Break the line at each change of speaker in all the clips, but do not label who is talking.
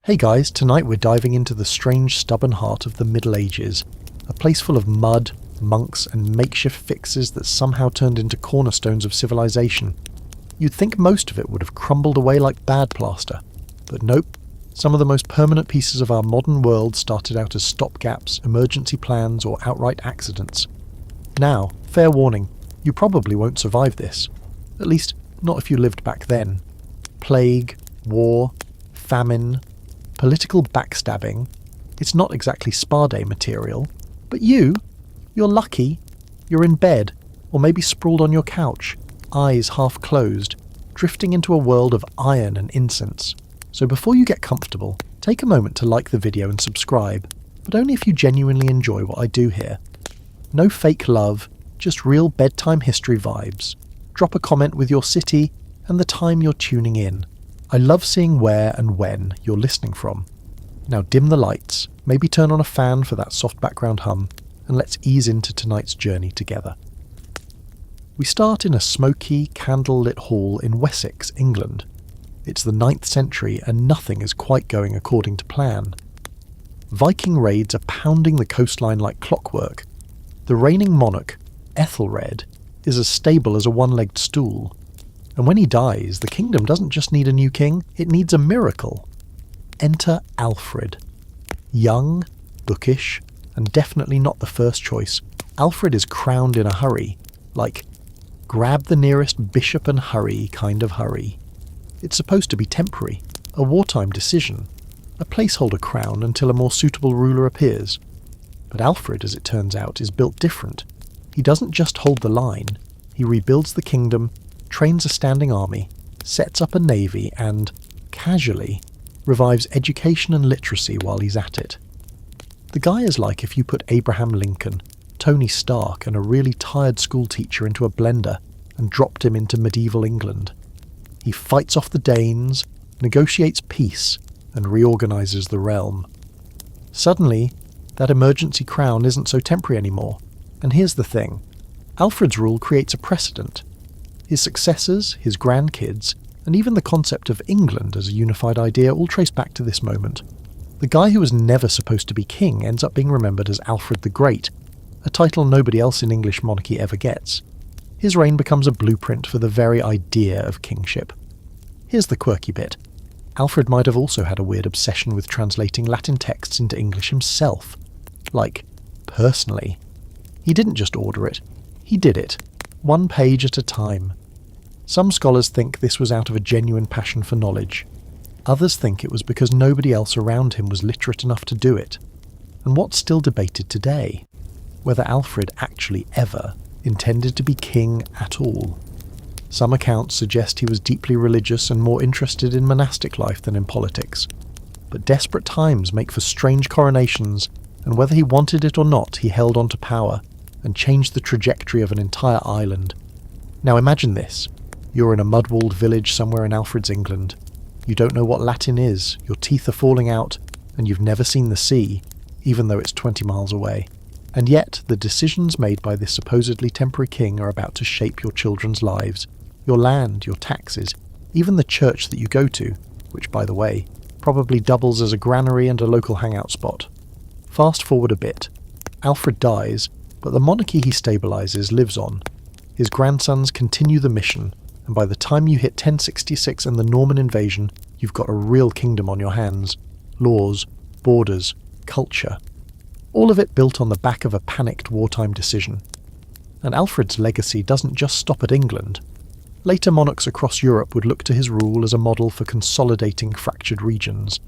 Hey guys, tonight we're diving into the strange, stubborn heart of the Middle Ages, a place full of mud, monks and makeshift fixes that somehow turned into cornerstones of civilization. You'd think most of it would have crumbled away like bad plaster, but nope. Some of the most permanent pieces of our modern world started out as stopgaps, emergency plans or outright accidents. Now, fair warning, you probably won't survive this. At least, not if you lived back then. Plague, war, famine, political backstabbing. It's not exactly spa day material. But you're lucky. You're in bed, or maybe sprawled on your couch, eyes half closed, drifting into a world of iron and incense. So before you get comfortable, take a moment to like the video and subscribe, but only if you genuinely enjoy what I do here. No fake love, just real bedtime history vibes. Drop a comment with your city and the time you're tuning in. I love seeing where and when you're listening from. Now dim the lights, maybe turn on a fan for that soft background hum, and let's ease into tonight's journey together. We start in a smoky, candle-lit hall in Wessex, England. It's the 9th century and nothing is quite going according to plan. Viking raids are pounding the coastline like clockwork. The reigning monarch, Ethelred, is as stable as a one-legged stool. And when he dies, the kingdom doesn't just need a new king, it needs a miracle. Enter Alfred. Young, bookish, and definitely not the first choice, Alfred is crowned in a hurry. Like, grab the nearest bishop and hurry kind of hurry. It's supposed to be temporary, a wartime decision, a placeholder crown until a more suitable ruler appears. But Alfred, as it turns out, is built different. He doesn't just hold the line, he rebuilds the kingdom, trains a standing army, sets up a navy and, casually, revives education and literacy while he's at it. The guy is like if you put Abraham Lincoln, Tony Stark and a really tired schoolteacher into a blender and dropped him into medieval England. He fights off the Danes, negotiates peace, and reorganises the realm. Suddenly, that emergency crown isn't so temporary anymore. And here's the thing. Alfred's rule creates a precedent. His successors, his grandkids, and even the concept of England as a unified idea all trace back to this moment. The guy who was never supposed to be king ends up being remembered as Alfred the Great, a title nobody else in English monarchy ever gets. His reign becomes a blueprint for the very idea of kingship. Here's the quirky bit. Alfred might have also had a weird obsession with translating Latin texts into English himself. Like, personally. He didn't just order it, he did it, one page at a time. Some scholars think this was out of a genuine passion for knowledge. Others think it was because nobody else around him was literate enough to do it. And what's still debated today? Whether Alfred actually ever intended to be king at all. Some accounts suggest he was deeply religious and more interested in monastic life than in politics. But desperate times make for strange coronations, and whether he wanted it or not, he held on to power and changed the trajectory of an entire island. Now imagine this. You're in a mud-walled village somewhere in Alfred's England. You don't know what Latin is, your teeth are falling out, and you've never seen the sea, even though it's 20 miles away. And yet, the decisions made by this supposedly temporary king are about to shape your children's lives, your land, your taxes, even the church that you go to, which, by the way, probably doubles as a granary and a local hangout spot. Fast forward a bit. Alfred dies, but the monarchy he stabilises lives on. His grandsons continue the mission, and by the time you hit 1066 and the Norman invasion, you've got a real kingdom on your hands. Laws, borders, culture. All of it built on the back of a panicked wartime decision. And Alfred's legacy doesn't just stop at England. Later monarchs across Europe would look to his rule as a model for consolidating fractured regions.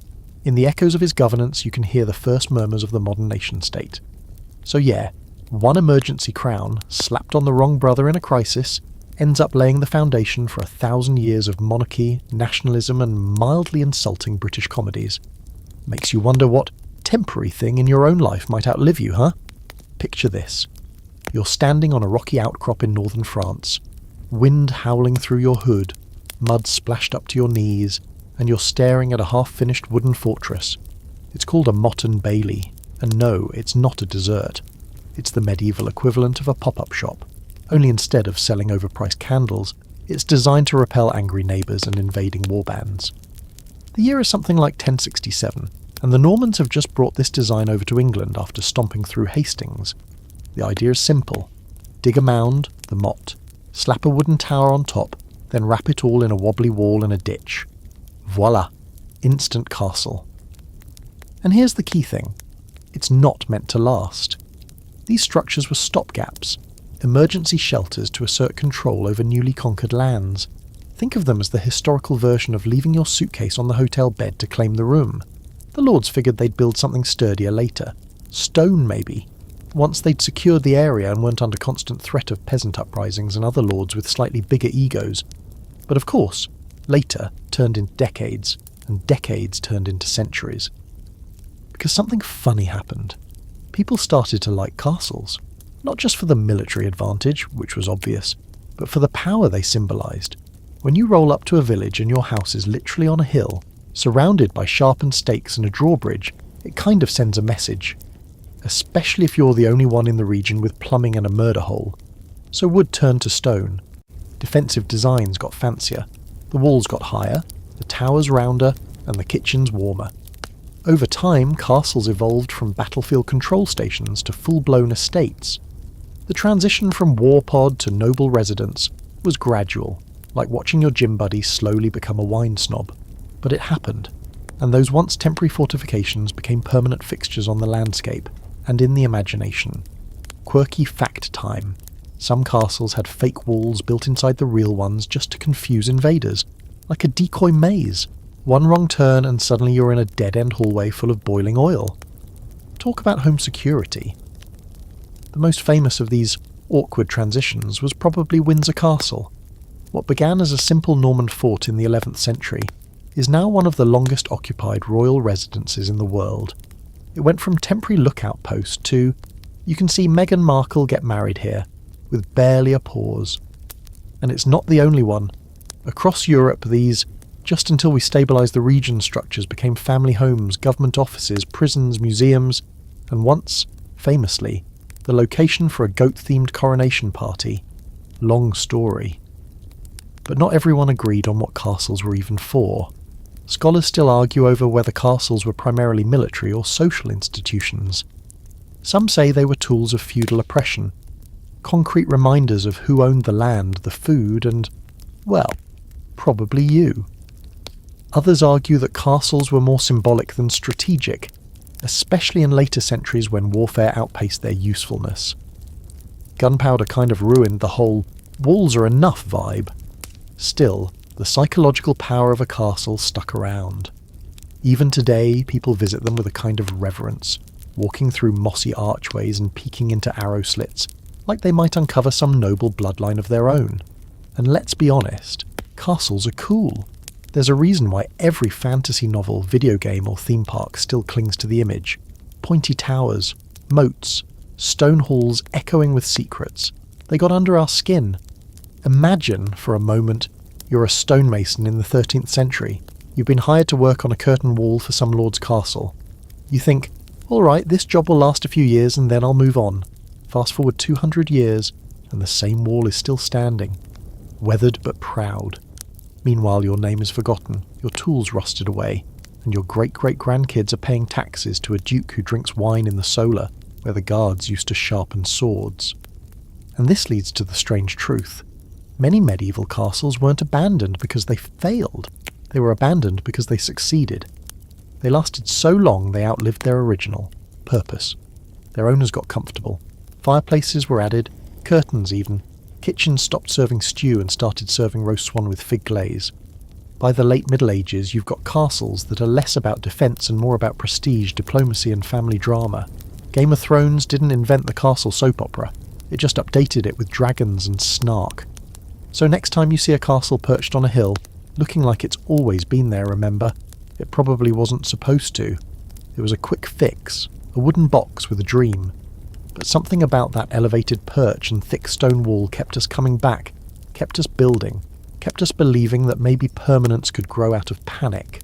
In the echoes of his governance, you can hear the first murmurs of the modern nation-state. So yeah, one emergency crown, slapped on the wrong brother in a crisis, ends up laying the foundation for 1,000 years of monarchy, nationalism and mildly insulting British comedies. Makes you wonder what temporary thing in your own life might outlive you, huh? Picture this. You're standing on a rocky outcrop in northern France, wind howling through your hood, mud splashed up to your knees, and you're staring at a half-finished wooden fortress. It's called a Motte-and-Bailey, and no, it's not a dessert. It's the medieval equivalent of a pop-up shop, only instead of selling overpriced candles, it's designed to repel angry neighbours and invading warbands. The year is something like 1067, and the Normans have just brought this design over to England after stomping through Hastings. The idea is simple. Dig a mound, the motte, slap a wooden tower on top, then wrap it all in a wobbly wall and a ditch. Voila! Instant castle. And here's the key thing. It's not meant to last. These structures were stopgaps, emergency shelters to assert control over newly conquered lands. Think of them as the historical version of leaving your suitcase on the hotel bed to claim the room. The lords figured they'd build something sturdier later. Stone, maybe. Once they'd secured the area and weren't under constant threat of peasant uprisings and other lords with slightly bigger egos. But of course, later turned into decades, and decades turned into centuries. Because something funny happened. People started to like castles. Not just for the military advantage, which was obvious, but for the power they symbolised. When you roll up to a village and your house is literally on a hill, surrounded by sharpened stakes and a drawbridge, it kind of sends a message. Especially if you're the only one in the region with plumbing and a murder hole. So wood turned to stone. Defensive designs got fancier. The walls got higher, the towers rounder, and the kitchens warmer. Over time, castles evolved from battlefield control stations to full-blown estates. The transition from war pod to noble residence was gradual, like watching your gym buddy slowly become a wine snob. But it happened, and those once temporary fortifications became permanent fixtures on the landscape and in the imagination. Quirky fact time. Some castles had fake walls built inside the real ones just to confuse invaders, like a decoy maze. One wrong turn and suddenly you're in a dead-end hallway full of boiling oil. Talk about home security. The most famous of these awkward transitions was probably Windsor Castle. What began as a simple Norman fort in the 11th century is now one of the longest occupied royal residences in the world. It went from temporary lookout post to, you can see Meghan Markle get married here, with barely a pause. And it's not the only one. Across Europe, these, just until we stabilised the region structures, became family homes, government offices, prisons, museums, and once, famously, the location for a goat-themed coronation party. Long story. But not everyone agreed on what castles were even for. Scholars still argue over whether castles were primarily military or social institutions. Some say they were tools of feudal oppression, concrete reminders of who owned the land, the food, and, well, probably you. Others argue that castles were more symbolic than strategic, especially in later centuries when warfare outpaced their usefulness. Gunpowder kind of ruined the whole walls are enough vibe. Still, the psychological power of a castle stuck around. Even today, people visit them with a kind of reverence, walking through mossy archways and peeking into arrow slits, like they might uncover some noble bloodline of their own. And let's be honest, castles are cool. There's a reason why every fantasy novel, video game or theme park still clings to the image. Pointy towers, moats, stone halls echoing with secrets. They got under our skin. Imagine, for a moment, you're a stonemason in the 13th century. You've been hired to work on a curtain wall for some lord's castle. You think, alright, this job will last a few years and then I'll move on. Fast forward 200 years, and the same wall is still standing, weathered but proud. Meanwhile, your name is forgotten, your tools rusted away, and your great-great-grandkids are paying taxes to a duke who drinks wine in the solar, where the guards used to sharpen swords. And this leads to the strange truth. Many medieval castles weren't abandoned because they failed. They were abandoned because they succeeded. They lasted so long they outlived their original purpose. Their owners got comfortable. Fireplaces were added, curtains even. Kitchens stopped serving stew and started serving roast swan with fig glaze. By the late Middle Ages, you've got castles that are less about defence and more about prestige, diplomacy and family drama. Game of Thrones didn't invent the castle soap opera. It just updated it with dragons and snark. So next time you see a castle perched on a hill, looking like it's always been there, remember, it probably wasn't supposed to. It was a quick fix, a wooden box with a dream. But something about that elevated perch and thick stone wall kept us coming back, kept us building, kept us believing that maybe permanence could grow out of panic.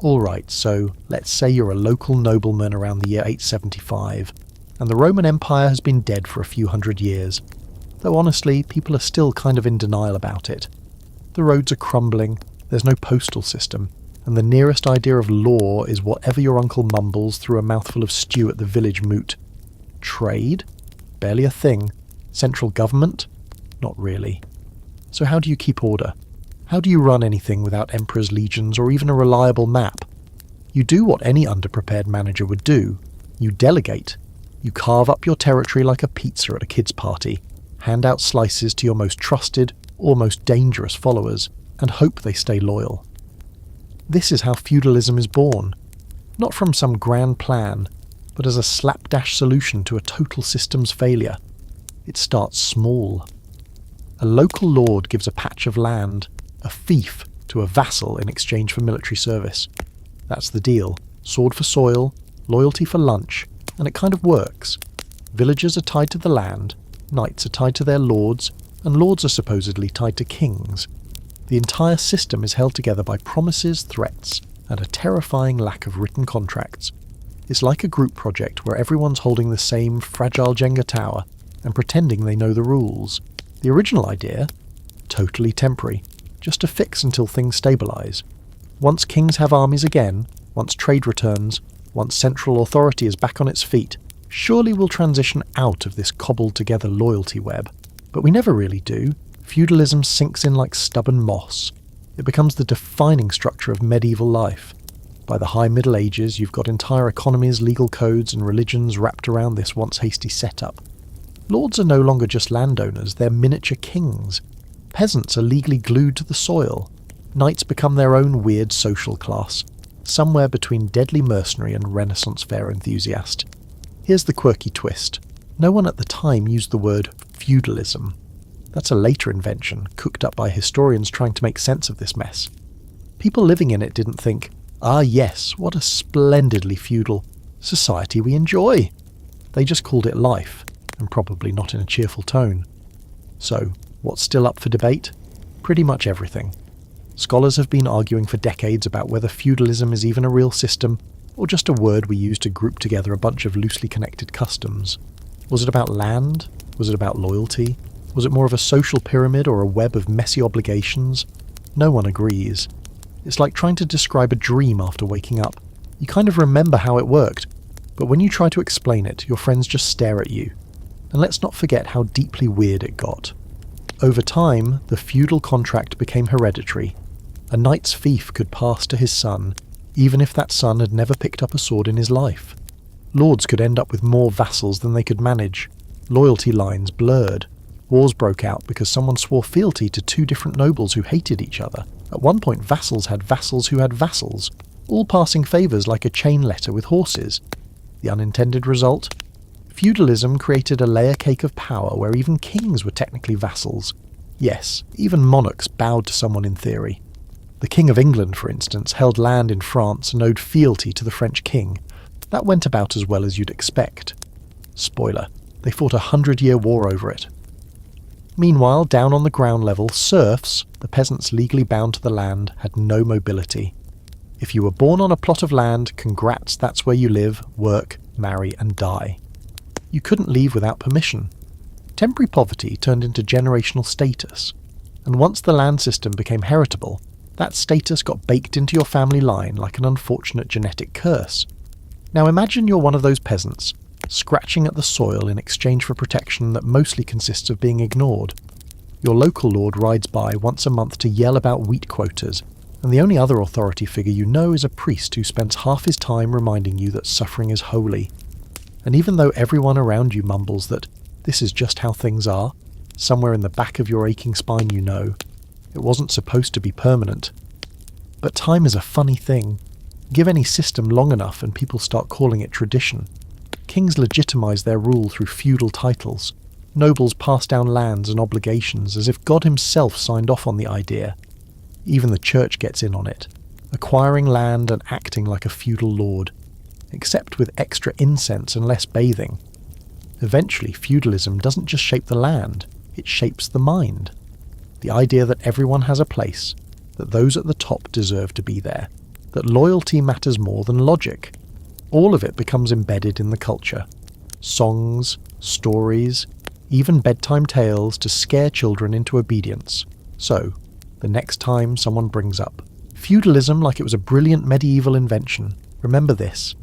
Alright, so let's say you're a local nobleman around the year 875, and the Roman Empire has been dead for a few hundred years, though honestly, people are still kind of in denial about it. The roads are crumbling, There's no postal system, and the nearest idea of law is whatever your uncle mumbles through a mouthful of stew at the village moot. Trade? Barely a thing. Central government? Not really. So how do you keep order? How do you run anything without emperor's legions or even a reliable map? You do what any underprepared manager would do. You delegate. You carve up your territory like a pizza at a kid's party, hand out slices to your most trusted or most dangerous followers, and hope they stay loyal. This is how feudalism is born, not from some grand plan, but as a slapdash solution to a total systems failure. It starts small. A local lord gives a patch of land, a fief, to a vassal in exchange for military service. That's the deal. Sword for soil, loyalty for lunch, and it kind of works. Villagers are tied to the land, knights are tied to their lords, and lords are supposedly tied to kings. The entire system is held together by promises, threats, and a terrifying lack of written contracts. It's like a group project where everyone's holding the same fragile Jenga tower and pretending they know the rules. The original idea? Totally temporary, just a fix until things stabilise. Once kings have armies again, once trade returns, once central authority is back on its feet, surely we'll transition out of this cobbled-together loyalty web. But we never really do. Feudalism sinks in like stubborn moss. It becomes the defining structure of medieval life. By the High Middle Ages, you've got entire economies, legal codes, and religions wrapped around this once hasty setup. Lords are no longer just landowners, they're miniature kings. Peasants are legally glued to the soil. Knights become their own weird social class, somewhere between deadly mercenary and Renaissance fair enthusiast. Here's the quirky twist. No one at the time used the word feudalism. That's a later invention, cooked up by historians trying to make sense of this mess. People living in it didn't think, "Ah yes, what a splendidly feudal society we enjoy." They just called it life, and probably not in a cheerful tone. So, what's still up for debate? Pretty much everything. Scholars have been arguing for decades about whether feudalism is even a real system, or just a word we use to group together a bunch of loosely connected customs. Was it about land? Was it about loyalty? Was it more of a social pyramid or a web of messy obligations? No one agrees. It's like trying to describe a dream after waking up. You kind of remember how it worked, but when you try to explain it, your friends just stare at you. And let's not forget how deeply weird it got. Over time, the feudal contract became hereditary. A knight's fief could pass to his son, even if that son had never picked up a sword in his life. Lords could end up with more vassals than they could manage. Loyalty lines blurred. Wars broke out because someone swore fealty to two different nobles who hated each other. At one point, vassals had vassals who had vassals, all passing favours like a chain letter with horses. The unintended result? Feudalism created a layer cake of power where even kings were technically vassals. Yes, even monarchs bowed to someone in theory. The King of England, for instance, held land in France and owed fealty to the French king. That went about as well as you'd expect. Spoiler, they fought a 100-year war over it. Meanwhile, down on the ground level, serfs, the peasants legally bound to the land, had no mobility. If you were born on a plot of land, congrats, that's where you live, work, marry and die. You couldn't leave without permission. Temporary poverty turned into generational status, and once the land system became heritable, that status got baked into your family line like an unfortunate genetic curse. Now imagine you're one of those peasants, scratching at the soil in exchange for protection that mostly consists of being ignored. Your local lord rides by once a month to yell about wheat quotas, and the only other authority figure you know is a priest who spends half his time reminding you that suffering is holy. And even though everyone around you mumbles that this is just how things are, somewhere in the back of your aching spine you know, it wasn't supposed to be permanent. But time is a funny thing. Give any system long enough and people start calling it tradition. Kings legitimize their rule through feudal titles. Nobles pass down lands and obligations as if God himself signed off on the idea. Even the church gets in on it, acquiring land and acting like a feudal lord, except with extra incense and less bathing. Eventually, feudalism doesn't just shape the land, it shapes the mind. The idea that everyone has a place, that those at the top deserve to be there, that loyalty matters more than logic. All of it becomes embedded in the culture. Songs, stories, even bedtime tales to scare children into obedience. So, the next time someone brings up feudalism like it was a brilliant medieval invention, remember this.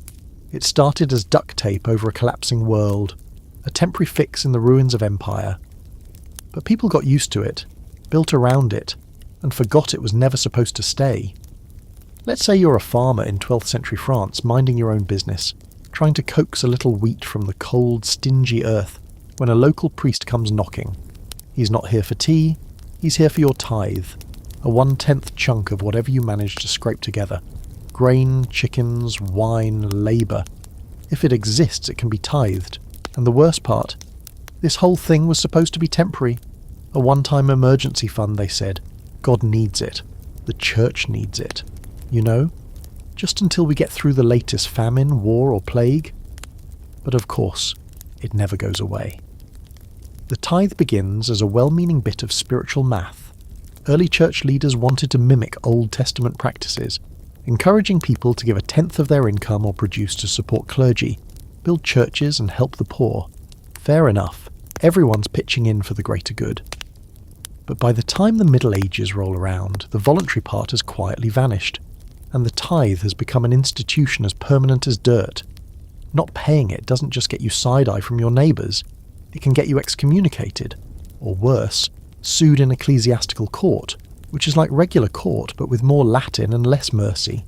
It started as duct tape over a collapsing world, a temporary fix in the ruins of empire. But people got used to it, built around it, and forgot it was never supposed to stay. Let's say you're a farmer in 12th century France minding your own business, trying to coax a little wheat from the cold, stingy earth when a local priest comes knocking. He's not here for tea, he's here for your tithe, a 1/10 chunk of whatever you manage to scrape together. Grain, chickens, wine, labour. If it exists, it can be tithed. And the worst part, this whole thing was supposed to be temporary. A one-time emergency fund, they said. God needs it. The church needs it. You know? Just until we get through the latest famine, war or plague. But of course, it never goes away. The tithe begins as a well-meaning bit of spiritual math. Early church leaders wanted to mimic Old Testament practices, encouraging people to give 1/10 of their income or produce to support clergy, build churches and help the poor. Fair enough, everyone's pitching in for the greater good. But by the time the Middle Ages roll around, the voluntary part has quietly vanished, and the tithe has become an institution as permanent as dirt. Not paying it doesn't just get you side-eye from your neighbours, it can get you excommunicated, or worse, sued in ecclesiastical court, which is like regular court but with more Latin and less mercy.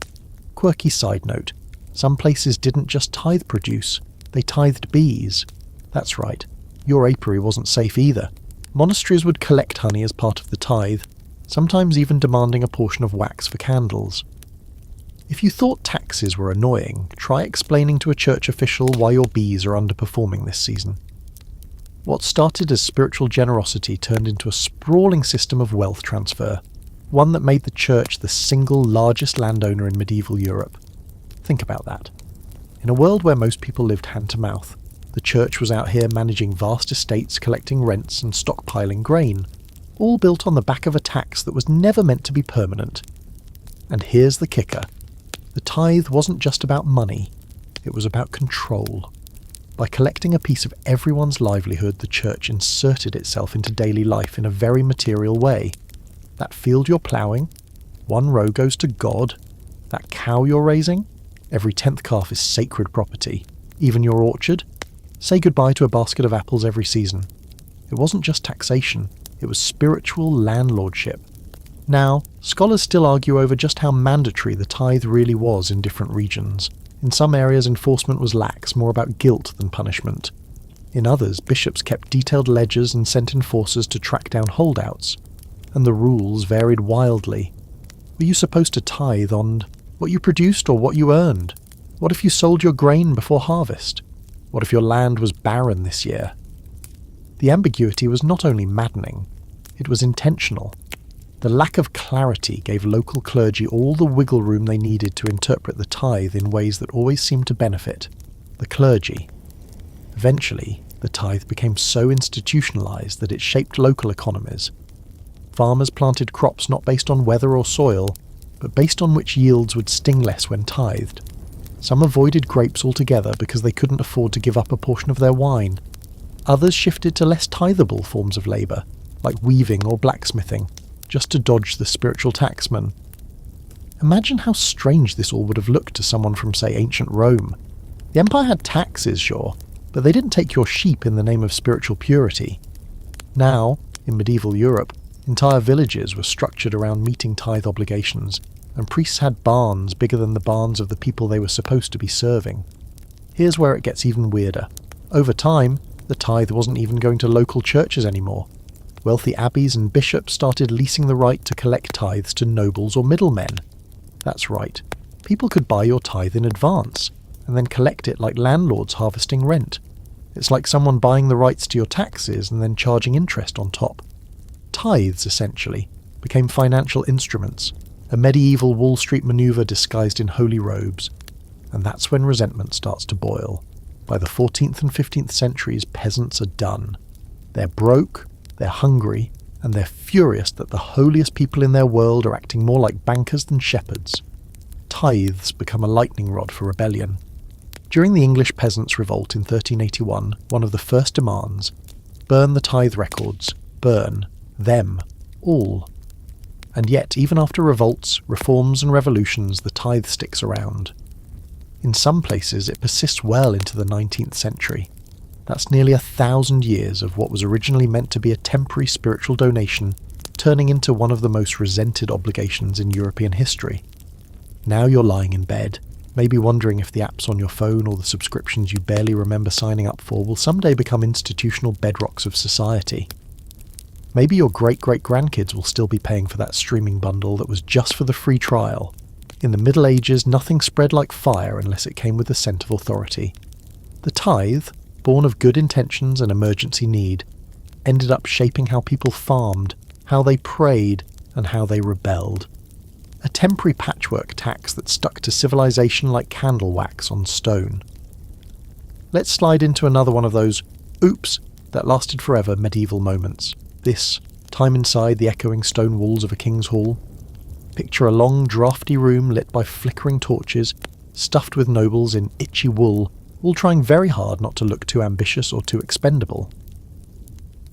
Quirky side note, some places didn't just tithe produce, they tithed bees. That's right, your apiary wasn't safe either. Monasteries would collect honey as part of the tithe, sometimes even demanding a portion of wax for candles. If you thought taxes were annoying, try explaining to a church official why your bees are underperforming this season. What started as spiritual generosity turned into a sprawling system of wealth transfer, one that made the church the single largest landowner in medieval Europe. Think about that. In a world where most people lived hand to mouth, the church was out here managing vast estates, collecting rents and stockpiling grain, all built on the back of a tax that was never meant to be permanent. And here's the kicker. The tithe wasn't just about money, it was about control. By collecting a piece of everyone's livelihood, the church inserted itself into daily life in a very material way. That field you're ploughing, 1 row goes to God. That cow you're raising, every 10th calf is sacred property. Even your orchard, say goodbye to a basket of apples every season. It wasn't just taxation, it was spiritual landlordship. Now, scholars still argue over just how mandatory the tithe really was in different regions. In some areas, enforcement was lax, more about guilt than punishment. In others, bishops kept detailed ledgers and sent enforcers to track down holdouts. And the rules varied wildly. Were you supposed to tithe on what you produced or what you earned? What if you sold your grain before harvest? What if your land was barren this year? The ambiguity was not only maddening, it was intentional. The lack of clarity gave local clergy all the wiggle room they needed to interpret the tithe in ways that always seemed to benefit the clergy. Eventually, the tithe became so institutionalised that it shaped local economies. Farmers planted crops not based on weather or soil, but based on which yields would sting less when tithed. Some avoided grapes altogether because they couldn't afford to give up a portion of their wine. Others shifted to less tithable forms of labour, like weaving or blacksmithing, just to dodge the spiritual taxman. Imagine how strange this all would have looked to someone from, say, ancient Rome. The empire had taxes, sure, but they didn't take your sheep in the name of spiritual purity. Now, in medieval Europe, entire villages were structured around meeting tithe obligations, and priests had barns bigger than the barns of the people they were supposed to be serving. Here's where it gets even weirder. Over time, the tithe wasn't even going to local churches anymore. Wealthy abbeys and bishops started leasing the right to collect tithes to nobles or middlemen. That's right, people could buy your tithe in advance, and then collect it like landlords harvesting rent. It's like someone buying the rights to your taxes and then charging interest on top. Tithes, essentially, became financial instruments, a medieval Wall Street maneuver disguised in holy robes. And that's when resentment starts to boil. By the 14th and 15th centuries, peasants are done. They're broke, they're hungry, and they're furious that the holiest people in their world are acting more like bankers than shepherds. Tithes become a lightning rod for rebellion. During the English Peasants' Revolt in 1381, one of the first demands, burn the tithe records, burn them, all. And yet, even after revolts, reforms and revolutions, the tithe sticks around. In some places it persists well into the 19th century. That's nearly 1,000 years of what was originally meant to be a temporary spiritual donation, turning into one of the most resented obligations in European history. Now you're lying in bed, maybe wondering if the apps on your phone or the subscriptions you barely remember signing up for will someday become institutional bedrocks of society. Maybe your great-great-grandkids will still be paying for that streaming bundle that was just for the free trial. In the Middle Ages, nothing spread like fire unless it came with the scent of authority. The tithe, born of good intentions and emergency need, ended up shaping how people farmed, how they prayed, and how they rebelled. A temporary patchwork tax that stuck to civilization like candle wax on stone. Let's slide into another one of those oops that lasted forever medieval moments. This, time inside the echoing stone walls of a king's hall. Picture a long, drafty room lit by flickering torches, stuffed with nobles in itchy wool, all trying very hard not to look too ambitious or too expendable.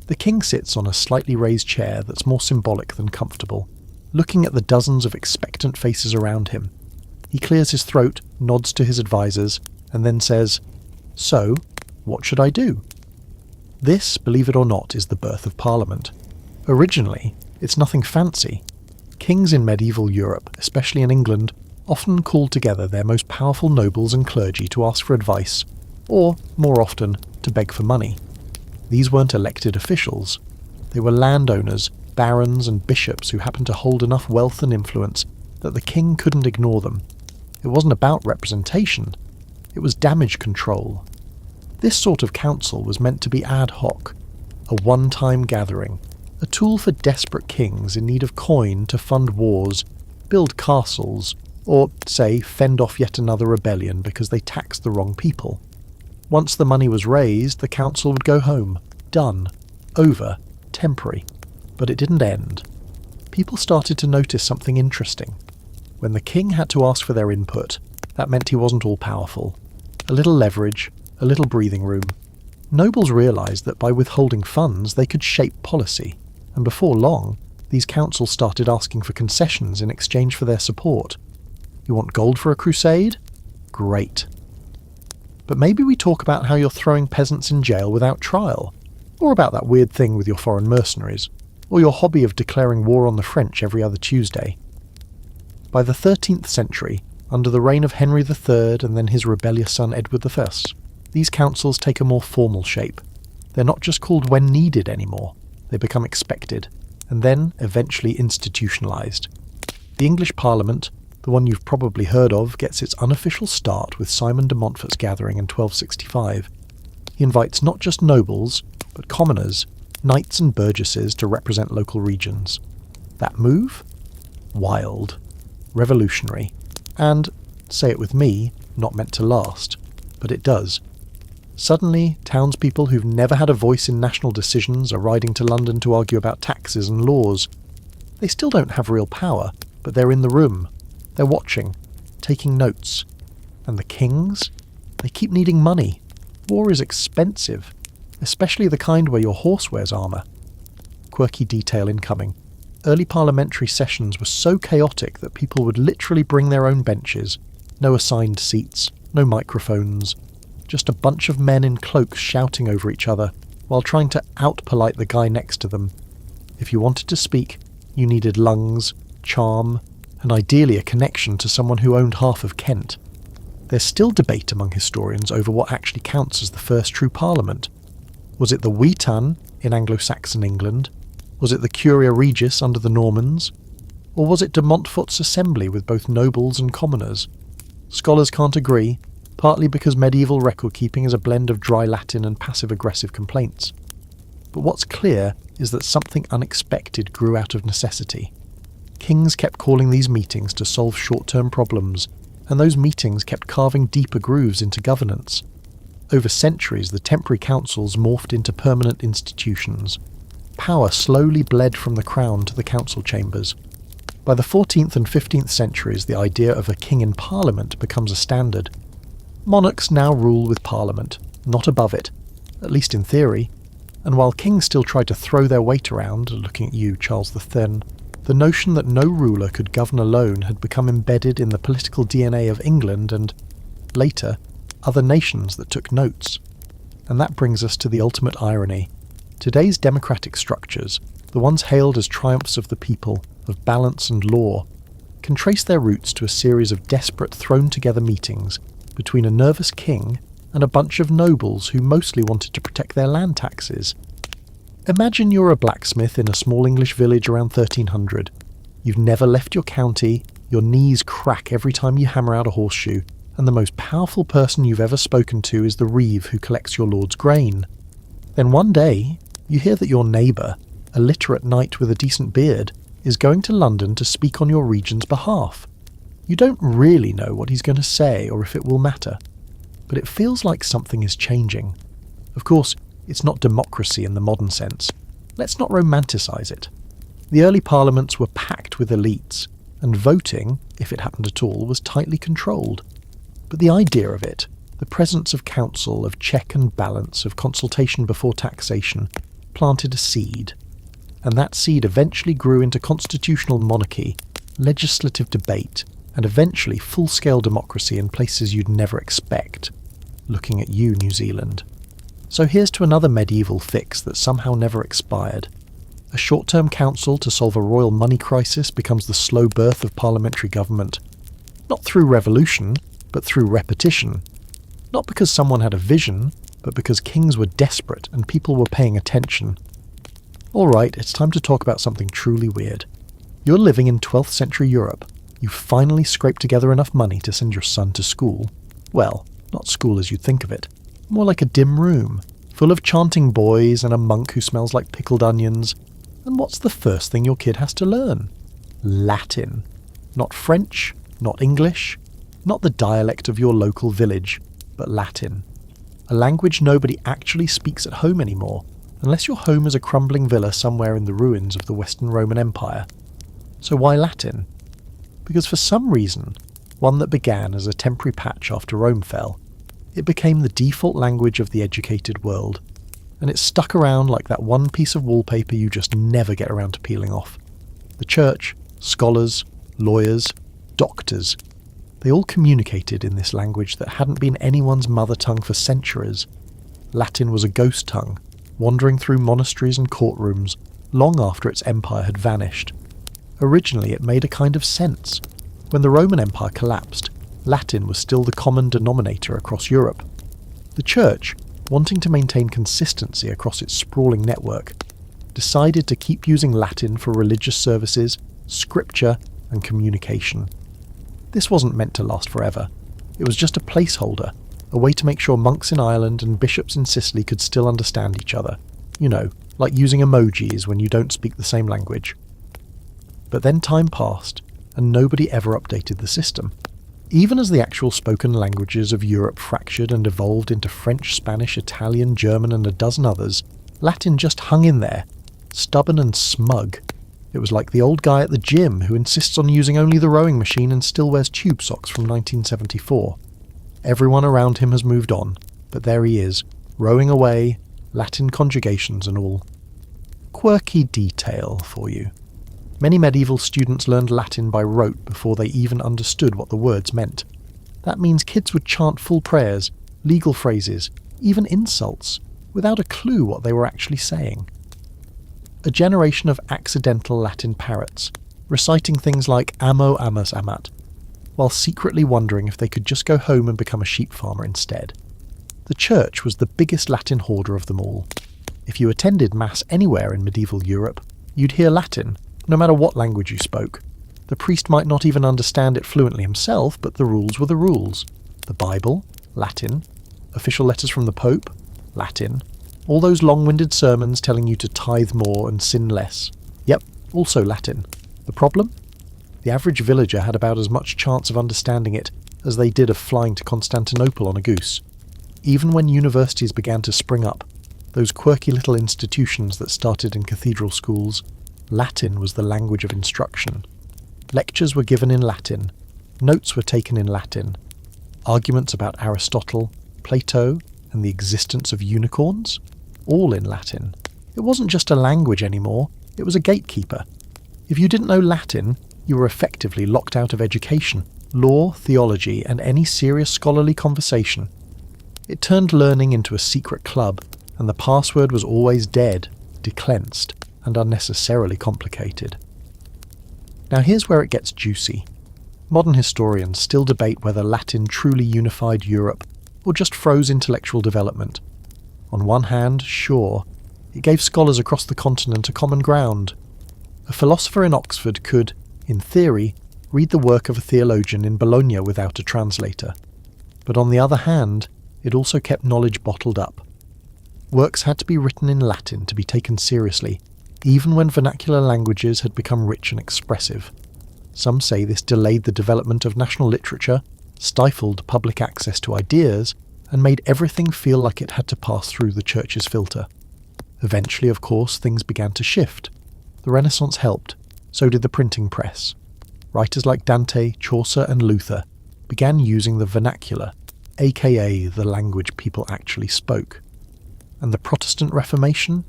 The king sits on a slightly raised chair that's more symbolic than comfortable, looking at the dozens of expectant faces around him. He clears his throat, nods to his advisors, and then says, "So, what should I do?" This, believe it or not, is the birth of Parliament. Originally, it's nothing fancy. Kings in medieval Europe, especially in England, often called together their most powerful nobles and clergy to ask for advice, or, more often, to beg for money. These weren't elected officials. They were landowners, barons and bishops who happened to hold enough wealth and influence that the king couldn't ignore them. It wasn't about representation, it was damage control. This sort of council was meant to be ad hoc, a one-time gathering, a tool for desperate kings in need of coin to fund wars, build castles, or, say, fend off yet another rebellion because they taxed the wrong people. Once the money was raised, the council would go home. Done. Over. Temporary. But it didn't end. People started to notice something interesting. When the king had to ask for their input, that meant he wasn't all-powerful. A little leverage, a little breathing room. Nobles realised that by withholding funds they could shape policy, and before long, these councils started asking for concessions in exchange for their support. You want gold for a crusade? Great. But maybe we talk about how you're throwing peasants in jail without trial, or about that weird thing with your foreign mercenaries, or your hobby of declaring war on the French every other Tuesday. By the 13th century, under the reign of Henry III and then his rebellious son Edward I, these councils take a more formal shape. They're not just called when needed anymore, they become expected, and then eventually institutionalised. The English Parliament, the one you've probably heard of, gets its unofficial start with Simon de Montfort's gathering in 1265. He invites not just nobles, but commoners, knights and burgesses to represent local regions. That move? Wild. Revolutionary. And, say it with me, not meant to last. But it does. Suddenly, townspeople who've never had a voice in national decisions are riding to London to argue about taxes and laws. They still don't have real power, but they're in the room. They're watching, taking notes. And the kings? They keep needing money. War is expensive, especially the kind where your horse wears armour. Quirky detail incoming. Early parliamentary sessions were so chaotic that people would literally bring their own benches. No assigned seats, no microphones. Just a bunch of men in cloaks shouting over each other, while trying to out-polite the guy next to them. If you wanted to speak, you needed lungs, charm, and ideally a connection to someone who owned half of Kent. There's still debate among historians over what actually counts as the first true parliament. Was it the Witan in Anglo-Saxon England? Was it the Curia Regis under the Normans? Or was it de Montfort's assembly with both nobles and commoners? Scholars can't agree, partly because medieval record-keeping is a blend of dry Latin and passive-aggressive complaints. But what's clear is that something unexpected grew out of necessity. Kings kept calling these meetings to solve short-term problems, and those meetings kept carving deeper grooves into governance. Over centuries, the temporary councils morphed into permanent institutions. Power slowly bled from the crown to the council chambers. By the 14th and 15th centuries, the idea of a king in parliament becomes a standard. Monarchs now rule with parliament, not above it, at least in theory, and while kings still try to throw their weight around, looking at you, Charles X, The notion that no ruler could govern alone had become embedded in the political DNA of England and, later, other nations that took notes. And that brings us to the ultimate irony. Today's democratic structures, the ones hailed as triumphs of the people, of balance and law, can trace their roots to a series of desperate thrown-together meetings between a nervous king and a bunch of nobles who mostly wanted to protect their land taxes. Imagine you're a blacksmith in a small English village around 1300. You've never left your county, your knees crack every time you hammer out a horseshoe, and the most powerful person you've ever spoken to is the reeve who collects your lord's grain. Then one day, you hear that your neighbour, a literate knight with a decent beard, is going to London to speak on your region's behalf. You don't really know what he's going to say or if it will matter, but it feels like something is changing. Of course, it's not democracy in the modern sense. Let's not romanticise it. The early parliaments were packed with elites, and voting, if it happened at all, was tightly controlled. But the idea of it, the presence of council, of check and balance, of consultation before taxation, planted a seed. And that seed eventually grew into constitutional monarchy, legislative debate, and eventually full-scale democracy in places you'd never expect. Looking at you, New Zealand. So here's to another medieval fix that somehow never expired. A short-term council to solve a royal money crisis becomes the slow birth of parliamentary government. Not through revolution, but through repetition. Not because someone had a vision, but because kings were desperate and people were paying attention. Alright, it's time to talk about something truly weird. You're living in 12th century Europe. You've finally scraped together enough money to send your son to school. Well, not school as you'd think of it. More like a dim room, full of chanting boys and a monk who smells like pickled onions. And what's the first thing your kid has to learn? Latin. Not French, not English, not the dialect of your local village, but Latin. A language nobody actually speaks at home anymore, unless your home is a crumbling villa somewhere in the ruins of the Western Roman Empire. So why Latin? Because for some reason, one that began as a temporary patch after Rome fell, it became the default language of the educated world, and it stuck around like that one piece of wallpaper you just never get around to peeling off. The church, scholars, lawyers, doctors, they all communicated in this language that hadn't been anyone's mother tongue for centuries. Latin was a ghost tongue, wandering through monasteries and courtrooms long after its empire had vanished. Originally it made a kind of sense. When the Roman Empire collapsed, Latin was still the common denominator across Europe. The Church, wanting to maintain consistency across its sprawling network, decided to keep using Latin for religious services, scripture, and communication. This wasn't meant to last forever. It was just a placeholder, a way to make sure monks in Ireland and bishops in Sicily could still understand each other. You know, like using emojis when you don't speak the same language. But then time passed, and nobody ever updated the system. Even as the actual spoken languages of Europe fractured and evolved into French, Spanish, Italian, German, and a dozen others, Latin just hung in there, stubborn and smug. It was like the old guy at the gym who insists on using only the rowing machine and still wears tube socks from 1974. Everyone around him has moved on, but there he is, rowing away, Latin conjugations and all. Quirky detail for you. Many medieval students learned Latin by rote before they even understood what the words meant. That means kids would chant full prayers, legal phrases, even insults, without a clue what they were actually saying. A generation of accidental Latin parrots, reciting things like amo amas amat, while secretly wondering if they could just go home and become a sheep farmer instead. The church was the biggest Latin hoarder of them all. If you attended Mass anywhere in medieval Europe, you'd hear Latin, no matter what language you spoke. The priest might not even understand it fluently himself, but the rules were the rules. The Bible, Latin. Official letters from the Pope, Latin. All those long-winded sermons telling you to tithe more and sin less. Yep, also Latin. The problem? The average villager had about as much chance of understanding it as they did of flying to Constantinople on a goose. Even when universities began to spring up, those quirky little institutions that started in cathedral schools, Latin was the language of instruction. Lectures were given in Latin, notes were taken in Latin, arguments about Aristotle, Plato, and the existence of unicorns, all in Latin. It wasn't just a language anymore, it was a gatekeeper. If you didn't know Latin, you were effectively locked out of education, law, theology, and any serious scholarly conversation. It turned learning into a secret club, and the password was always dead, decleansed, and unnecessarily complicated. Now here's where it gets juicy. Modern historians still debate whether Latin truly unified Europe or just froze intellectual development. On one hand, sure, it gave scholars across the continent a common ground. A philosopher in Oxford could, in theory, read the work of a theologian in Bologna without a translator. But on the other hand, it also kept knowledge bottled up. Works had to be written in Latin to be taken seriously, even when vernacular languages had become rich and expressive. Some say this delayed the development of national literature, stifled public access to ideas, and made everything feel like it had to pass through the church's filter. Eventually, of course, things began to shift. The Renaissance helped, so did the printing press. Writers like Dante, Chaucer, and Luther began using the vernacular, aka the language people actually spoke. And the Protestant Reformation?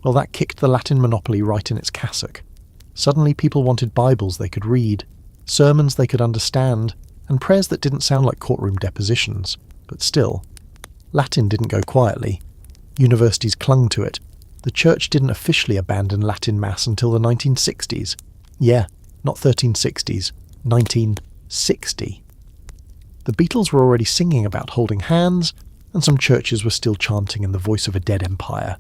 Well, that kicked the Latin monopoly right in its cassock. Suddenly people wanted Bibles they could read, sermons they could understand, and prayers that didn't sound like courtroom depositions. But still, Latin didn't go quietly. Universities clung to it. The church didn't officially abandon Latin Mass until the 1960s. Yeah, not 1360s, 1960. The Beatles were already singing about holding hands, and some churches were still chanting in the voice of a dead empire.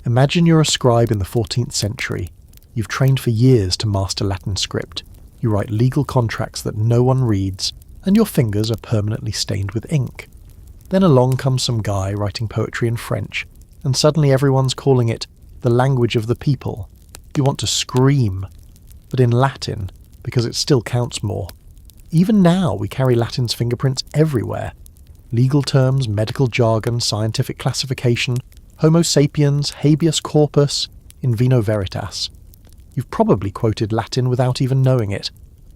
Imagine you're a scribe in the 14th century. You've trained for years to master Latin script. You write legal contracts that no one reads, and your fingers are permanently stained with ink. Then along comes some guy writing poetry in French, and suddenly everyone's calling it the language of the people. You want to scream, but in Latin, because it still counts more. Even now we carry Latin's fingerprints everywhere. Legal terms, medical jargon, scientific classification, Homo sapiens, habeas corpus, in vino veritas. You've probably quoted Latin without even knowing it.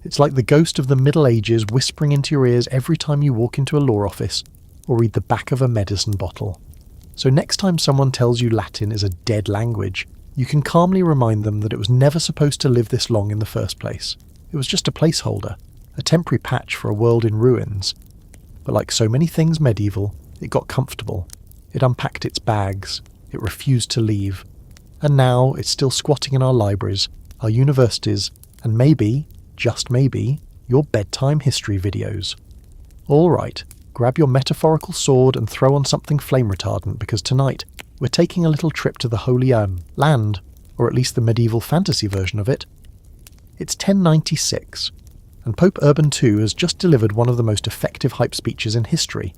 It's like the ghost of the Middle Ages whispering into your ears every time you walk into a law office or read the back of a medicine bottle. So next time someone tells you Latin is a dead language, you can calmly remind them that it was never supposed to live this long in the first place. It was just a placeholder, a temporary patch for a world in ruins. But like so many things medieval, it got comfortable. It unpacked its bags. It refused to leave. And now it's still squatting in our libraries, our universities, and maybe, just maybe, your bedtime history videos. All right, grab your metaphorical sword and throw on something flame retardant, because tonight we're taking a little trip to the Holy Land, or at least the medieval fantasy version of it. It's 1096, and Pope Urban II has just delivered one of the most effective hype speeches in history.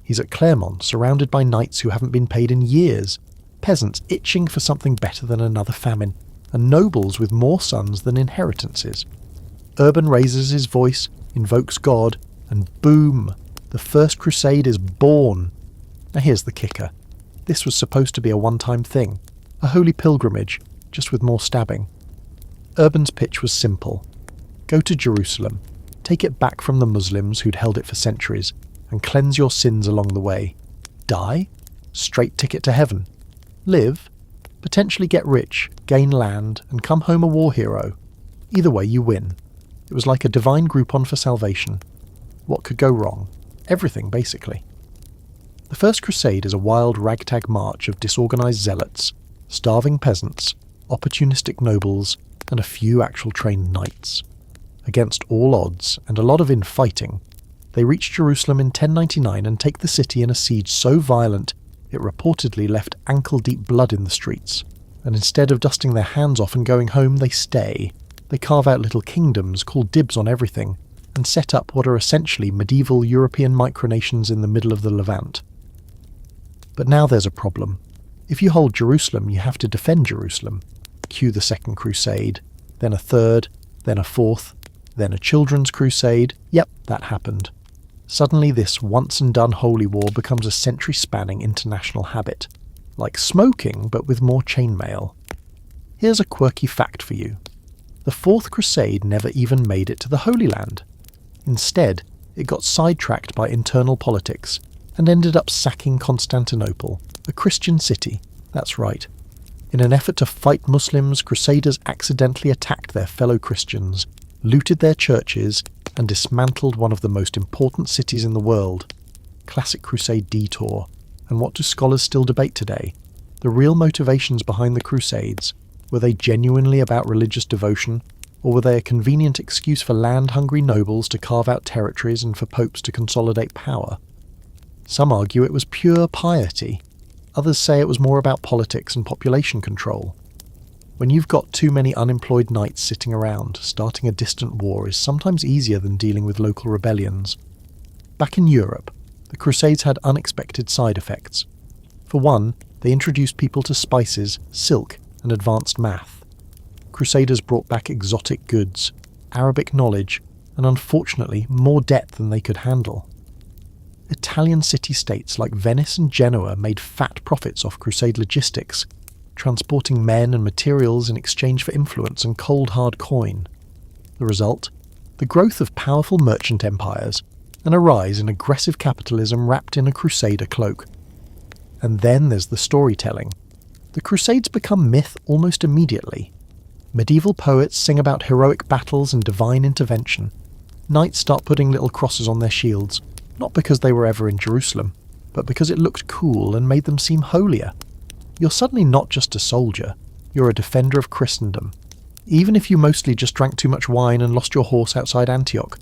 He's at Clermont, surrounded by knights who haven't been paid in years, peasants itching for something better than another famine, and nobles with more sons than inheritances. Urban raises his voice, invokes God, and boom! The First Crusade is born. Now here's the kicker. This was supposed to be a one-time thing, a holy pilgrimage, just with more stabbing. Urban's pitch was simple. Go to Jerusalem, take it back from the Muslims who'd held it for centuries, and cleanse your sins along the way. Die? Straight ticket to heaven. Live? Potentially get rich, gain land, and come home a war hero. Either way, you win. It was like a divine Groupon for salvation. What could go wrong? Everything, basically. The First Crusade is a wild ragtag march of disorganized zealots, starving peasants, opportunistic nobles, and a few actual trained knights. Against all odds, and a lot of infighting, they reach Jerusalem in 1099 and take the city in a siege so violent it reportedly left ankle-deep blood in the streets. And instead of dusting their hands off and going home, they stay. They carve out little kingdoms, call dibs on everything, and set up what are essentially medieval European micronations in the middle of the Levant. But now there's a problem. If you hold Jerusalem, you have to defend Jerusalem. Cue the Second Crusade, then a third, then a fourth, then a children's crusade. Yep, that happened. Suddenly this once-and-done holy war becomes a century-spanning international habit. Like smoking, but with more chainmail. Here's a quirky fact for you. The Fourth Crusade never even made it to the Holy Land. Instead, it got sidetracked by internal politics and ended up sacking Constantinople, a Christian city. That's right. In an effort to fight Muslims, Crusaders accidentally attacked their fellow Christians, looted their churches, and dismantled one of the most important cities in the world. Classic Crusade detour. And what do scholars still debate today? The real motivations behind the Crusades. Were they genuinely about religious devotion, or were they a convenient excuse for land-hungry nobles to carve out territories and for popes to consolidate power? Some argue it was pure piety. Others say it was more about politics and population control. When you've got too many unemployed knights sitting around, starting a distant war is sometimes easier than dealing with local rebellions. Back in Europe, the Crusades had unexpected side effects. For one, they introduced people to spices, silk, and advanced math. Crusaders brought back exotic goods, Arabic knowledge, and unfortunately more debt than they could handle. Italian city-states like Venice and Genoa made fat profits off Crusade logistics, transporting men and materials in exchange for influence and cold hard coin. The result? The growth of powerful merchant empires, and a rise in aggressive capitalism wrapped in a Crusader cloak. And then there's the storytelling. The Crusades become myth almost immediately. Medieval poets sing about heroic battles and divine intervention. Knights start putting little crosses on their shields, not because they were ever in Jerusalem, but because it looked cool and made them seem holier. You're suddenly not just a soldier, you're a defender of Christendom, even if you mostly just drank too much wine and lost your horse outside Antioch.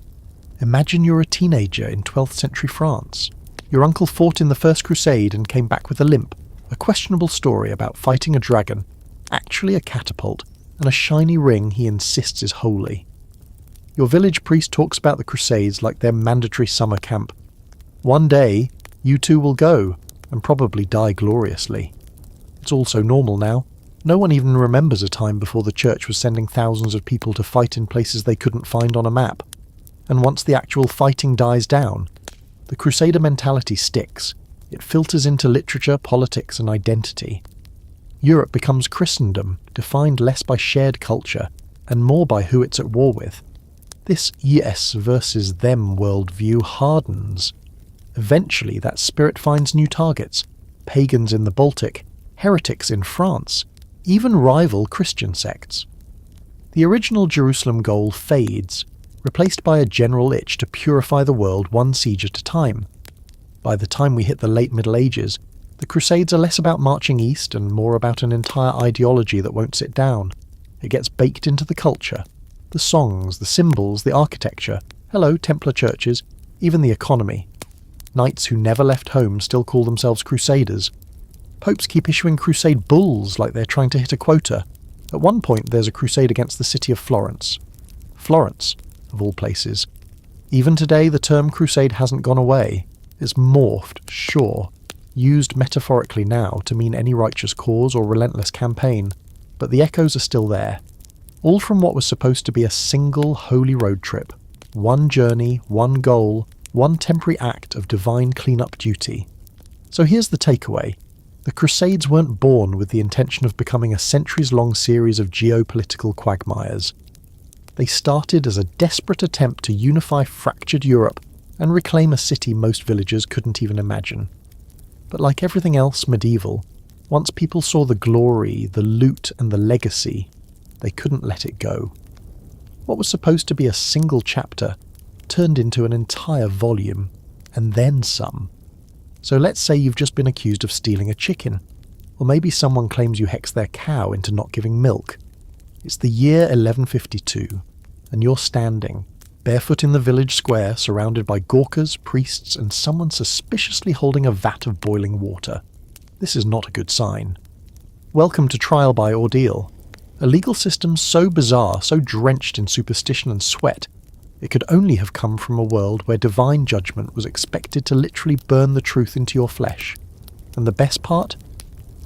Imagine you're a teenager in 12th century France. Your uncle fought in the First Crusade and came back with a limp, a questionable story about fighting a dragon, actually a catapult, and a shiny ring he insists is holy. Your village priest talks about the Crusades like their mandatory summer camp. One day, you too will go, and probably die gloriously. It's all so normal now. No one even remembers a time before the church was sending thousands of people to fight in places they couldn't find on a map. And once the actual fighting dies down, the Crusader mentality sticks. It filters into literature, politics, and identity. Europe becomes Christendom, defined less by shared culture, and more by who it's at war with. This yes versus them worldview hardens. Eventually that spirit finds new targets. Pagans in the Baltic, heretics in France, even rival Christian sects. The original Jerusalem goal fades, replaced by a general itch to purify the world one siege at a time. By the time we hit the late Middle Ages, the Crusades are less about marching east and more about an entire ideology that won't sit down. It gets baked into the culture. The songs, the symbols, the architecture, hello, Templar churches, even the economy. Knights who never left home still call themselves Crusaders. Popes keep issuing crusade bulls like they're trying to hit a quota. At one point there's a crusade against the city of Florence. Florence, of all places. Even today the term crusade hasn't gone away. It's morphed, sure, used metaphorically now to mean any righteous cause or relentless campaign, but the echoes are still there. All from what was supposed to be a single holy road trip. One journey, one goal, one temporary act of divine clean-up duty. So here's the takeaway. The Crusades weren't born with the intention of becoming a centuries-long series of geopolitical quagmires. They started as a desperate attempt to unify fractured Europe and reclaim a city most villagers couldn't even imagine. But like everything else medieval, once people saw the glory, the loot and the legacy, they couldn't let it go. What was supposed to be a single chapter turned into an entire volume, and then some. So let's say you've just been accused of stealing a chicken, or maybe someone claims you hexed their cow into not giving milk. It's the year 1152, and you're standing, barefoot in the village square, surrounded by gawkers, priests, and someone suspiciously holding a vat of boiling water. This is not a good sign. Welcome to trial by ordeal. A legal system so bizarre, so drenched in superstition and sweat, it could only have come from a world where divine judgment was expected to literally burn the truth into your flesh. And the best part?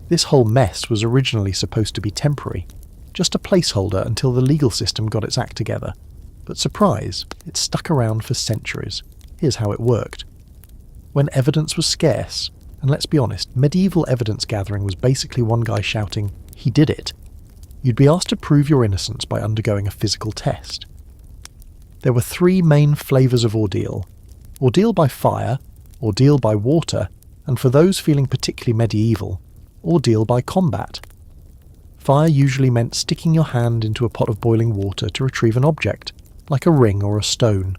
This whole mess was originally supposed to be temporary, just a placeholder until the legal system got its act together. But surprise, it stuck around for centuries. Here's how it worked. When evidence was scarce, and let's be honest, medieval evidence gathering was basically one guy shouting, "He did it," you'd be asked to prove your innocence by undergoing a physical test. There were three main flavours of ordeal. Ordeal by fire, ordeal by water, and for those feeling particularly medieval, ordeal by combat. Fire usually meant sticking your hand into a pot of boiling water to retrieve an object, like a ring or a stone.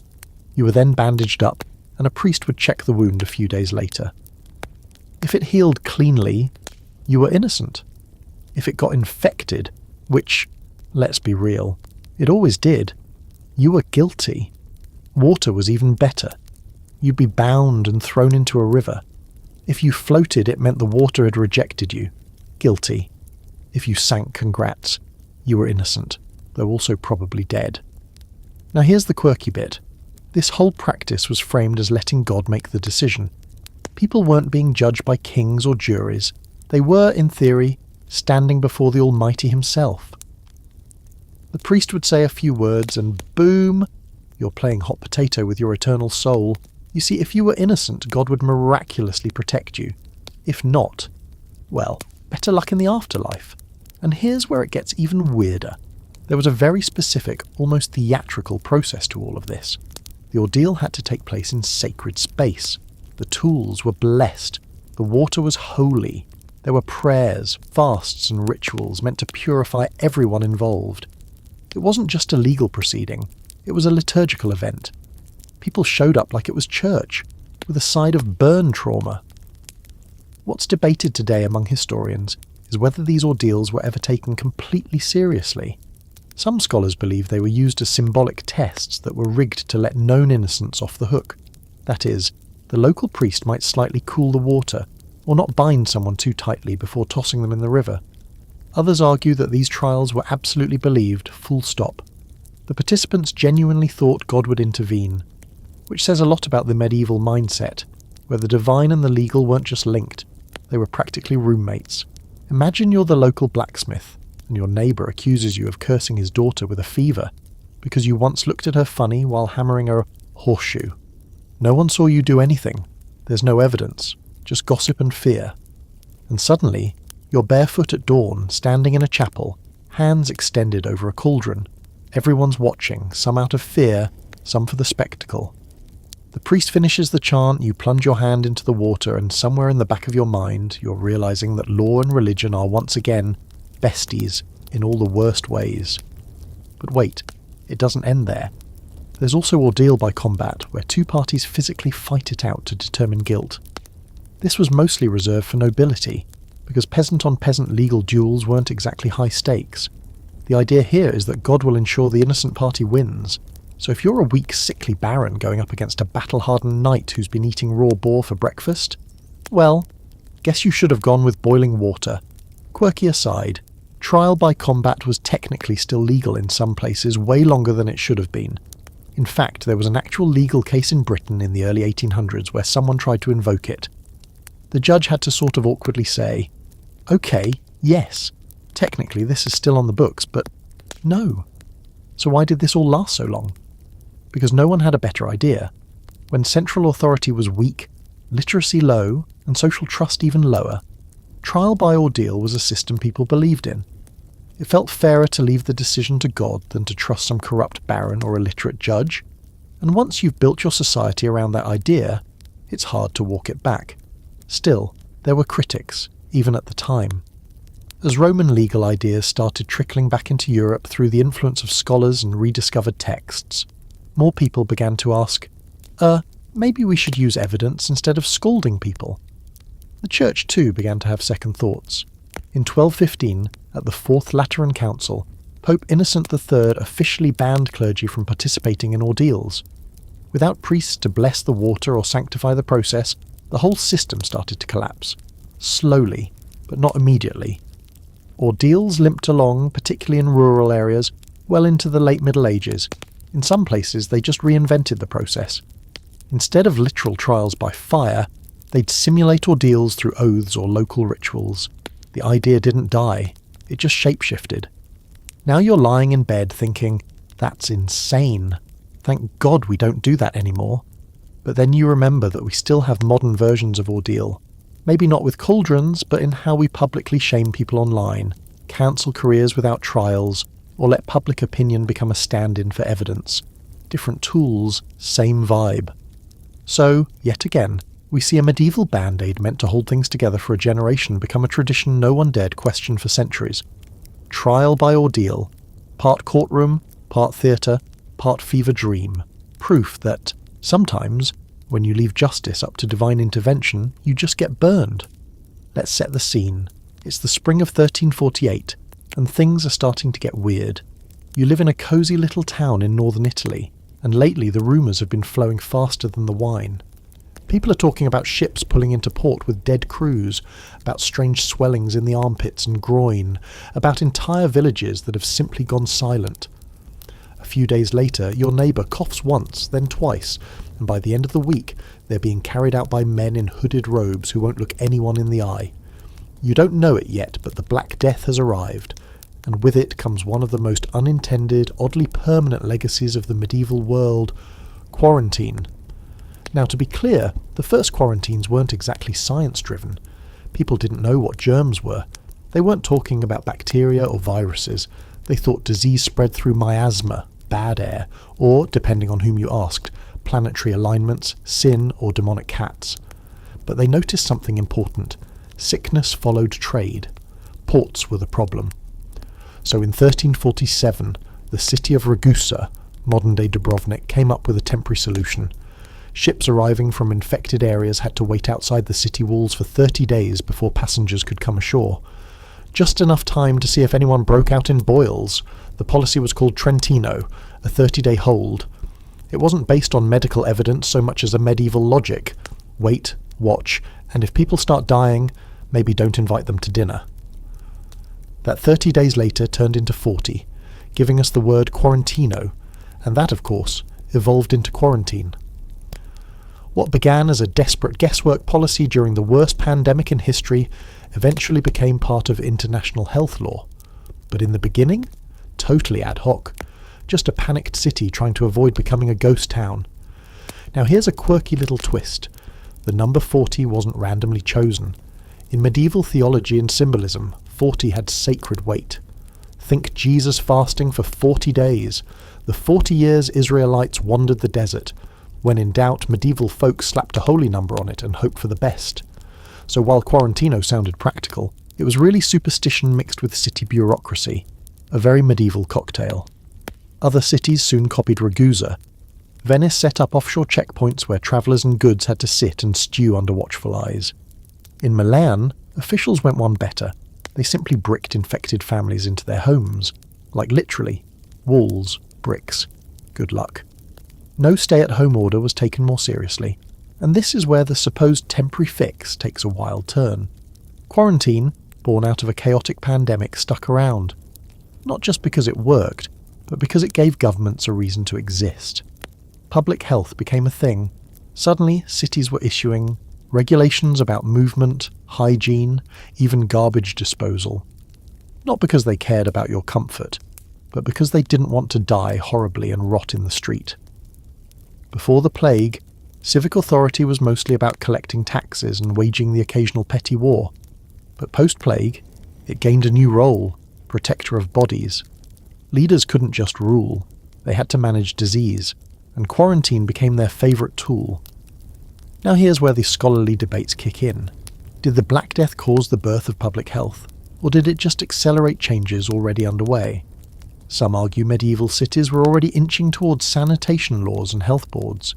You were then bandaged up, and a priest would check the wound a few days later. If it healed cleanly, you were innocent. If it got infected, which, let's be real, it always did, you were guilty. Water was even better. You'd be bound and thrown into a river. If you floated, it meant the water had rejected you. Guilty. If you sank, congrats. You were innocent, though also probably dead. Now here's the quirky bit. This whole practice was framed as letting God make the decision. People weren't being judged by kings or juries. They were, in theory, standing before the Almighty himself. The priest would say a few words and boom, you're playing hot potato with your eternal soul. You see, if you were innocent, God would miraculously protect you. If not, well, better luck in the afterlife. And here's where it gets even weirder. There was a very specific, almost theatrical process to all of this. The ordeal had to take place in sacred space. The tools were blessed. The water was holy. There were prayers, fasts and rituals meant to purify everyone involved. It wasn't just a legal proceeding. It was a liturgical event. People showed up like it was church, with a side of burn trauma. What's debated today among historians is whether these ordeals were ever taken completely seriously. Some scholars believe they were used as symbolic tests that were rigged to let known innocents off the hook. That is, the local priest might slightly cool the water, or not bind someone too tightly before tossing them in the river. Others argue that these trials were absolutely believed, full stop. The participants genuinely thought God would intervene, which says a lot about the medieval mindset, where the divine and the legal weren't just linked, they were practically roommates. Imagine you're the local blacksmith, and your neighbour accuses you of cursing his daughter with a fever, because you once looked at her funny while hammering a horseshoe. No one saw you do anything. There's no evidence, just gossip and fear. And suddenly, you're barefoot at dawn, standing in a chapel, hands extended over a cauldron. Everyone's watching, some out of fear, some for the spectacle. The priest finishes the chant, you plunge your hand into the water, and somewhere in the back of your mind, you're realizing that law and religion are once again besties in all the worst ways. But wait, it doesn't end there. There's also ordeal by combat, where two parties physically fight it out to determine guilt. This was mostly reserved for nobility, because peasant-on-peasant legal duels weren't exactly high stakes. The idea here is that God will ensure the innocent party wins. So if you're a weak, sickly baron going up against a battle-hardened knight who's been eating raw boar for breakfast, well, guess you should have gone with boiling water. Quirky aside, trial by combat was technically still legal in some places way longer than it should have been. In fact, there was an actual legal case in Britain in the early 1800s where someone tried to invoke it. The judge had to sort of awkwardly say, "Okay, yes, technically this is still on the books, but no." So why did this all last so long? Because no one had a better idea. When central authority was weak, literacy low, and social trust even lower, trial by ordeal was a system people believed in. It felt fairer to leave the decision to God than to trust some corrupt baron or illiterate judge, and once you've built your society around that idea, it's hard to walk it back. Still, there were critics, even at the time. As Roman legal ideas started trickling back into Europe through the influence of scholars and rediscovered texts, more people began to ask, maybe we should use evidence instead of scolding people. The Church too began to have second thoughts. In 1215, at the Fourth Lateran Council, Pope Innocent III officially banned clergy from participating in ordeals. Without priests to bless the water or sanctify the process, the whole system started to collapse. Slowly, but not immediately. Ordeals limped along, particularly in rural areas, well into the late Middle Ages. In some places, they just reinvented the process. Instead of literal trials by fire, they'd simulate ordeals through oaths or local rituals. The idea didn't die, it just shapeshifted. Now you're lying in bed thinking, that's insane. Thank God we don't do that anymore. But then you remember that we still have modern versions of ordeal. Maybe not with cauldrons, but in how we publicly shame people online, cancel careers without trials, or let public opinion become a stand-in for evidence. Different tools, same vibe. So, yet again, we see a medieval band-aid meant to hold things together for a generation become a tradition no one dared question for centuries. Trial by ordeal. Part courtroom, part theatre, part fever dream. Proof that, sometimes, when you leave justice up to divine intervention, you just get burned. Let's set the scene. It's the spring of 1348, and things are starting to get weird. You live in a cosy little town in northern Italy, and lately the rumours have been flowing faster than the wine. People are talking about ships pulling into port with dead crews, about strange swellings in the armpits and groin, about entire villages that have simply gone silent. A few days later, your neighbour coughs once, then twice, and by the end of the week, they're being carried out by men in hooded robes who won't look anyone in the eye. You don't know it yet, but the Black Death has arrived, and with it comes one of the most unintended, oddly permanent legacies of the medieval world: quarantine. Now, to be clear, the first quarantines weren't exactly science-driven. People didn't know what germs were. They weren't talking about bacteria or viruses. They thought disease spread through miasma, bad air, or, depending on whom you asked, planetary alignments, sin, or demonic cats. But they noticed something important. Sickness followed trade. Ports were the problem. So in 1347, the city of Ragusa, modern-day Dubrovnik, came up with a temporary solution. Ships arriving from infected areas had to wait outside the city walls for 30 days before passengers could come ashore. Just enough time to see if anyone broke out in boils. The policy was called Trentino, a 30-day hold. It wasn't based on medical evidence so much as a medieval logic. Wait, watch, and if people start dying, maybe don't invite them to dinner. That 30 days later turned into 40, giving us the word quarantino, and that, of course, evolved into quarantine. What began as a desperate guesswork policy during the worst pandemic in history eventually became part of international health law. But in the beginning, totally ad hoc. Just a panicked city trying to avoid becoming a ghost town. Now here's a quirky little twist. The number 40 wasn't randomly chosen. In medieval theology and symbolism, 40 had sacred weight. Think Jesus fasting for 40 days. The 40 years Israelites wandered the desert. When in doubt, medieval folk slapped a holy number on it and hoped for the best. So while quarantino sounded practical, it was really superstition mixed with city bureaucracy. A very medieval cocktail. Other cities soon copied Ragusa. Venice set up offshore checkpoints where travellers and goods had to sit and stew under watchful eyes. In Milan, officials went one better. They simply bricked infected families into their homes. Like literally. Walls, bricks. Good luck. No stay-at-home order was taken more seriously, and this is where the supposed temporary fix takes a wild turn. Quarantine, born out of a chaotic pandemic, stuck around. Not just because it worked, but because it gave governments a reason to exist. Public health became a thing. Suddenly, cities were issuing regulations about movement, hygiene, even garbage disposal. Not because they cared about your comfort, but because they didn't want to die horribly and rot in the street. Before the plague, civic authority was mostly about collecting taxes and waging the occasional petty war. But post-plague, it gained a new role, protector of bodies. Leaders couldn't just rule, they had to manage disease, and quarantine became their favourite tool. Now here's where the scholarly debates kick in. Did the Black Death cause the birth of public health, or did it just accelerate changes already underway? Some argue medieval cities were already inching towards sanitation laws and health boards.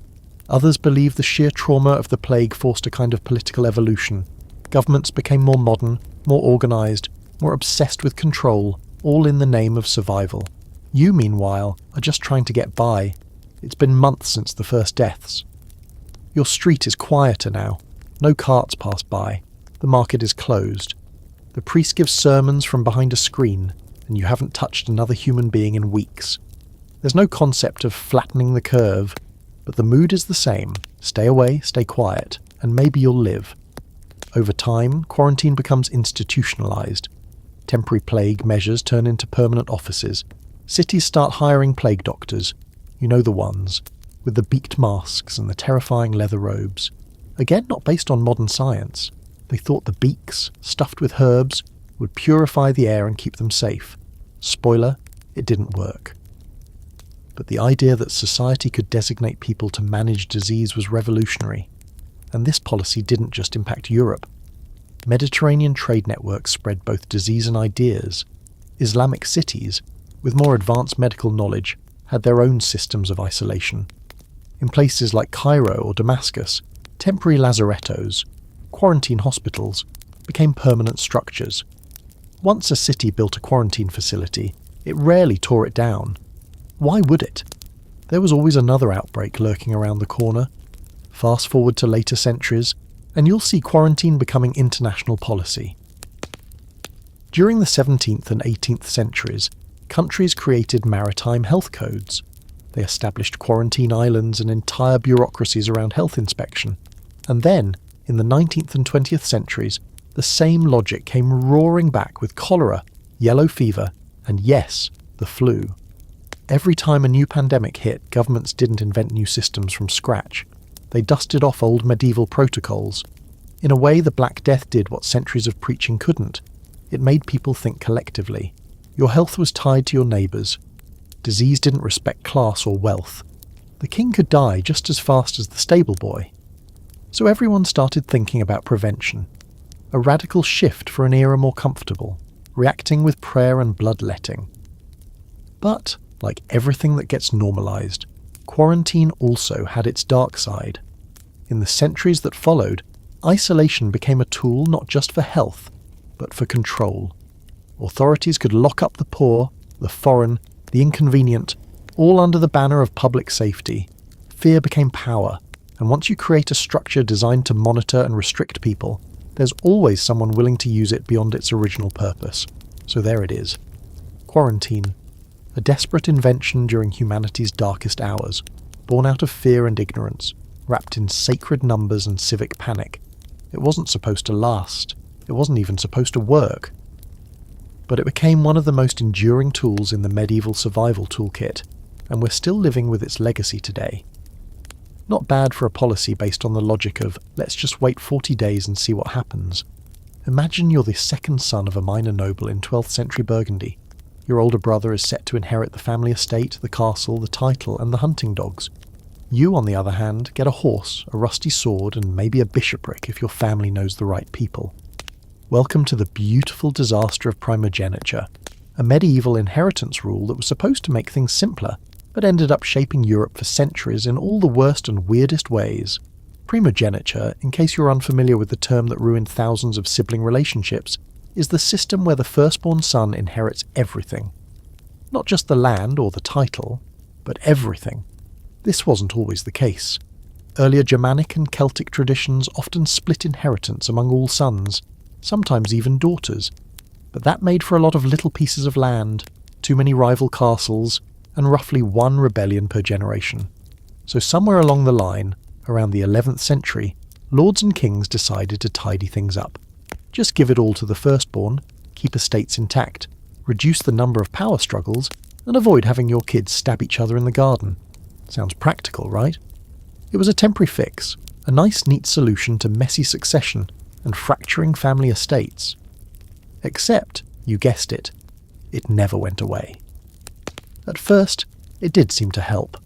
Others believe the sheer trauma of the plague forced a kind of political evolution. Governments became more modern, more organised, more obsessed with control, all in the name of survival. You, meanwhile, are just trying to get by. It's been months since the first deaths. Your street is quieter now. No carts pass by. The market is closed. The priest gives sermons from behind a screen, and you haven't touched another human being in weeks. There's no concept of flattening the curve, but the mood is the same. Stay away, stay quiet, and maybe you'll live. Over time, quarantine becomes institutionalized. Temporary plague measures turn into permanent offices. Cities start hiring plague doctors. You know the ones, with the beaked masks and the terrifying leather robes. Again, not based on modern science. They thought the beaks, stuffed with herbs, would purify the air and keep them safe. Spoiler, it didn't work. But the idea that society could designate people to manage disease was revolutionary. And this policy didn't just impact Europe. Mediterranean trade networks spread both disease and ideas. Islamic cities, with more advanced medical knowledge, had their own systems of isolation. In places like Cairo or Damascus, temporary lazarettos, quarantine hospitals, became permanent structures. Once a city built a quarantine facility, it rarely tore it down. Why would it? There was always another outbreak lurking around the corner. Fast forward to later centuries, and you'll see quarantine becoming international policy. During the 17th and 18th centuries, countries created maritime health codes. They established quarantine islands and entire bureaucracies around health inspection. And then, in the 19th and 20th centuries, the same logic came roaring back with cholera, yellow fever, and yes, the flu. Every time a new pandemic hit, governments didn't invent new systems from scratch. They dusted off old medieval protocols. In a way, the Black Death did what centuries of preaching couldn't. It made people think collectively. Your health was tied to your neighbours. Disease didn't respect class or wealth. The king could die just as fast as the stable boy. So everyone started thinking about prevention. A radical shift for an era more comfortable, reacting with prayer and bloodletting. But, like everything that gets normalised, quarantine also had its dark side. In the centuries that followed, isolation became a tool not just for health, but for control. Authorities could lock up the poor, the foreign, the inconvenient, all under the banner of public safety. Fear became power, and once you create a structure designed to monitor and restrict people, there's always someone willing to use it beyond its original purpose. So there it is. Quarantine. A desperate invention during humanity's darkest hours, born out of fear and ignorance, wrapped in sacred numbers and civic panic. It wasn't supposed to last. It wasn't even supposed to work. But it became one of the most enduring tools in the medieval survival toolkit, and we're still living with its legacy today. Not bad for a policy based on the logic of, let's just wait 40 days and see what happens. Imagine you're the second son of a minor noble in 12th century Burgundy. Your older brother is set to inherit the family estate, the castle, the title, and the hunting dogs. You, on the other hand, get a horse, a rusty sword, and maybe a bishopric if your family knows the right people. Welcome to the beautiful disaster of primogeniture, a medieval inheritance rule that was supposed to make things simpler, but ended up shaping Europe for centuries in all the worst and weirdest ways. Primogeniture, in case you're unfamiliar with the term that ruined thousands of sibling relationships, is the system where the firstborn son inherits everything. Not just the land or the title, but everything. This wasn't always the case. Earlier Germanic and Celtic traditions often split inheritance among all sons, sometimes even daughters, but that made for a lot of little pieces of land, too many rival castles, and roughly one rebellion per generation. So somewhere along the line, around the 11th century, lords and kings decided to tidy things up. Just give it all to the firstborn, keep estates intact, reduce the number of power struggles, and avoid having your kids stab each other in the garden. Sounds practical, right? It was a temporary fix, a nice neat solution to messy succession and fracturing family estates. Except, you guessed it, it never went away. At first, it did seem to help.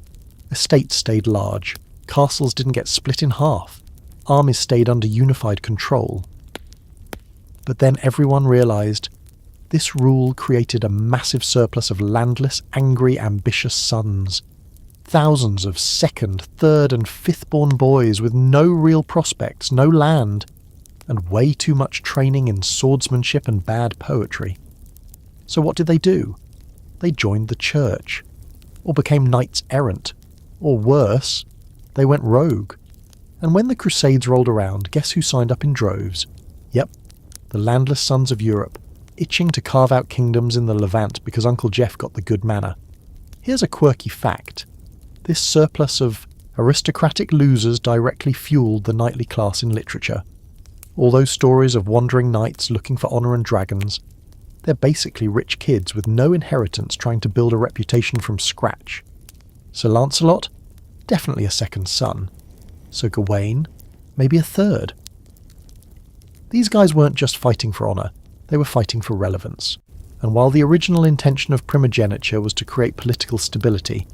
Estates stayed large, castles didn't get split in half, armies stayed under unified control. But then everyone realised this rule created a massive surplus of landless, angry, ambitious sons. Thousands of second, third and fifth-born boys with no real prospects, no land, and way too much training in swordsmanship and bad poetry. So what did they do? They joined the church, or became knights errant, or worse, they went rogue. And when the Crusades rolled around, guess who signed up in droves? Yep, the landless sons of Europe, itching to carve out kingdoms in the Levant because Uncle Jeff got the good manor. Here's a quirky fact. This surplus of aristocratic losers directly fueled the knightly class in literature. All those stories of wandering knights looking for honour and dragons, they're basically rich kids with no inheritance trying to build a reputation from scratch. Sir Lancelot? Definitely a second son. Sir Gawain? Maybe a third. These guys weren't just fighting for honour, they were fighting for relevance. And while the original intention of primogeniture was to create political stability,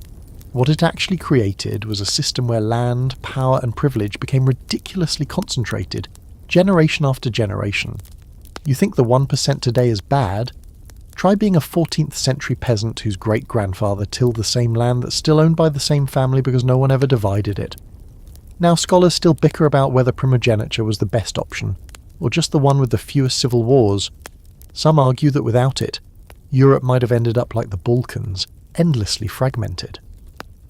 what it actually created was a system where land, power and privilege became ridiculously concentrated, generation after generation. You think the 1% today is bad? Try being a 14th century peasant whose great-grandfather tilled the same land that's still owned by the same family because no one ever divided it. Now, scholars still bicker about whether primogeniture was the best option, or just the one with the fewest civil wars. Some argue that without it, Europe might have ended up like the Balkans, endlessly fragmented.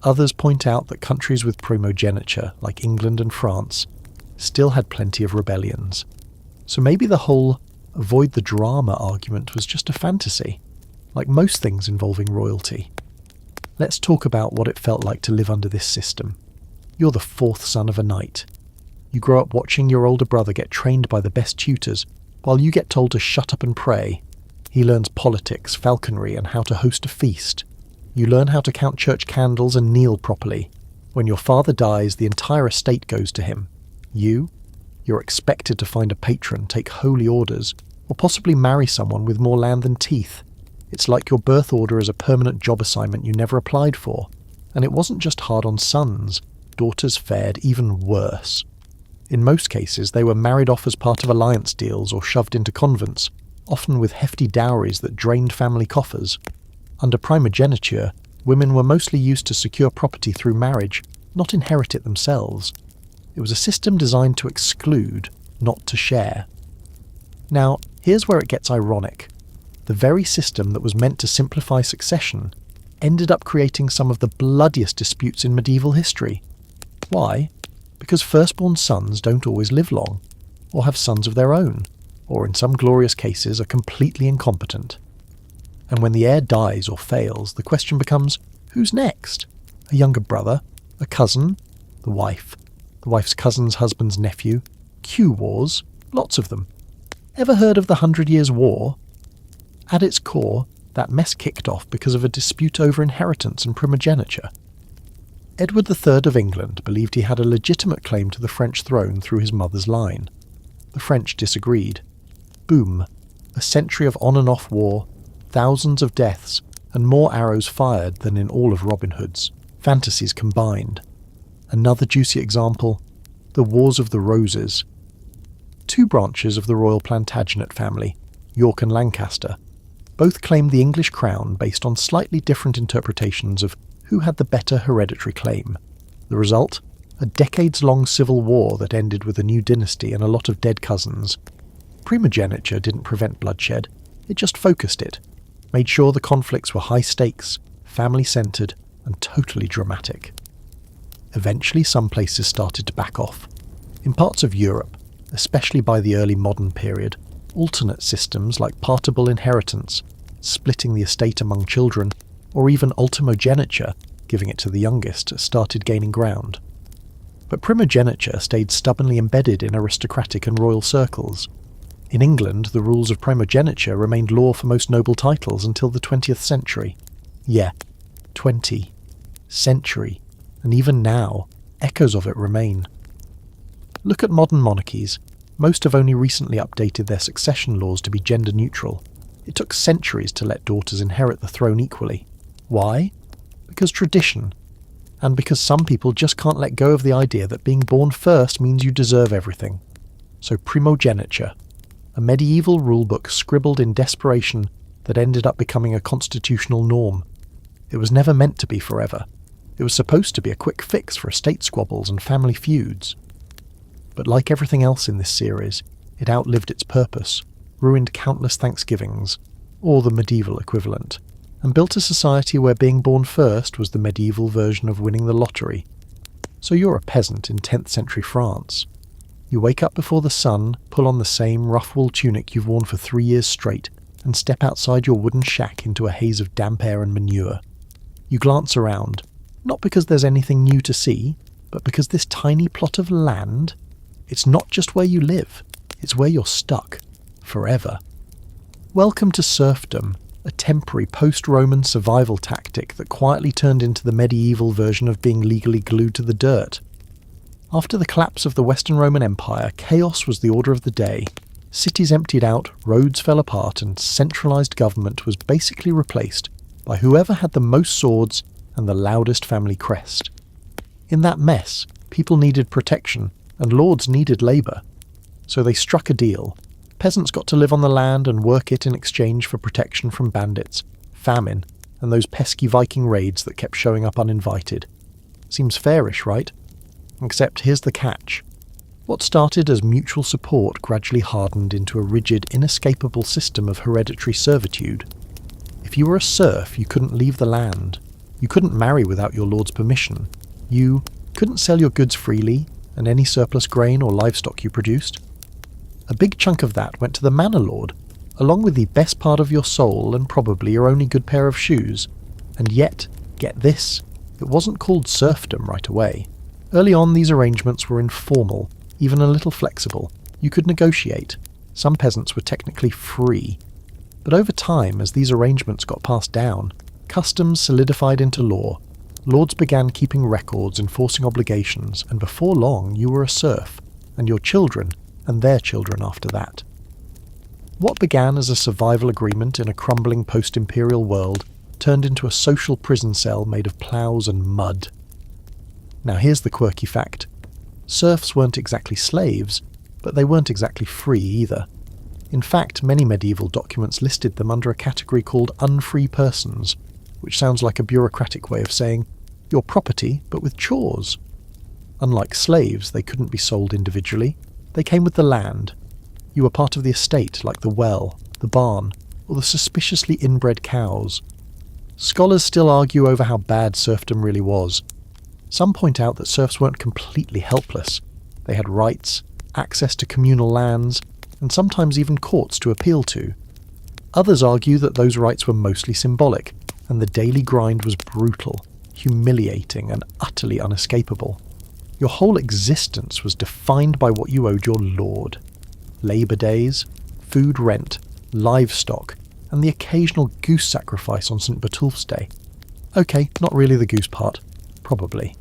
Others point out that countries with primogeniture, like England and France, still had plenty of rebellions. So maybe the whole avoid the drama argument was just a fantasy, like most things involving royalty. Let's talk about what it felt like to live under this system. You're the fourth son of a knight. You grow up watching your older brother get trained by the best tutors, while you get told to shut up and pray. He learns politics, falconry, and how to host a feast. You learn how to count church candles and kneel properly. When your father dies, the entire estate goes to him. You're expected to find a patron, take holy orders, or possibly marry someone with more land than teeth. It's like your birth order is a permanent job assignment you never applied for. And it wasn't just hard on sons. Daughters fared even worse. In most cases, they were married off as part of alliance deals or shoved into convents, often with hefty dowries that drained family coffers. Under primogeniture, women were mostly used to secure property through marriage, not inherit it themselves. It was a system designed to exclude, not to share. Now, here's where it gets ironic. The very system that was meant to simplify succession ended up creating some of the bloodiest disputes in medieval history. Why? Because firstborn sons don't always live long, or have sons of their own, or in some glorious cases are completely incompetent. And when the heir dies or fails, the question becomes, who's next? A younger brother? A cousin? The wife? The wife's cousin's husband's nephew? Q wars? Lots of them. Ever heard of the 100 Years' War? At its core, that mess kicked off because of a dispute over inheritance and primogeniture. Edward III of England believed he had a legitimate claim to the French throne through his mother's line. The French disagreed. Boom. A century of on-and-off war, thousands of deaths, and more arrows fired than in all of Robin Hood's, fantasies combined. Another juicy example, the Wars of the Roses. Two branches of the royal Plantagenet family, York and Lancaster, both claimed the English crown based on slightly different interpretations of who had the better hereditary claim. The result? A decades-long civil war that ended with a new dynasty and a lot of dead cousins. Primogeniture didn't prevent bloodshed, it just focused it, made sure the conflicts were high stakes, family-centred, and totally dramatic. Eventually, some places started to back off. In parts of Europe, especially by the early modern period, alternate systems like partable inheritance, splitting the estate among children, or even ultimogeniture, giving it to the youngest, started gaining ground. But primogeniture stayed stubbornly embedded in aristocratic and royal circles. In England, the rules of primogeniture remained law for most noble titles until the 20th century. Yeah, 20. Century. And even now, echoes of it remain. Look at modern monarchies. Most have only recently updated their succession laws to be gender neutral. It took centuries to let daughters inherit the throne equally. Why? Because tradition. And because some people just can't let go of the idea that being born first means you deserve everything. So primogeniture, a medieval rulebook scribbled in desperation that ended up becoming a constitutional norm. It was never meant to be forever. It was supposed to be a quick fix for estate squabbles and family feuds. But like everything else in this series, it outlived its purpose, ruined countless Thanksgivings, or the medieval equivalent, and built a society where being born first was the medieval version of winning the lottery. So you're a peasant in 10th century France. You wake up before the sun, pull on the same rough wool tunic you've worn for 3 years straight, and step outside your wooden shack into a haze of damp air and manure. You glance around, not because there's anything new to see, but because this tiny plot of land, it's not just where you live, it's where you're stuck, forever. Welcome to serfdom, a temporary post-Roman survival tactic that quietly turned into the medieval version of being legally glued to the dirt. After the collapse of the Western Roman Empire, chaos was the order of the day. Cities emptied out, roads fell apart, and centralised government was basically replaced by whoever had the most swords and the loudest family crest. In that mess, people needed protection, and lords needed labour. So they struck a deal. Peasants got to live on the land and work it in exchange for protection from bandits, famine, and those pesky Viking raids that kept showing up uninvited. Seems fairish, right? Except here's the catch. What started as mutual support gradually hardened into a rigid, inescapable system of hereditary servitude. If you were a serf, you couldn't leave the land. You couldn't marry without your lord's permission. You couldn't sell your goods freely, and any surplus grain or livestock you produced. A big chunk of that went to the manor lord, along with the best part of your soul and probably your only good pair of shoes. And yet, get this, it wasn't called serfdom right away. Early on, these arrangements were informal, even a little flexible. You could negotiate. Some peasants were technically free. But over time, as these arrangements got passed down, customs solidified into law. Lords began keeping records, enforcing obligations, and before long you were a serf, and your children, and their children after that. What began as a survival agreement in a crumbling post-imperial world turned into a social prison cell made of ploughs and mud. Now here's the quirky fact. Serfs weren't exactly slaves, but they weren't exactly free either. In fact, many medieval documents listed them under a category called unfree persons, which sounds like a bureaucratic way of saying, your property, but with chores. Unlike slaves, they couldn't be sold individually. They came with the land. You were part of the estate, like the well, the barn, or the suspiciously inbred cows. Scholars still argue over how bad serfdom really was. Some point out that serfs weren't completely helpless. They had rights, access to communal lands, and sometimes even courts to appeal to. Others argue that those rights were mostly symbolic, and the daily grind was brutal, humiliating, and utterly unescapable. Your whole existence was defined by what you owed your lord. Labour days, food rent, livestock, and the occasional goose sacrifice on St. Botulph's Day. Okay, not really the goose part. Probably.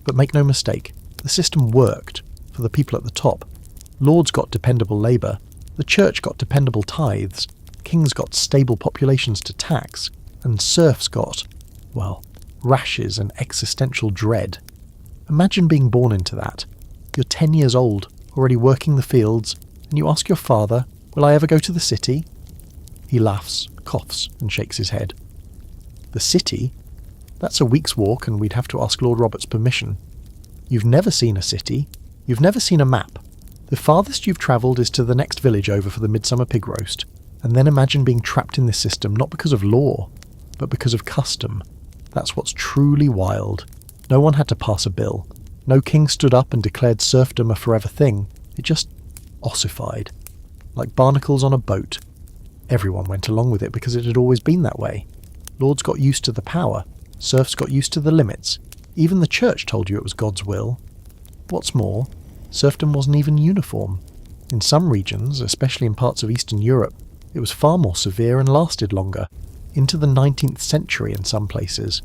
But make no mistake, the system worked for the people at the top. Lords got dependable labour, the church got dependable tithes, kings got stable populations to tax, and serfs got, well, rashes and existential dread. Imagine being born into that. You're 10 years old, already working the fields, and you ask your father, will I ever go to the city? He laughs, coughs, and shakes his head. The city? That's a week's walk, and we'd have to ask Lord Robert's permission. You've never seen a city. You've never seen a map. The farthest you've travelled is to the next village over for the midsummer pig roast, and then imagine being trapped in this system not because of law, but because of custom. That's what's truly wild. No one had to pass a bill. No king stood up and declared serfdom a forever thing. It just ossified. Like barnacles on a boat. Everyone went along with it because it had always been that way. Lords got used to the power. Serfs got used to the limits. Even the church told you it was God's will. What's more, serfdom wasn't even uniform. In some regions, especially in parts of Eastern Europe, it was far more severe and lasted longer, into the 19th century in some places.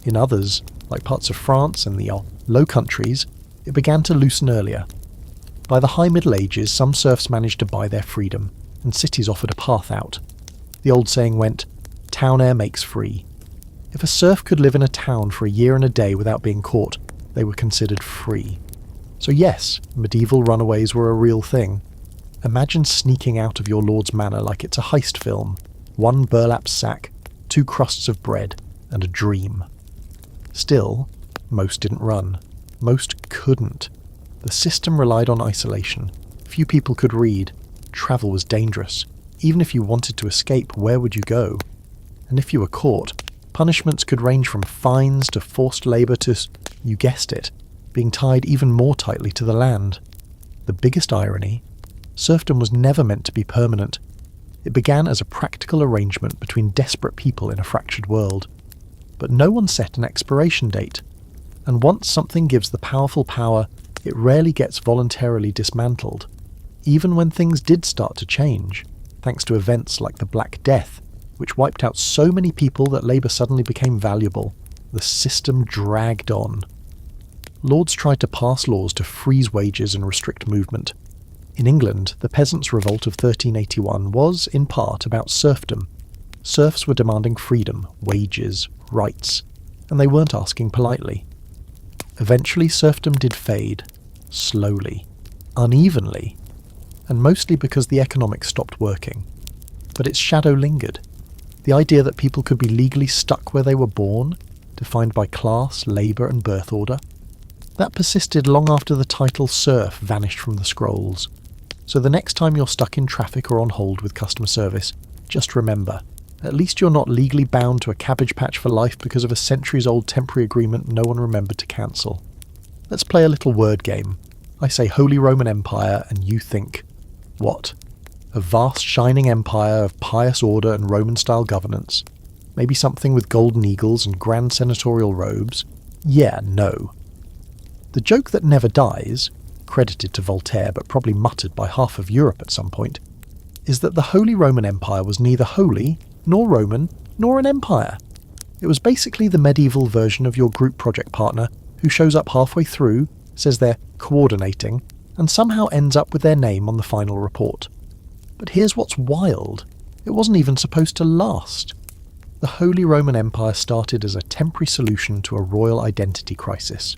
In others, like parts of France and the Low Countries, it began to loosen earlier. By the High Middle Ages, some serfs managed to buy their freedom, and cities offered a path out. The old saying went, town air makes free. If a serf could live in a town for a year and a day without being caught, they were considered free. So yes, medieval runaways were a real thing. Imagine sneaking out of your lord's manor like it's a heist film. 1 burlap sack, 2 crusts of bread, and a dream. Still, most didn't run. Most couldn't. The system relied on isolation. Few people could read. Travel was dangerous. Even if you wanted to escape, where would you go? And if you were caught, punishments could range from fines to forced labour to, you guessed it, being tied even more tightly to the land. The biggest irony, serfdom was never meant to be permanent. It began as a practical arrangement between desperate people in a fractured world. But no one set an expiration date, and once something gives the powerful power, it rarely gets voluntarily dismantled. Even when things did start to change, thanks to events like the Black Death, which wiped out so many people that labour suddenly became valuable, the system dragged on. Lords tried to pass laws to freeze wages and restrict movement. In England, the Peasants' Revolt of 1381 was, in part, about serfdom. Serfs were demanding freedom, wages, rights, and they weren't asking politely. Eventually serfdom did fade, slowly, unevenly, and mostly because the economics stopped working. But its shadow lingered. The idea that people could be legally stuck where they were born, defined by class, labour and birth order, that persisted long after the title serf vanished from the scrolls. So the next time you're stuck in traffic or on hold with customer service, just remember, at least you're not legally bound to a cabbage patch for life because of a centuries-old temporary agreement no one remembered to cancel. Let's play a little word game. I say Holy Roman Empire and you think, what? A vast shining empire of pious order and Roman-style governance? Maybe something with golden eagles and grand senatorial robes? Yeah, no. The joke that never dies, credited to Voltaire but probably muttered by half of Europe at some point, is that the Holy Roman Empire was neither holy, nor Roman, nor an empire. It was basically the medieval version of your group project partner who shows up halfway through, says they're coordinating, and somehow ends up with their name on the final report. But here's what's wild. It wasn't even supposed to last. The Holy Roman Empire started as a temporary solution to a royal identity crisis.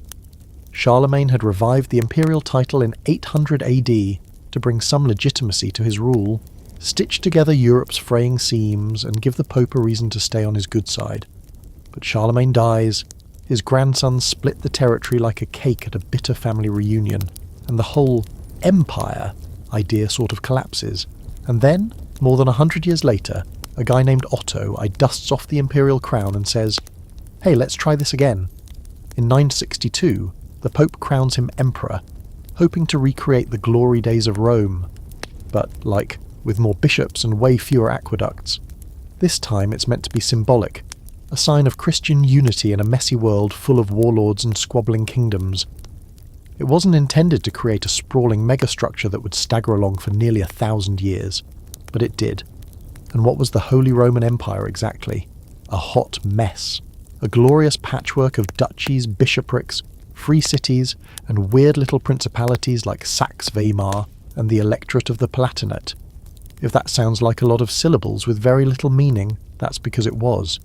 Charlemagne had revived the imperial title in 800 AD to bring some legitimacy to his rule, stitch together Europe's fraying seams, and give the Pope a reason to stay on his good side. But Charlemagne dies, his grandsons split the territory like a cake at a bitter family reunion, and the whole empire idea sort of collapses. And then, more than 100 years later, a guy named Otto dusts off the imperial crown and says, hey, let's try this again. In 962, the Pope crowns him emperor, hoping to recreate the glory days of Rome, but, with more bishops and way fewer aqueducts. This time it's meant to be symbolic, a sign of Christian unity in a messy world full of warlords and squabbling kingdoms. It wasn't intended to create a sprawling megastructure that would stagger along for nearly 1,000 years, but it did. And what was the Holy Roman Empire exactly? A hot mess. A glorious patchwork of duchies, bishoprics, free cities, and weird little principalities like Saxe-Weimar and the Electorate of the Palatinate. If that sounds like a lot of syllables with very little meaning, that's because it was.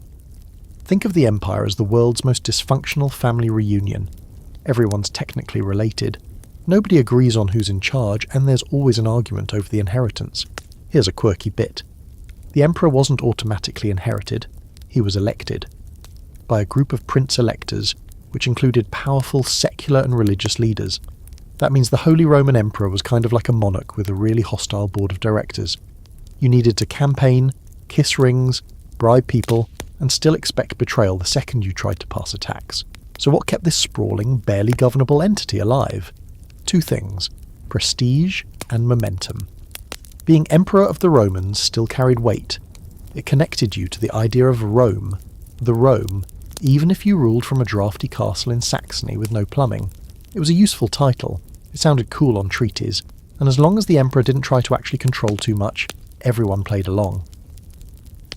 Think of the empire as the world's most dysfunctional family reunion. Everyone's technically related. Nobody agrees on who's in charge, and there's always an argument over the inheritance. Here's a quirky bit. The emperor wasn't automatically inherited. He was elected. By a group of prince-electors, which included powerful secular and religious leaders. That means the Holy Roman Emperor was kind of like a monarch with a really hostile board of directors. You needed to campaign, kiss rings, bribe people, and still expect betrayal the second you tried to pass a tax. So what kept this sprawling, barely governable entity alive? Two things: prestige and momentum. Being Emperor of the Romans still carried weight. It connected you to the idea of Rome, the Rome, even if you ruled from a drafty castle in Saxony with no plumbing. It was a useful title, it sounded cool on treaties, and as long as the emperor didn't try to actually control too much, everyone played along.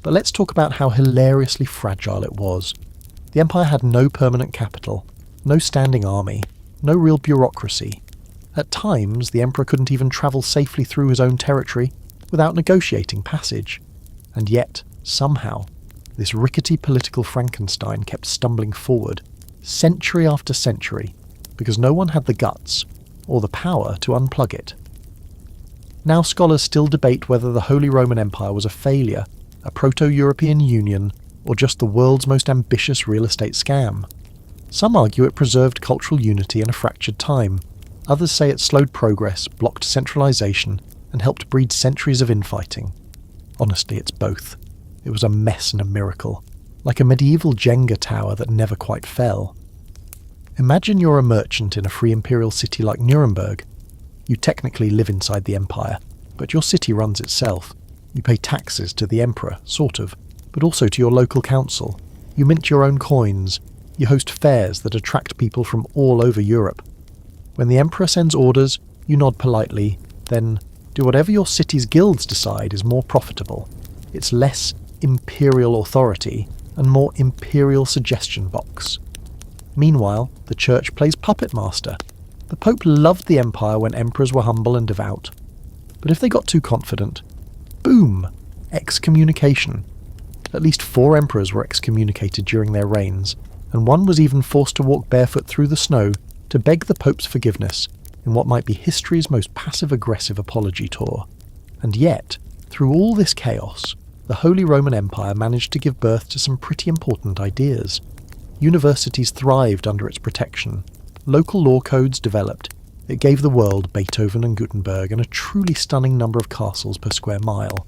But let's talk about how hilariously fragile it was. The empire had no permanent capital, no standing army, no real bureaucracy. At times, the emperor couldn't even travel safely through his own territory without negotiating passage. And yet, somehow, this rickety political Frankenstein kept stumbling forward, century after century, because no one had the guts, or the power to unplug it. Now scholars still debate whether the Holy Roman Empire was a failure, a proto-European union, or just the world's most ambitious real estate scam. Some argue it preserved cultural unity in a fractured time. Others say it slowed progress, blocked centralisation, and helped breed centuries of infighting. Honestly, it's both. It was a mess and a miracle, like a medieval Jenga tower that never quite fell. Imagine you're a merchant in a free imperial city like Nuremberg. You technically live inside the empire, but your city runs itself. You pay taxes to the emperor, sort of, but also to your local council. You mint your own coins. You host fairs that attract people from all over Europe. When the emperor sends orders, you nod politely, then do whatever your city's guilds decide is more profitable. It's less imperial authority and more imperial suggestion box. Meanwhile, the church plays puppet master. The Pope loved the empire when emperors were humble and devout. But if they got too confident, boom! Excommunication. At least 4 emperors were excommunicated during their reigns, and one was even forced to walk barefoot through the snow to beg the Pope's forgiveness, in what might be history's most passive-aggressive apology tour. And yet, through all this chaos, the Holy Roman Empire managed to give birth to some pretty important ideas. Universities thrived under its protection. Local law codes developed. It gave the world Beethoven and Gutenberg and a truly stunning number of castles per square mile.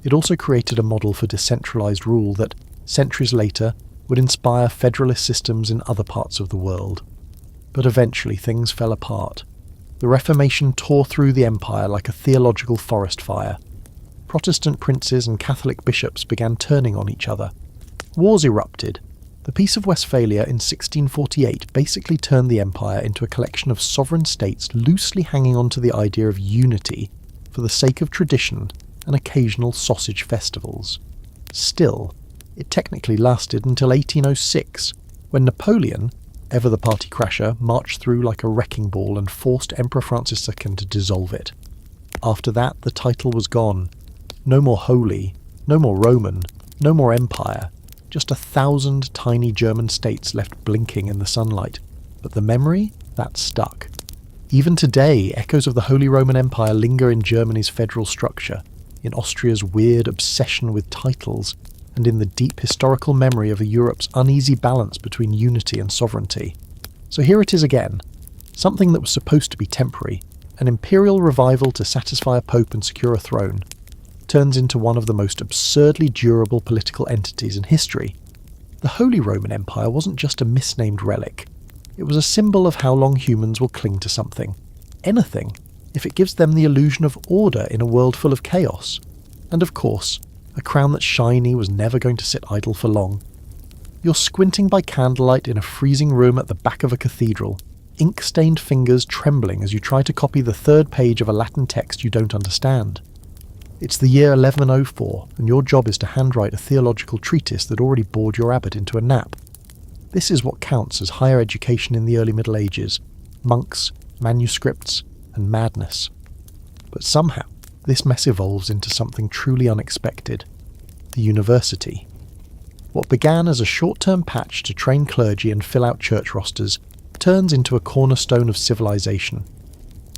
It also created a model for decentralized rule that, centuries later, would inspire federalist systems in other parts of the world. But eventually things fell apart. The Reformation tore through the empire like a theological forest fire. Protestant princes and Catholic bishops began turning on each other. Wars erupted. The Peace of Westphalia in 1648 basically turned the empire into a collection of sovereign states loosely hanging on to the idea of unity for the sake of tradition and occasional sausage festivals. Still, it technically lasted until 1806, when Napoleon, ever the party crasher, marched through like a wrecking ball and forced Emperor Francis II to dissolve it. After that, the title was gone. No more holy, no more Roman, no more empire. Just 1,000 tiny German states left blinking in the sunlight. But the memory? That stuck. Even today, echoes of the Holy Roman Empire linger in Germany's federal structure, in Austria's weird obsession with titles, and in the deep historical memory of Europe's uneasy balance between unity and sovereignty. So here it is again. Something that was supposed to be temporary, an imperial revival to satisfy a pope and secure a throne, turns into one of the most absurdly durable political entities in history. The Holy Roman Empire wasn't just a misnamed relic. It was a symbol of how long humans will cling to something. Anything, if it gives them the illusion of order in a world full of chaos. And of course, a crown that's shiny was never going to sit idle for long. You're squinting by candlelight in a freezing room at the back of a cathedral, ink-stained fingers trembling as you try to copy the third page of a Latin text you don't understand. It's the year 1104, and your job is to handwrite a theological treatise that already bored your abbot into a nap. This is what counts as higher education in the early Middle Ages: monks, manuscripts, and madness. But somehow, this mess evolves into something truly unexpected: the university. What began as a short-term patch to train clergy and fill out church rosters turns into a cornerstone of civilization,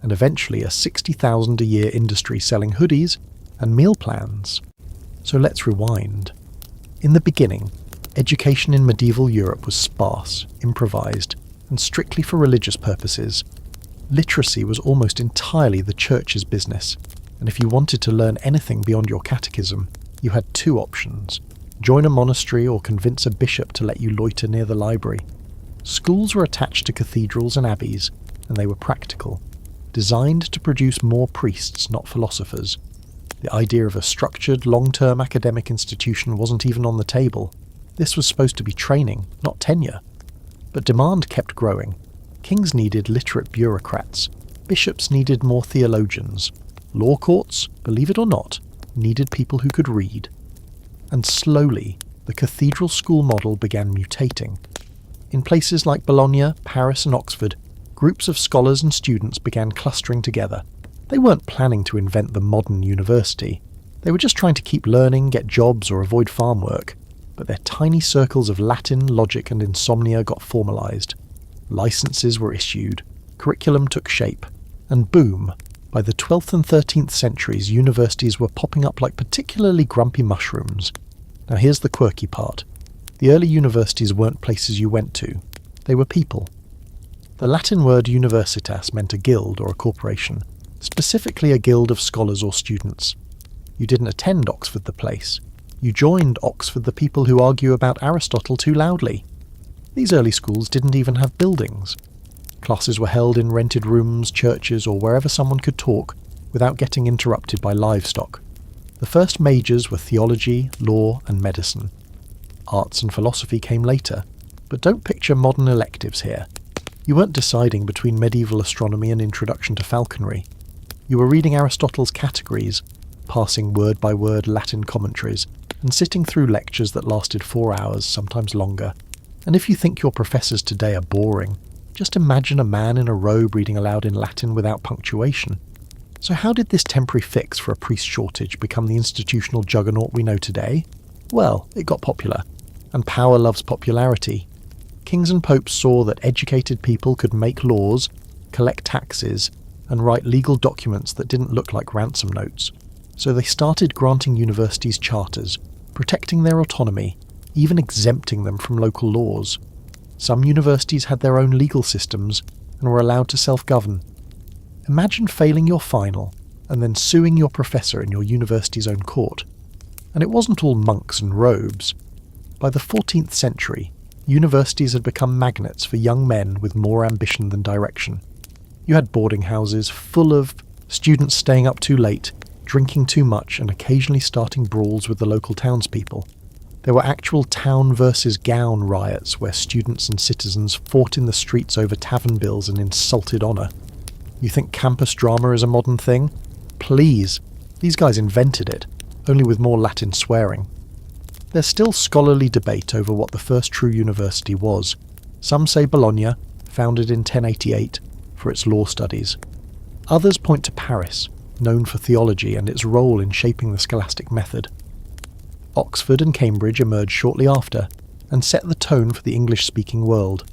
and eventually a 60,000 a year industry selling hoodies and meal plans. So let's rewind. In the beginning, education in medieval Europe was sparse, improvised, and strictly for religious purposes. Literacy was almost entirely the church's business, and if you wanted to learn anything beyond your catechism, you had two options: join a monastery or convince a bishop to let you loiter near the library. Schools were attached to cathedrals and abbeys, and they were practical, designed to produce more priests, not philosophers. The idea of a structured, long-term academic institution wasn't even on the table. This was supposed to be training, not tenure. But demand kept growing. Kings needed literate bureaucrats. Bishops needed more theologians. Law courts, believe it or not, needed people who could read. And slowly, the cathedral school model began mutating. In places like Bologna, Paris, and Oxford, groups of scholars and students began clustering together. They weren't planning to invent the modern university. They were just trying to keep learning, get jobs, or avoid farm work. But their tiny circles of Latin, logic, and insomnia got formalized. Licenses were issued, curriculum took shape, and boom, by the 12th and 13th centuries, universities were popping up like particularly grumpy mushrooms. Now here's the quirky part. The early universities weren't places you went to. They were people. The Latin word universitas meant a guild or a corporation, specifically a guild of scholars or students. You didn't attend Oxford the place. You joined Oxford the people who argue about Aristotle too loudly. These early schools didn't even have buildings. Classes were held in rented rooms, churches, or wherever someone could talk without getting interrupted by livestock. The first majors were theology, law, and medicine. Arts and philosophy came later, but don't picture modern electives here. You weren't deciding between medieval astronomy and introduction to falconry. You were reading Aristotle's categories, passing word-by-word Latin commentaries, and sitting through lectures that lasted 4 hours, sometimes longer. And if you think your professors today are boring, just imagine a man in a robe reading aloud in Latin without punctuation. So how did this temporary fix for a priest shortage become the institutional juggernaut we know today? Well, it got popular, and power loves popularity. Kings and popes saw that educated people could make laws, collect taxes, and write legal documents that didn't look like ransom notes. So they started granting universities charters, protecting their autonomy, even exempting them from local laws. Some universities had their own legal systems and were allowed to self-govern. Imagine failing your final and then suing your professor in your university's own court. And it wasn't all monks and robes. By the 14th century, universities had become magnets for young men with more ambition than direction. You had boarding houses full of students staying up too late, drinking too much, and occasionally starting brawls with the local townspeople. There were actual town versus gown riots where students and citizens fought in the streets over tavern bills and insulted honour. You think campus drama is a modern thing? Please, these guys invented it, only with more Latin swearing. There's still scholarly debate over what the first true university was. Some say Bologna, founded in 1088, for its law studies. Others point to Paris, known for theology and its role in shaping the scholastic method. Oxford and Cambridge emerged shortly after, and set the tone for the English-speaking world.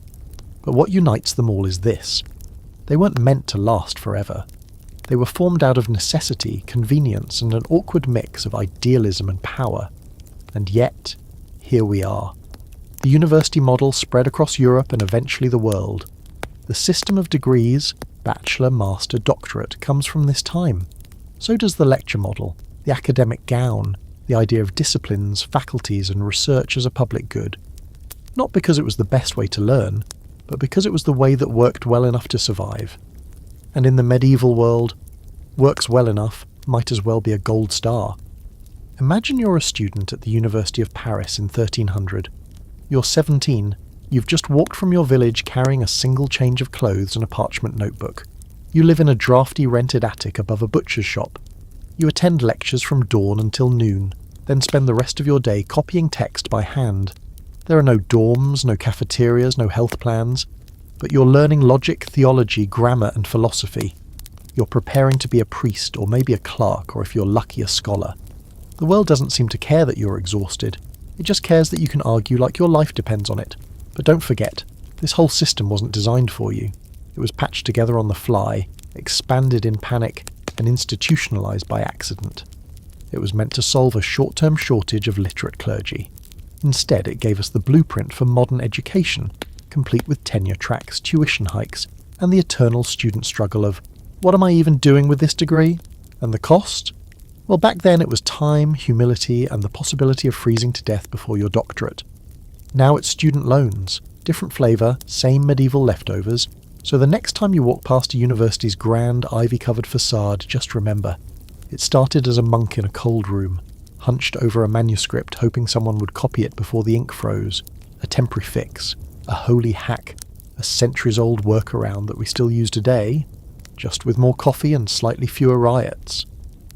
But what unites them all is this. They weren't meant to last forever. They were formed out of necessity, convenience, and an awkward mix of idealism and power. And yet, here we are. The university model spread across Europe and eventually the world. The system of degrees, bachelor, master, doctorate, comes from this time. So does the lecture model, the academic gown, the idea of disciplines, faculties, and research as a public good. Not because it was the best way to learn, but because it was the way that worked well enough to survive. And in the medieval world, works well enough might as well be a gold star. Imagine you're a student at the University of Paris in 1300. You're 17, you've just walked from your village carrying a single change of clothes and a parchment notebook. You live in a drafty rented attic above a butcher's shop. You attend lectures from dawn until noon, then spend the rest of your day copying text by hand. There are no dorms, no cafeterias, no health plans, but you're learning logic, theology, grammar, and philosophy. You're preparing to be a priest, or maybe a clerk, or if you're lucky, a scholar. The world doesn't seem to care that you're exhausted. It just cares that you can argue like your life depends on it. But don't forget, this whole system wasn't designed for you. It was patched together on the fly, expanded in panic, and institutionalized by accident. It was meant to solve a short-term shortage of literate clergy. Instead, it gave us the blueprint for modern education, complete with tenure tracks, tuition hikes, and the eternal student struggle of, what am I even doing with this degree? And the cost? Well, back then it was time, humility, and the possibility of freezing to death before your doctorate. Now it's student loans, different flavour, same medieval leftovers, so the next time you walk past a university's grand, ivy-covered facade, just remember, it started as a monk in a cold room, hunched over a manuscript hoping someone would copy it before the ink froze, a temporary fix, a holy hack, a centuries-old workaround that we still use today, just with more coffee and slightly fewer riots.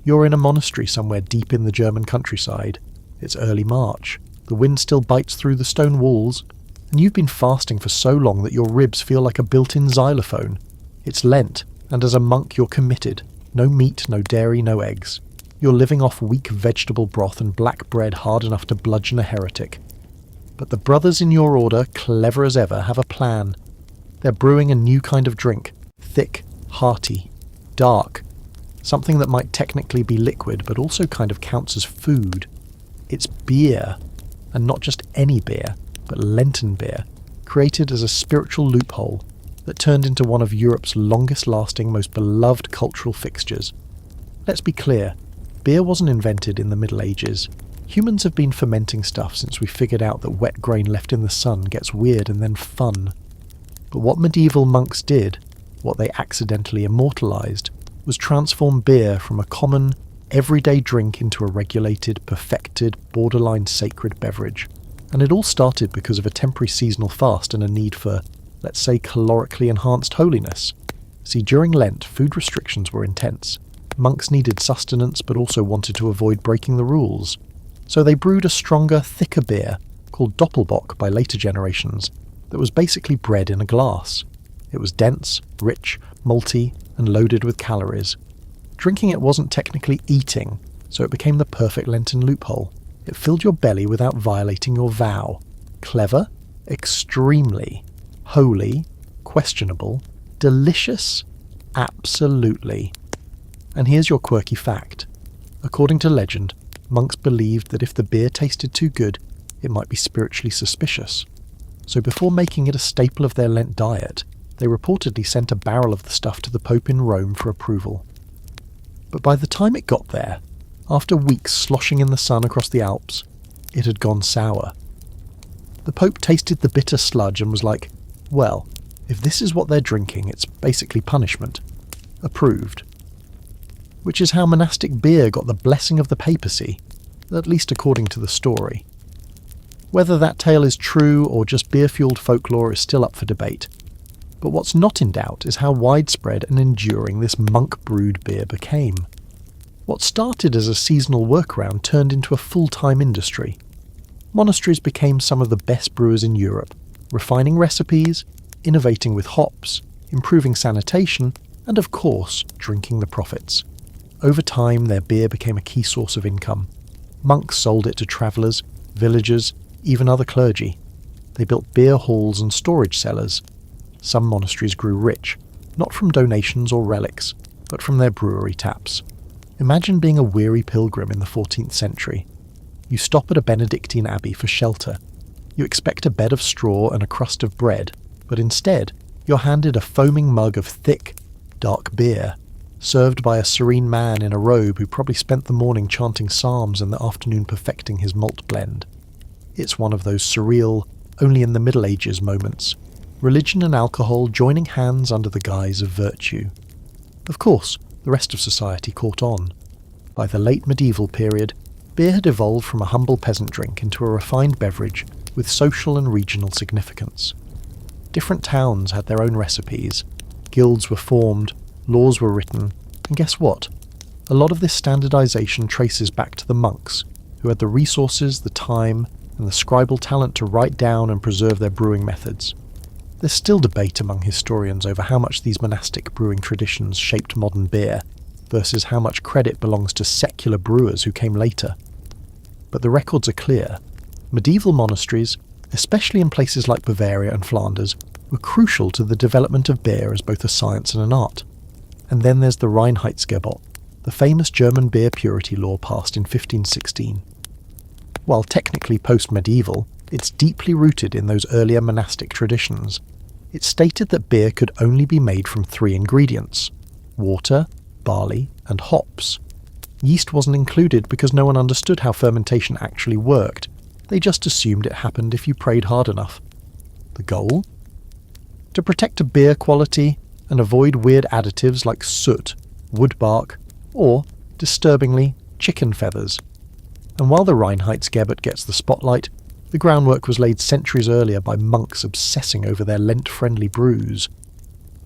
You're in a monastery somewhere deep in the German countryside. It's early March. The wind still bites through the stone walls, and you've been fasting for so long that your ribs feel like a built-in xylophone. It's Lent, and as a monk you're committed. No meat, no dairy, no eggs. You're living off weak vegetable broth and black bread hard enough to bludgeon a heretic. But the brothers in your order, clever as ever, have a plan. They're brewing a new kind of drink, thick, hearty, dark, something that might technically be liquid but also kind of counts as food. It's beer, and not just any beer, but Lenten beer, created as a spiritual loophole that turned into one of Europe's longest-lasting, most beloved cultural fixtures. Let's be clear, beer wasn't invented in the Middle Ages. Humans have been fermenting stuff since we figured out that wet grain left in the sun gets weird and then fun. But what medieval monks did, what they accidentally immortalized, was transform beer from a common, everyday drink into a regulated, perfected, borderline sacred beverage. And it all started because of a temporary seasonal fast and a need for, let's say, calorically enhanced holiness. See, during Lent, food restrictions were intense. Monks needed sustenance but also wanted to avoid breaking the rules. So they brewed a stronger, thicker beer, called Doppelbock by later generations, that was basically bread in a glass. It was dense, rich, malty, and loaded with calories. Drinking it wasn't technically eating, so it became the perfect Lenten loophole. It filled your belly without violating your vow. Clever? Extremely. Holy? Questionable. Delicious? Absolutely. And here's your quirky fact. According to legend, monks believed that if the beer tasted too good, it might be spiritually suspicious. So before making it a staple of their Lent diet, they reportedly sent a barrel of the stuff to the Pope in Rome for approval. But by the time it got there, after weeks sloshing in the sun across the Alps, it had gone sour. The Pope tasted the bitter sludge and was like, well, if this is what they're drinking, it's basically punishment. Approved. Which is how monastic beer got the blessing of the papacy, at least according to the story. Whether that tale is true or just beer-fueled folklore is still up for debate. But what's not in doubt is how widespread and enduring this monk-brewed beer became. What started as a seasonal workaround turned into a full-time industry. Monasteries became some of the best brewers in Europe, refining recipes, innovating with hops, improving sanitation, and of course, drinking the profits. Over time, their beer became a key source of income. Monks sold it to travellers, villagers, even other clergy. They built beer halls and storage cellars. Some monasteries grew rich, not from donations or relics, but from their brewery taps. Imagine being a weary pilgrim in the 14th century. You stop at a Benedictine abbey for shelter. You expect a bed of straw and a crust of bread, but instead, you're handed a foaming mug of thick, dark beer, served by a serene man in a robe who probably spent the morning chanting psalms and the afternoon perfecting his malt blend. It's one of those surreal, only in the Middle Ages moments. Religion and alcohol joining hands under the guise of virtue. Of course, the rest of society caught on. By the late medieval period, beer had evolved from a humble peasant drink into a refined beverage with social and regional significance. Different towns had their own recipes, guilds were formed, laws were written, and guess what? A lot of this standardization traces back to the monks, who had the resources, the time, and the scribal talent to write down and preserve their brewing methods. There's still debate among historians over how much these monastic brewing traditions shaped modern beer, versus how much credit belongs to secular brewers who came later. But the records are clear. Medieval monasteries, especially in places like Bavaria and Flanders, were crucial to the development of beer as both a science and an art. And then there's the Reinheitsgebot, the famous German beer purity law passed in 1516. While technically post-medieval, it's deeply rooted in those earlier monastic traditions. It stated that beer could only be made from 3 ingredients: water, barley, and hops. Yeast wasn't included because no one understood how fermentation actually worked. They just assumed it happened if you prayed hard enough. The goal? To protect a beer quality and avoid weird additives like soot, wood bark, or, disturbingly, chicken feathers. And while the Reinheitsgebot gets the spotlight, the groundwork was laid centuries earlier by monks obsessing over their Lent-friendly brews.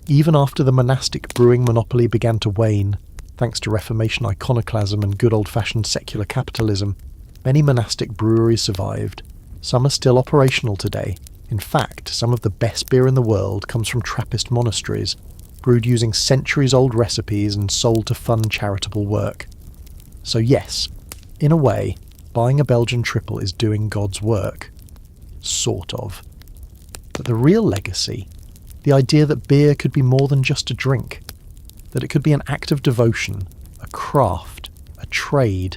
Even after the monastic brewing monopoly began to wane, thanks to Reformation iconoclasm and good old-fashioned secular capitalism, many monastic breweries survived. Some are still operational today. In fact, some of the best beer in the world comes from Trappist monasteries, brewed using centuries-old recipes and sold to fund charitable work. So yes, in a way, buying a Belgian triple is doing God's work. Sort of. But the real legacy, the idea that beer could be more than just a drink, that it could be an act of devotion, a craft, a trade,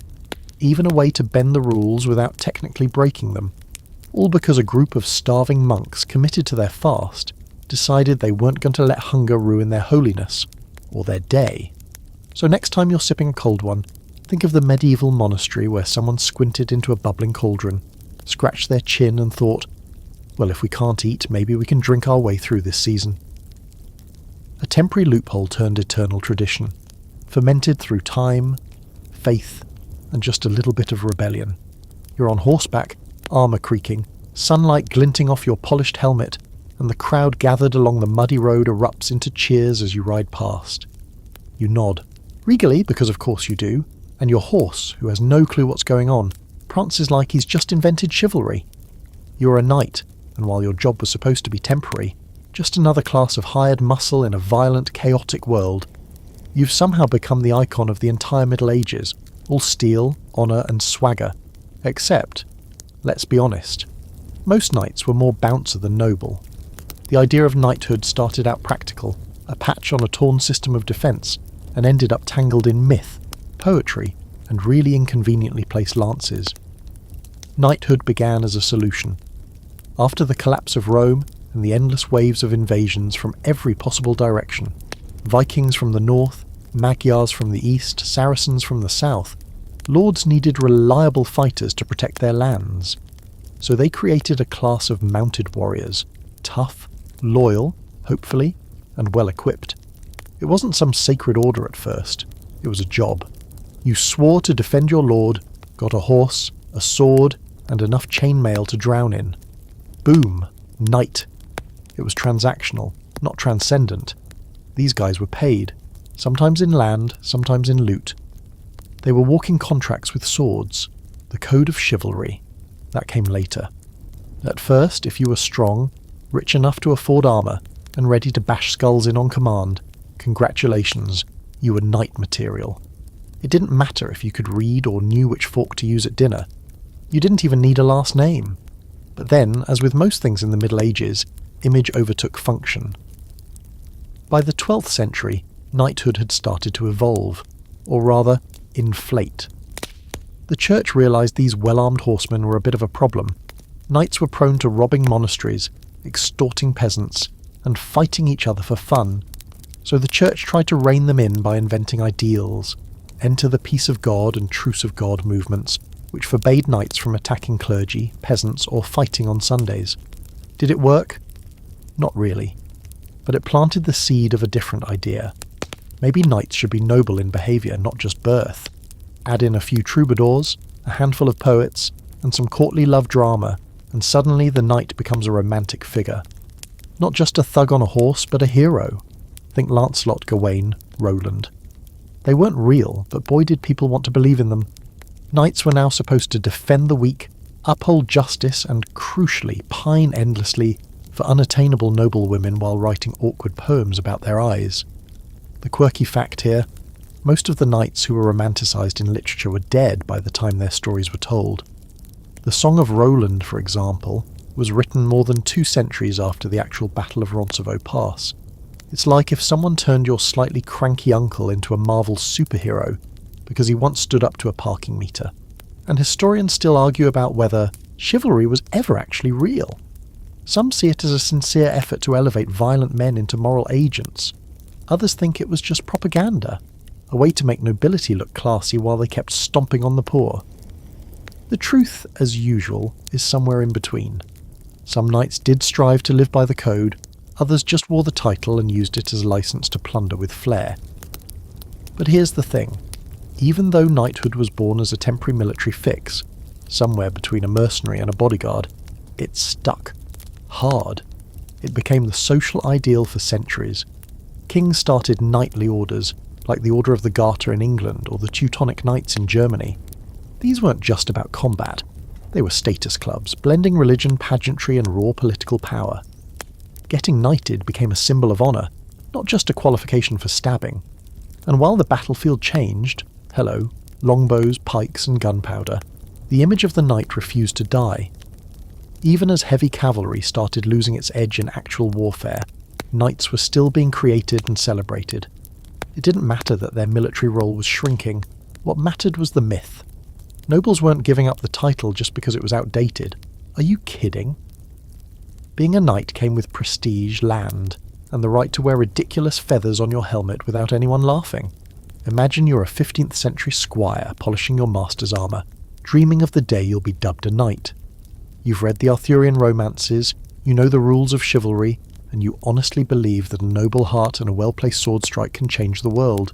even a way to bend the rules without technically breaking them, all because a group of starving monks committed to their fast decided they weren't going to let hunger ruin their holiness, or their day. So next time you're sipping a cold one, think of the medieval monastery where someone squinted into a bubbling cauldron, scratched their chin and thought, well, if we can't eat, maybe we can drink our way through this season. A temporary loophole turned eternal tradition, fermented through time, faith, and just a little bit of rebellion. You're on horseback, armour creaking, sunlight glinting off your polished helmet, and the crowd gathered along the muddy road erupts into cheers as you ride past. You nod, regally, because of course you do, and your horse, who has no clue what's going on, prances like he's just invented chivalry. You're a knight, and while your job was supposed to be temporary, just another class of hired muscle in a violent, chaotic world, you've somehow become the icon of the entire Middle Ages, all steel, honour and swagger. Except, let's be honest, most knights were more bouncer than noble. The idea of knighthood started out practical, a patch on a torn system of defence, and ended up tangled in myth, poetry, and really inconveniently placed lances. Knighthood began as a solution. After the collapse of Rome and the endless waves of invasions from every possible direction, Vikings from the north, Magyars from the east, Saracens from the south, lords needed reliable fighters to protect their lands. So they created a class of mounted warriors, tough, loyal, hopefully, and well equipped. It wasn't some sacred order at first, it was a job. You swore to defend your lord, got a horse, a sword, and enough chainmail to drown in. Boom, knight. It was transactional, not transcendent. These guys were paid, sometimes in land, sometimes in loot. They were walking contracts with swords, the code of chivalry. That came later. At first, if you were strong, rich enough to afford armour, and ready to bash skulls in on command, congratulations, you were knight material. It didn't matter if you could read or knew which fork to use at dinner. You didn't even need a last name. But then, as with most things in the Middle Ages, image overtook function. By the 12th century, knighthood had started to evolve, or rather, inflate. The church realised these well-armed horsemen were a bit of a problem. Knights were prone to robbing monasteries, extorting peasants, and fighting each other for fun, so the church tried to rein them in by inventing ideals, enter the peace of God and truce of God movements, which forbade knights from attacking clergy, peasants, or fighting on Sundays. Did it work? Not really. But it planted the seed of a different idea. Maybe knights should be noble in behaviour, not just birth. Add in a few troubadours, a handful of poets, and some courtly love drama, and suddenly the knight becomes a romantic figure. Not just a thug on a horse, but a hero. Think Lancelot, Gawain, Roland. They weren't real, but boy did people want to believe in them. Knights were now supposed to defend the weak, uphold justice, and crucially pine endlessly for unattainable noblewomen while writing awkward poems about their eyes. The quirky fact here, most of the knights who were romanticised in literature were dead by the time their stories were told. The Song of Roland, for example, was written more than 2 centuries after the actual Battle of Roncesvalles Pass. It's like if someone turned your slightly cranky uncle into a Marvel superhero because he once stood up to a parking meter. And historians still argue about whether chivalry was ever actually real. Some see it as a sincere effort to elevate violent men into moral agents. Others think it was just propaganda, a way to make nobility look classy while they kept stomping on the poor. The truth, as usual, is somewhere in between. Some knights did strive to live by the code, others just wore the title and used it as a license to plunder with flair. But here's the thing. Even though knighthood was born as a temporary military fix, somewhere between a mercenary and a bodyguard, it stuck. Hard. It became the social ideal for centuries. Kings started knightly orders, like the Order of the Garter in England or the Teutonic Knights in Germany. These weren't just about combat. They were status clubs, blending religion, pageantry, and raw political power. Getting knighted became a symbol of honour, not just a qualification for stabbing. And while the battlefield changed, hello, longbows, pikes, and gunpowder, the image of the knight refused to die. Even as heavy cavalry started losing its edge in actual warfare, knights were still being created and celebrated. It didn't matter that their military role was shrinking. What mattered was the myth. Nobles weren't giving up the title just because it was outdated. Are you kidding? Being a knight came with prestige, land, and the right to wear ridiculous feathers on your helmet without anyone laughing. Imagine you're a 15th century squire polishing your master's armour, dreaming of the day you'll be dubbed a knight. You've read the Arthurian romances, you know the rules of chivalry, and you honestly believe that a noble heart and a well-placed sword strike can change the world.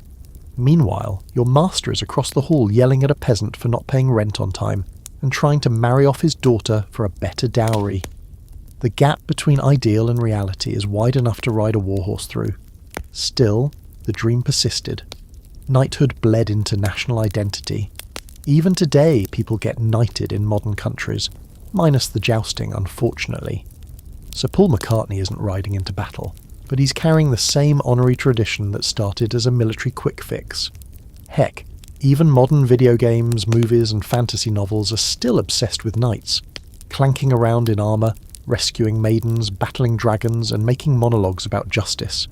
Meanwhile, your master is across the hall yelling at a peasant for not paying rent on time, and trying to marry off his daughter for a better dowry. The gap between ideal and reality is wide enough to ride a warhorse through. Still, the dream persisted. Knighthood bled into national identity. Even today, people get knighted in modern countries, minus the jousting, unfortunately. Sir Paul McCartney isn't riding into battle, but he's carrying the same honorary tradition that started as a military quick fix. Heck, even modern video games, movies, and fantasy novels are still obsessed with knights, clanking around in armour, rescuing maidens, battling dragons, and making monologues about justice.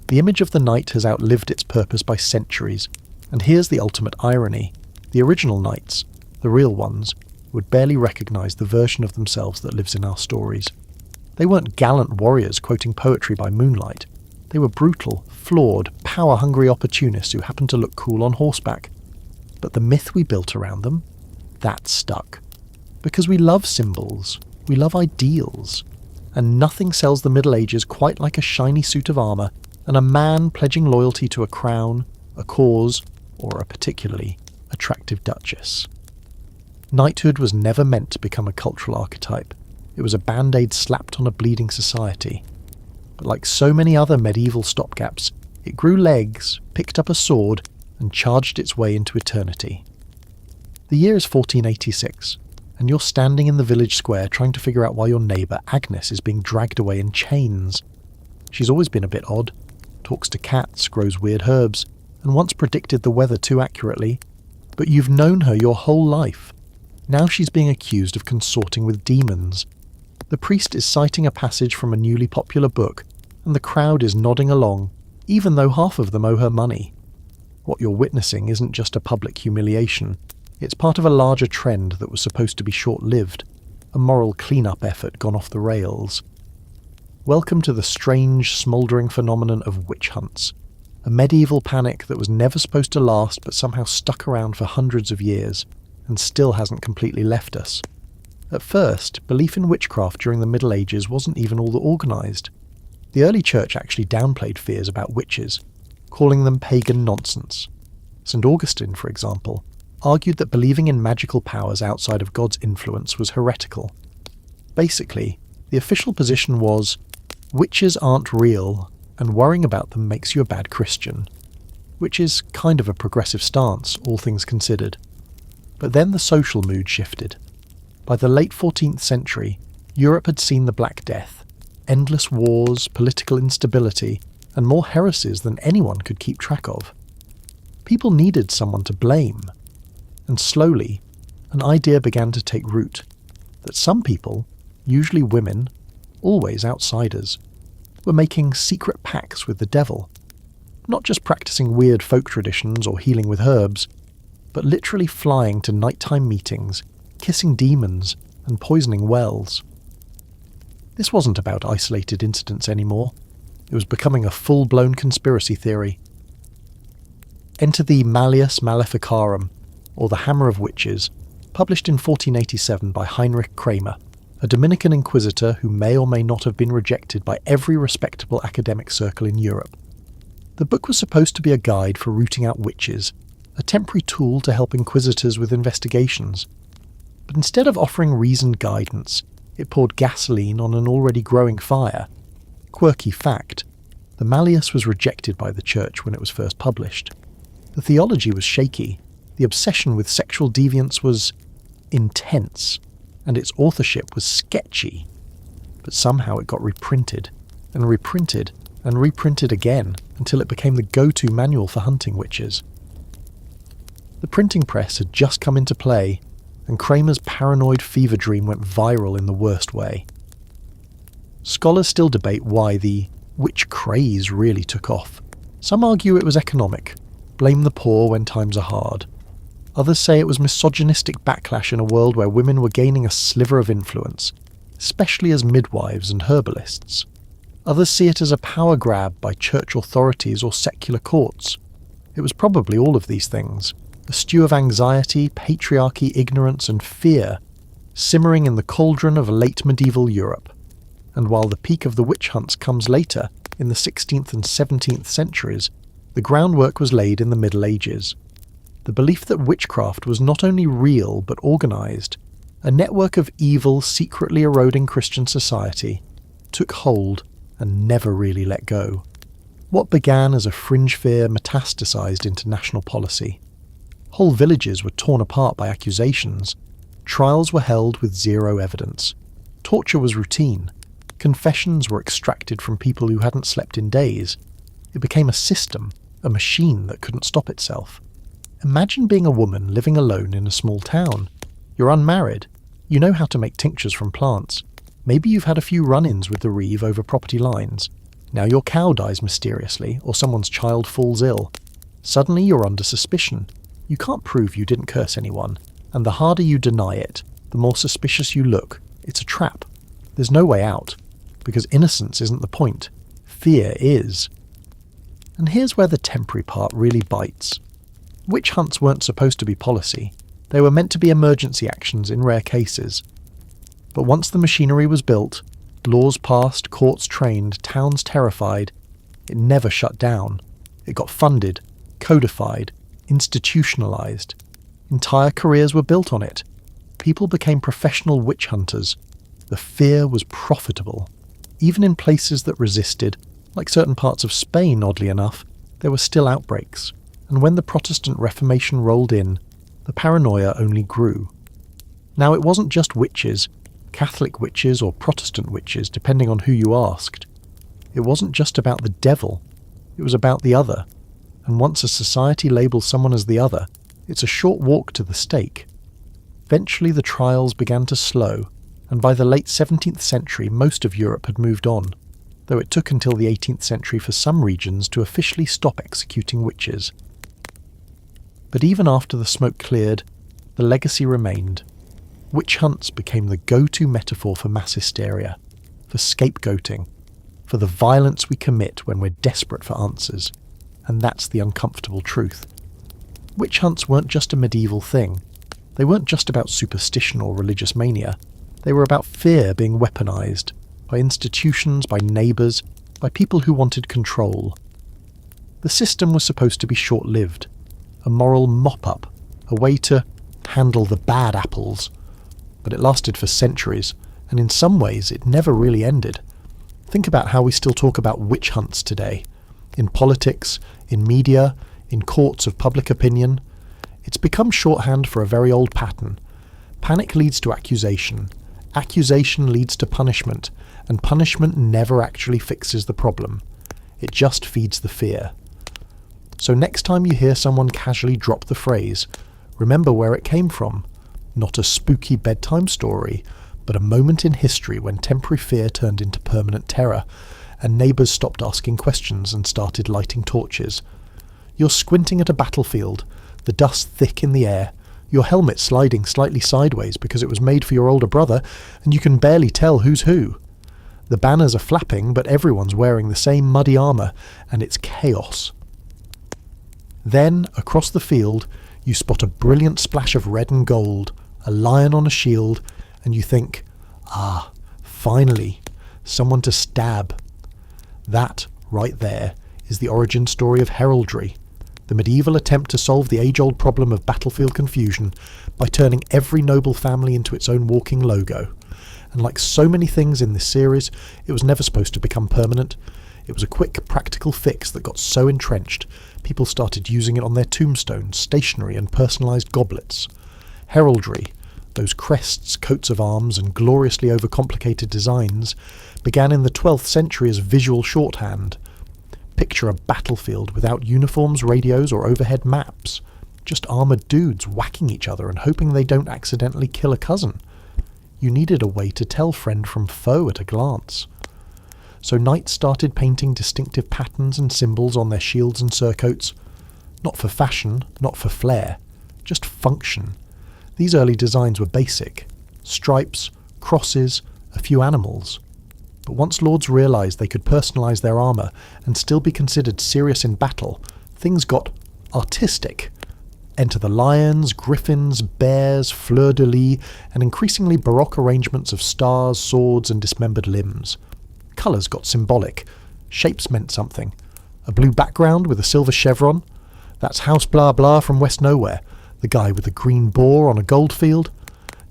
The image of the knight has outlived its purpose by centuries, and here's the ultimate irony. The original knights, the real ones, would barely recognise the version of themselves that lives in our stories. They weren't gallant warriors quoting poetry by moonlight. They were brutal, flawed, power-hungry opportunists who happened to look cool on horseback. But the myth we built around them, that stuck. Because we love symbols, we love ideals, and nothing sells the Middle Ages quite like a shiny suit of armour and a man pledging loyalty to a crown, a cause, or a particularly attractive duchess. Knighthood was never meant to become a cultural archetype. It was a band-aid slapped on a bleeding society. But like so many other medieval stopgaps, it grew legs, picked up a sword, and charged its way into eternity. The year is 1486, and you're standing in the village square trying to figure out why your neighbour Agnes is being dragged away in chains. She's always been a bit odd, talks to cats, grows weird herbs, and once predicted the weather too accurately, but you've known her your whole life. Now she's being accused of consorting with demons. The priest is citing a passage from a newly popular book, and the crowd is nodding along, even though half of them owe her money. What you're witnessing isn't just a public humiliation, it's part of a larger trend that was supposed to be short-lived, a moral clean-up effort gone off the rails. Welcome to the strange, smouldering phenomenon of witch hunts, a medieval panic that was never supposed to last but somehow stuck around for hundreds of years, and still hasn't completely left us. At first, belief in witchcraft during the Middle Ages wasn't even all that organised. The early church actually downplayed fears about witches, calling them pagan nonsense. St. Augustine, for example, argued that believing in magical powers outside of God's influence was heretical. Basically, the official position was, witches aren't real, and worrying about them makes you a bad Christian. Which is kind of a progressive stance, all things considered. But then the social mood shifted. By the late 14th century, Europe had seen the Black Death, endless wars, political instability, and more heresies than anyone could keep track of. People needed someone to blame. And slowly, an idea began to take root, that some people, usually women, always outsiders, were making secret pacts with the devil, not just practicing weird folk traditions or healing with herbs, but literally flying to nighttime meetings, kissing demons, and poisoning wells. This wasn't about isolated incidents anymore. It was becoming a full-blown conspiracy theory. Enter the Malleus Maleficarum, or the Hammer of Witches, published in 1487 by Heinrich Kramer, a Dominican inquisitor who may or may not have been rejected by every respectable academic circle in Europe. The book was supposed to be a guide for rooting out witches, a temporary tool to help inquisitors with investigations. But instead of offering reasoned guidance, it poured gasoline on an already growing fire. Quirky fact, the Malleus was rejected by the church when it was first published. The theology was shaky, the obsession with sexual deviance was intense, and its authorship was sketchy. But somehow it got reprinted, and reprinted, and reprinted again, until it became the go-to manual for hunting witches. The printing press had just come into play, and Kramer's paranoid fever dream went viral in the worst way. Scholars still debate why the witch craze really took off. Some argue it was economic, blame the poor when times are hard. Others say it was misogynistic backlash in a world where women were gaining a sliver of influence, especially as midwives and herbalists. Others see it as a power grab by church authorities or secular courts. It was probably all of these things, a stew of anxiety, patriarchy, ignorance and fear, simmering in the cauldron of late medieval Europe. And while the peak of the witch hunts comes later, in the 16th and 17th centuries, the groundwork was laid in the Middle Ages. The belief that witchcraft was not only real but organised, a network of evil secretly eroding Christian society, took hold and never really let go. What began as a fringe fear metastasized into national policy. Whole villages were torn apart by accusations. Trials were held with zero evidence. Torture was routine. Confessions were extracted from people who hadn't slept in days. It became a system, a machine that couldn't stop itself. Imagine being a woman living alone in a small town. You're unmarried. You know how to make tinctures from plants. Maybe you've had a few run-ins with the reeve over property lines. Now your cow dies mysteriously, or someone's child falls ill. Suddenly you're under suspicion. You can't prove you didn't curse anyone, and the harder you deny it, the more suspicious you look. It's a trap. There's no way out, because innocence isn't the point. Fear is. And here's where the temporary part really bites. Witch hunts weren't supposed to be policy. They were meant to be emergency actions in rare cases. But once the machinery was built, laws passed, courts trained, towns terrified, it never shut down. It got funded, codified, institutionalized. Entire careers were built on it. People became professional witch hunters. The fear was profitable. Even in places that resisted, like certain parts of Spain, oddly enough, there were still outbreaks. And when the Protestant Reformation rolled in, the paranoia only grew. Now, it wasn't just witches, Catholic witches or Protestant witches, depending on who you asked. It wasn't just about the devil, it was about the other. And once a society labels someone as the other, it's a short walk to the stake. Eventually the trials began to slow, and by the late 17th century most of Europe had moved on, though it took until the 18th century for some regions to officially stop executing witches. But even after the smoke cleared, the legacy remained. Witch hunts became the go-to metaphor for mass hysteria, for scapegoating, for the violence we commit when we're desperate for answers. And that's the uncomfortable truth. Witch hunts weren't just a medieval thing. They weren't just about superstition or religious mania. They were about fear being weaponized, by institutions, by neighbours, by people who wanted control. The system was supposed to be short-lived, a moral mop-up, a way to handle the bad apples. But it lasted for centuries, and in some ways it never really ended. Think about how we still talk about witch hunts today. In politics, in media, in courts of public opinion. It's become shorthand for a very old pattern. Panic leads to accusation. Accusation leads to punishment, and punishment never actually fixes the problem. It just feeds the fear. So next time you hear someone casually drop the phrase, remember where it came from. Not a spooky bedtime story, but a moment in history when temporary fear turned into permanent terror, and neighbours stopped asking questions and started lighting torches. You're squinting at a battlefield, the dust thick in the air, your helmet sliding slightly sideways because it was made for your older brother, and you can barely tell who's who. The banners are flapping, but everyone's wearing the same muddy armour, and it's chaos. Then, across the field, you spot a brilliant splash of red and gold, a lion on a shield, and you think, ah, finally, someone to stab. That, right there, is the origin story of heraldry, the medieval attempt to solve the age-old problem of battlefield confusion by turning every noble family into its own walking logo. And like so many things in this series, it was never supposed to become permanent. It was a quick, practical fix that got so entrenched, people started using it on their tombstones, stationery and personalised goblets. Heraldry, those crests, coats of arms and gloriously overcomplicated designs, began in the 12th century as visual shorthand. Picture a battlefield without uniforms, radios or overhead maps. Just armoured dudes whacking each other and hoping they don't accidentally kill a cousin. You needed a way to tell friend from foe at a glance. So knights started painting distinctive patterns and symbols on their shields and surcoats. Not for fashion, not for flair, just function. These early designs were basic. Stripes, crosses, a few animals. But once lords realised they could personalise their armour and still be considered serious in battle, things got artistic. Enter the lions, griffins, bears, fleurs-de-lis, and increasingly baroque arrangements of stars, swords, and dismembered limbs. Colours got symbolic. Shapes meant something. A blue background with a silver chevron? That's House Blah Blah from West Nowhere. The guy with the green boar on a goldfield?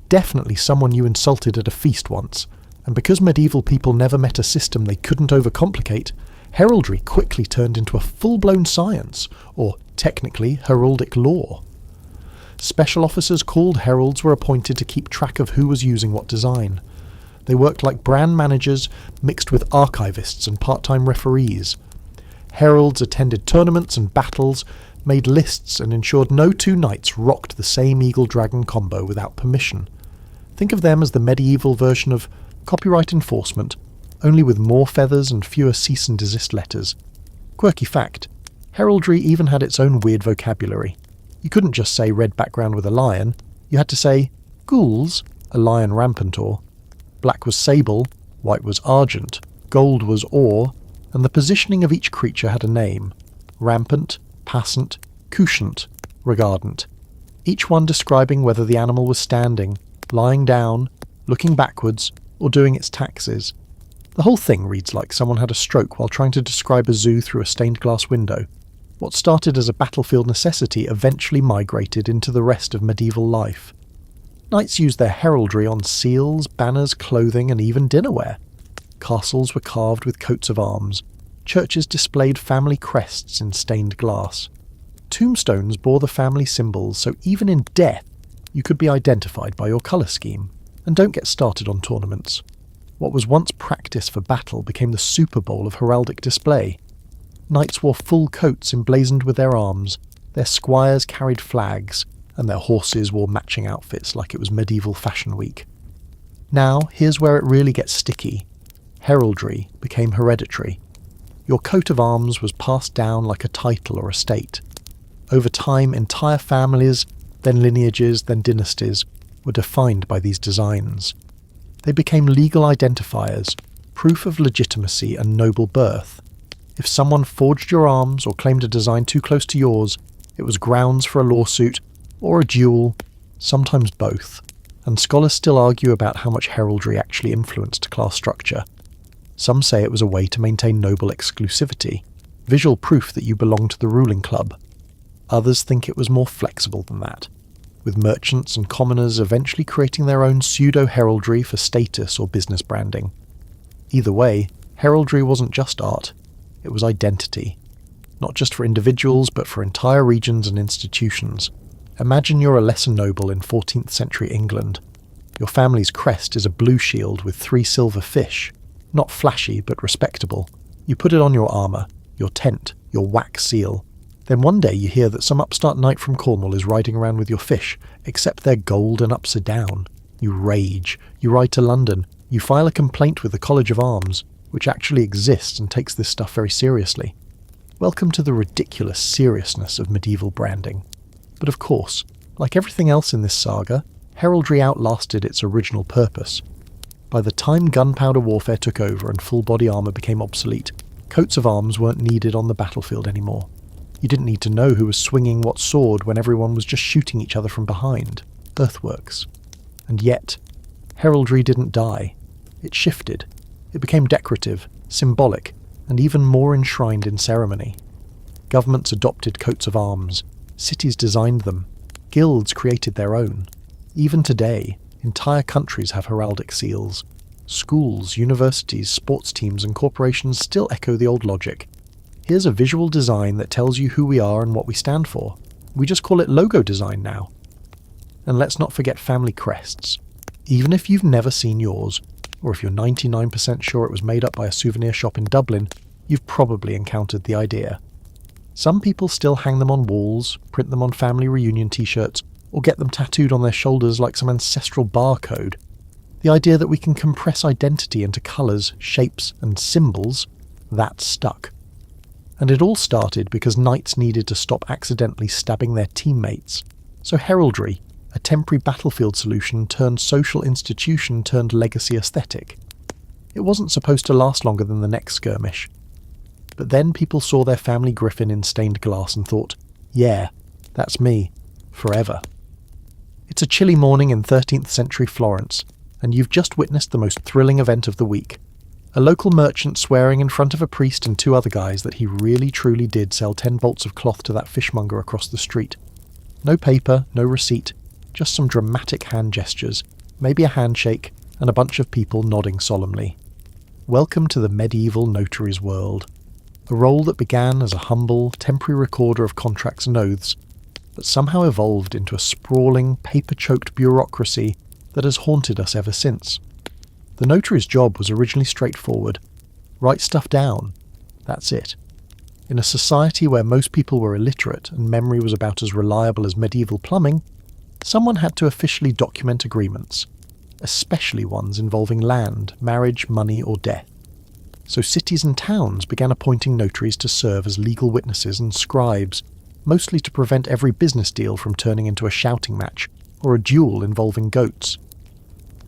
Definitely someone you insulted at a feast once. And because medieval people never met a system they couldn't overcomplicate, heraldry quickly turned into a full-blown science, or technically heraldic law. Special officers called heralds were appointed to keep track of who was using what design. They worked like brand managers mixed with archivists and part-time referees. Heralds attended tournaments and battles, made lists and ensured no two knights rocked the same eagle-dragon combo without permission. Think of them as the medieval version of copyright enforcement, only with more feathers and fewer cease and desist letters. Quirky fact, heraldry even had its own weird vocabulary. You couldn't just say red background with a lion, you had to say gules, a lion rampantor, black was sable, white was argent, gold was or, and the positioning of each creature had a name: rampant, passant, couchant, regardant, each one describing whether the animal was standing, lying down, looking backwards, or doing its taxes. The whole thing reads like someone had a stroke while trying to describe a zoo through a stained glass window. What started as a battlefield necessity eventually migrated into the rest of medieval life. Knights used their heraldry on seals, banners, clothing, and even dinnerware. Castles were carved with coats of arms. Churches displayed family crests in stained glass. Tombstones bore the family symbols, so even in death, you could be identified by your colour scheme. And don't get started on tournaments. What was once practice for battle became the Super Bowl of heraldic display. Knights wore full coats emblazoned with their arms, their squires carried flags, and their horses wore matching outfits like it was medieval fashion week. Now, here's where it really gets sticky. Heraldry became hereditary. Your coat of arms was passed down like a title or estate. Over time, entire families, then lineages, then dynasties, were defined by these designs. They became legal identifiers, proof of legitimacy and noble birth. If someone forged your arms or claimed a design too close to yours, it was grounds for a lawsuit or a duel, sometimes both, and scholars still argue about how much heraldry actually influenced class structure. Some say it was a way to maintain noble exclusivity, visual proof that you belonged to the ruling club. Others think it was more flexible than that, with merchants and commoners eventually creating their own pseudo-heraldry for status or business branding. Either way, heraldry wasn't just art, it was identity. Not just for individuals, but for entire regions and institutions. Imagine you're a lesser noble in 14th century England. Your family's crest is a blue shield with 3 silver fish. Not flashy, but respectable. You put it on your armour, your tent, your wax seal. Then one day you hear that some upstart knight from Cornwall is riding around with your fish, except they're gold and upside down. You rage. You ride to London. You file a complaint with the College of Arms, which actually exists and takes this stuff very seriously. Welcome to the ridiculous seriousness of medieval branding. But of course, like everything else in this saga, heraldry outlasted its original purpose. By the time gunpowder warfare took over and full body armour became obsolete, coats of arms weren't needed on the battlefield anymore. You didn't need to know who was swinging what sword when everyone was just shooting each other from behind. Earthworks. And yet, heraldry didn't die. It shifted. It became decorative, symbolic, and even more enshrined in ceremony. Governments adopted coats of arms. Cities designed them. Guilds created their own. Even today, entire countries have heraldic seals. Schools, universities, sports teams, and corporations still echo the old logic. Here's a visual design that tells you who we are and what we stand for. We just call it logo design now. And let's not forget family crests. Even if you've never seen yours, or if you're 99% sure it was made up by a souvenir shop in Dublin, you've probably encountered the idea. Some people still hang them on walls, print them on family reunion t-shirts, or get them tattooed on their shoulders like some ancestral barcode. The idea that we can compress identity into colours, shapes, and symbols, that stuck. And it all started because knights needed to stop accidentally stabbing their teammates. So heraldry, a temporary battlefield solution turned social institution turned legacy aesthetic. It wasn't supposed to last longer than the next skirmish. But then people saw their family griffin in stained glass and thought, yeah, that's me, forever. It's a chilly morning in 13th century Florence, and you've just witnessed the most thrilling event of the week. A local merchant swearing in front of a priest and 2 other guys that he really truly did sell 10 bolts of cloth to that fishmonger across the street. No paper, no receipt, just some dramatic hand gestures, maybe a handshake, and a bunch of people nodding solemnly. Welcome to the medieval notaries world. A role that began as a humble, temporary recorder of contracts and oaths, but somehow evolved into a sprawling, paper-choked bureaucracy that has haunted us ever since. The notary's job was originally straightforward. Write stuff down. That's it. In a society where most people were illiterate and memory was about as reliable as medieval plumbing, someone had to officially document agreements, especially ones involving land, marriage, money, or death. so cities and towns began appointing notaries to serve as legal witnesses and scribes, mostly to prevent every business deal from turning into a shouting match or a duel involving goats.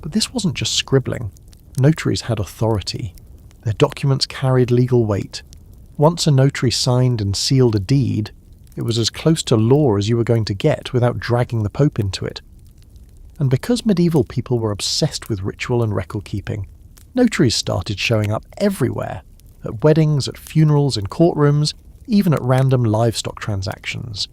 But this wasn't just scribbling. Notaries had authority. Their documents carried legal weight. Once a notary signed and sealed a deed, it was as close to law as you were going to get without dragging the Pope into it. And because medieval people were obsessed with ritual and record-keeping, notaries started showing up everywhere, at weddings, at funerals, in courtrooms, even at random livestock transactions.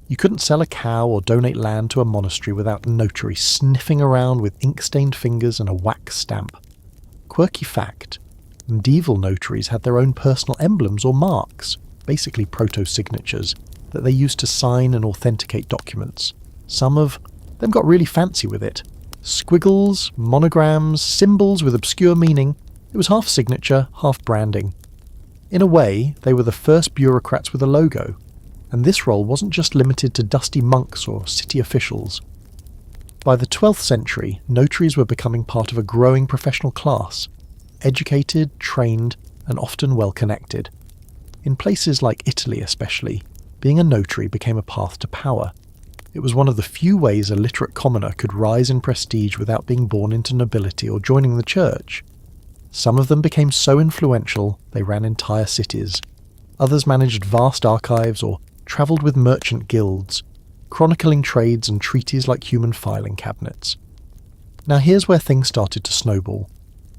You couldn't sell a cow or donate land to a monastery without a notary sniffing around with ink-stained fingers and a wax stamp. Quirky fact, medieval notaries had their own personal emblems or marks, basically proto-signatures, that they used to sign and authenticate documents. Some of them got really fancy with it. Squiggles, monograms, symbols with obscure meaning. It was half signature, half branding. In a way, they were the first bureaucrats with a logo, and this role wasn't just limited to dusty monks or city officials. By the 12th century, notaries were becoming part of a growing professional class, educated, trained, and often well-connected. In places like Italy especially, being a notary became a path to power. It was one of the few ways a literate commoner could rise in prestige without being born into nobility or joining the church. Some of them became so influential they ran entire cities. Others managed vast archives or travelled with merchant guilds, chronicling trades and treaties like human filing cabinets. Now here's where things started to snowball.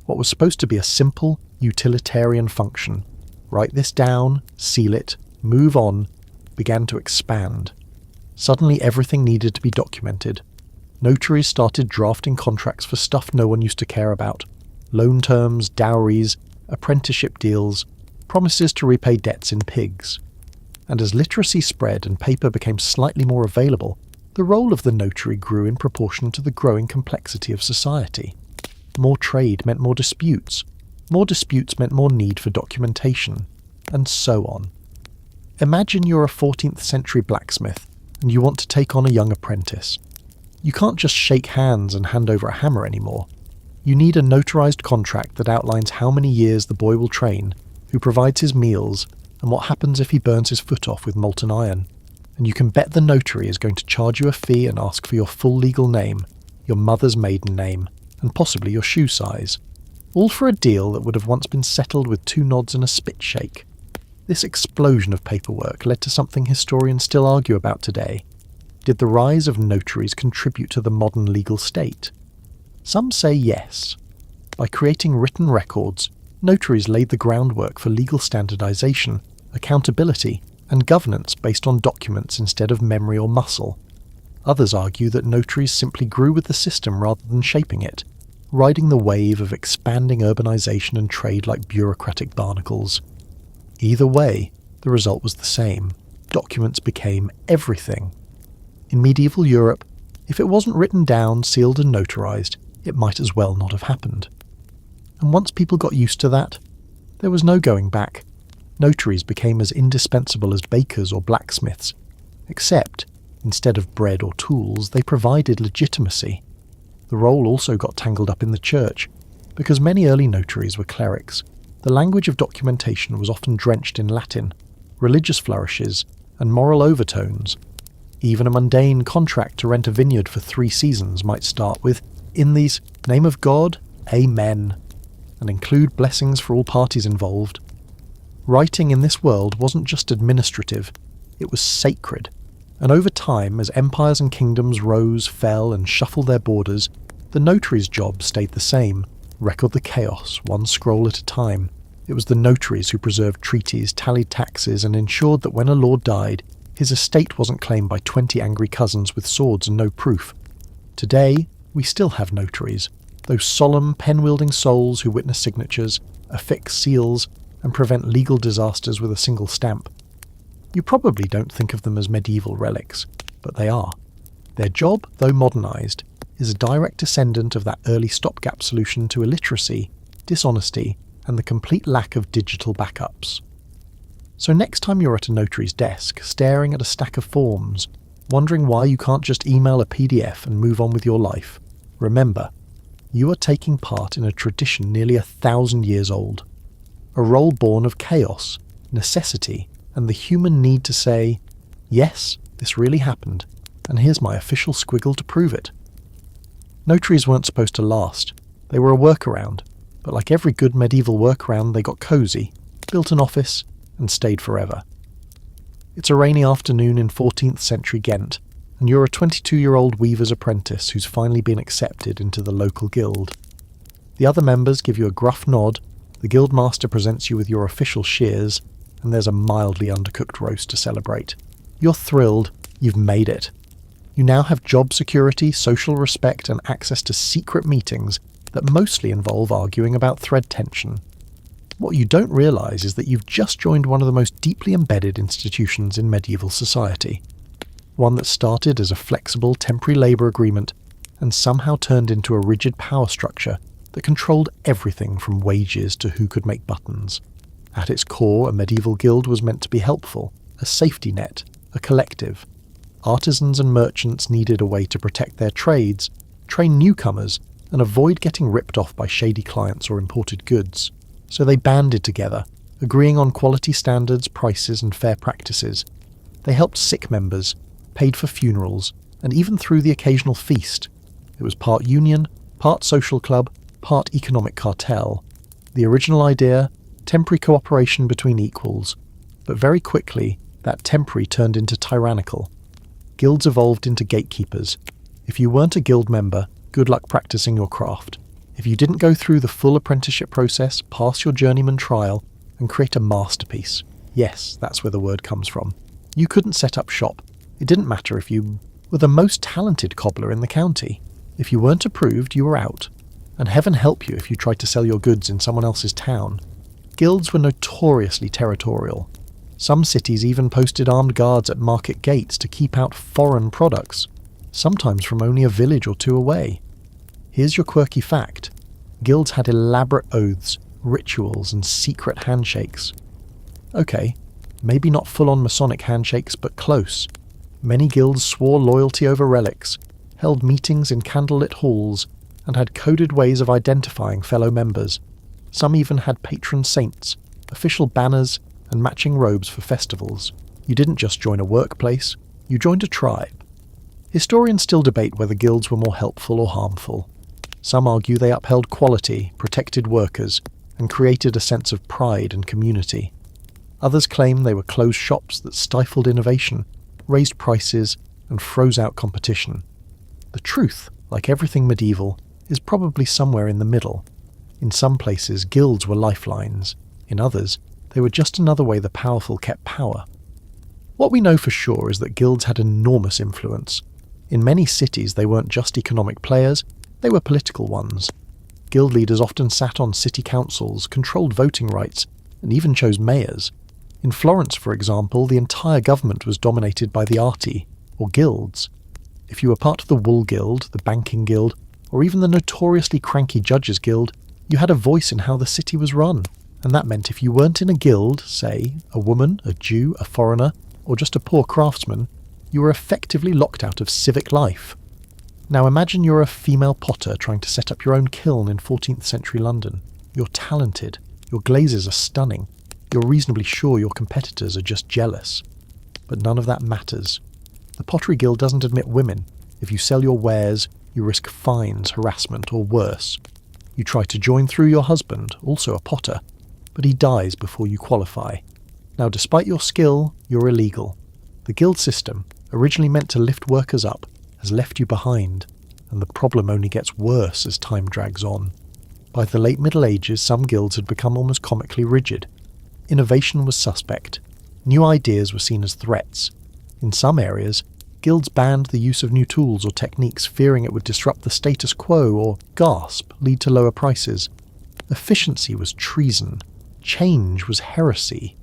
What was supposed to be a simple, utilitarian function, write this down, seal it, move on, began to expand. Suddenly everything needed to be documented. Notaries started drafting contracts for stuff no one used to care about. Loan terms, dowries, apprenticeship deals, promises to repay debts in pigs. And as literacy spread and paper became slightly more available, the role of the notary grew in proportion to the growing complexity of society. More trade meant more disputes meant more need for documentation, and so on. Imagine you're a 14th century blacksmith and you want to take on a young apprentice. You can't just shake hands and hand over a hammer anymore. You need a notarized contract that outlines how many years the boy will train, who provides his meals, and what happens if he burns his foot off with molten iron. And you can bet the notary is going to charge you a fee and ask for your full legal name, your mother's maiden name, and possibly your shoe size. All for a deal that would have once been settled with 2 nods and a spit shake. This explosion of paperwork led to something historians still argue about today. Did the rise of notaries contribute to the modern legal state? Some say yes. By creating written records, notaries laid the groundwork for legal standardization, accountability, and governance based on documents instead of memory or muscle. Others argue that notaries simply grew with the system rather than shaping it, riding the wave of expanding urbanization and trade like bureaucratic barnacles. Either way, the result was the same. Documents became everything. In medieval Europe, if it wasn't written down, sealed and notarized, it might as well not have happened. And once people got used to that, there was no going back. Notaries became as indispensable as bakers or blacksmiths, except, instead of bread or tools, they provided legitimacy. The role also got tangled up in the church, because many early notaries were clerics. The language of documentation was often drenched in Latin, religious flourishes, and moral overtones. Even a mundane contract to rent a vineyard for 3 seasons might start with, "In the name of God, Amen," and include blessings for all parties involved. Writing in this world wasn't just administrative, it was sacred. And over time, as empires and kingdoms rose, fell, and shuffled their borders, the notary's job stayed the same: record the chaos, one scroll at a time. It was the notaries who preserved treaties, tallied taxes, and ensured that when a lord died, his estate wasn't claimed by 20 angry cousins with swords and no proof. Today, we still have notaries, those solemn, pen-wielding souls who witness signatures, affix seals, and prevent legal disasters with a single stamp. You probably don't think of them as medieval relics, but they are. Their job, though modernized, is a direct descendant of that early stopgap solution to illiteracy, dishonesty, and the complete lack of digital backups. So next time you're at a notary's desk, staring at a stack of forms, wondering why you can't just email a PDF and move on with your life, remember, you are taking part in a tradition nearly 1,000 years old. a role born of chaos, necessity, and the human need to say, yes, this really happened, and here's my official squiggle to prove it. Notaries weren't supposed to last. They were a workaround, but like every good medieval workaround, they got cosy, built an office, and stayed forever. It's a rainy afternoon in 14th century Ghent, and you're a 22-year-old weaver's apprentice who's finally been accepted into the local guild. The other members give you a gruff nod, the guildmaster presents you with your official shears, and there's a mildly undercooked roast to celebrate. You're thrilled, you've made it. You now have job security, social respect, and access to secret meetings that mostly involve arguing about thread tension. What you don't realise is that you've just joined one of the most deeply embedded institutions in medieval society. One that started as a flexible temporary labour agreement and somehow turned into a rigid power structure that controlled everything from wages to who could make buttons. At its core, a medieval guild was meant to be helpful, a safety net, a collective. Artisans and merchants needed a way to protect their trades, train newcomers, and avoid getting ripped off by shady clients or imported goods. So they banded together, agreeing on quality standards, prices, and fair practices. They helped sick members, paid for funerals, and even threw the occasional feast. It was part union, part social club, part economic cartel. The original idea, temporary cooperation between equals, but very quickly that temporary turned into tyrannical. Guilds evolved into gatekeepers. If you weren't a guild member, good luck practicing your craft. If you didn't go through the full apprenticeship process, pass your journeyman trial, and create a masterpiece, yes, that's where the word comes from, you couldn't set up shop. It didn't matter if you were the most talented cobbler in the county. If you weren't approved, you were out. And heaven help you if you tried to sell your goods in someone else's town. Guilds were notoriously territorial. Some cities even posted armed guards at market gates to keep out foreign products, sometimes from only a village or two away. Here's your quirky fact. Guilds had elaborate oaths, rituals, and secret handshakes. Okay, maybe not full-on Masonic handshakes, but close. Many guilds swore loyalty over relics, held meetings in candlelit halls, and had coded ways of identifying fellow members. Some even had patron saints, official banners, and matching robes for festivals. You didn't just join a workplace, you joined a tribe. Historians still debate whether guilds were more helpful or harmful. Some argue they upheld quality, protected workers, and created a sense of pride and community. Others claim they were closed shops that stifled innovation, raised prices, and froze out competition. The truth, like everything medieval, is probably somewhere in the middle. In some places, guilds were lifelines. In others, they were just another way the powerful kept power. What we know for sure is that guilds had enormous influence. In many cities, they weren't just economic players, they were political ones. Guild leaders often sat on city councils, controlled voting rights, and even chose mayors. In Florence, for example, the entire government was dominated by the arti, or guilds. If you were part of the wool guild, the banking guild, or even the notoriously cranky judges guild, you had a voice in how the city was run. And that meant if you weren't in a guild, say, a woman, a Jew, a foreigner, or just a poor craftsman, you were effectively locked out of civic life. Now imagine you're a female potter trying to set up your own kiln in 14th century London. You're talented, your glazes are stunning, you're reasonably sure your competitors are just jealous. But none of that matters. The Pottery Guild doesn't admit women. If you sell your wares, you risk fines, harassment, or worse. You try to join through your husband, also a potter, but he dies before you qualify. Now, despite your skill, you're illegal. The guild system, originally meant to lift workers up, has left you behind, and the problem only gets worse as time drags on. By the late Middle Ages, some guilds had become almost comically rigid. Innovation was suspect. New ideas were seen as threats. In some areas, guilds banned the use of new tools or techniques, fearing it would disrupt the status quo or, gasp, lead to lower prices. Efficiency was treason. Change was heresy.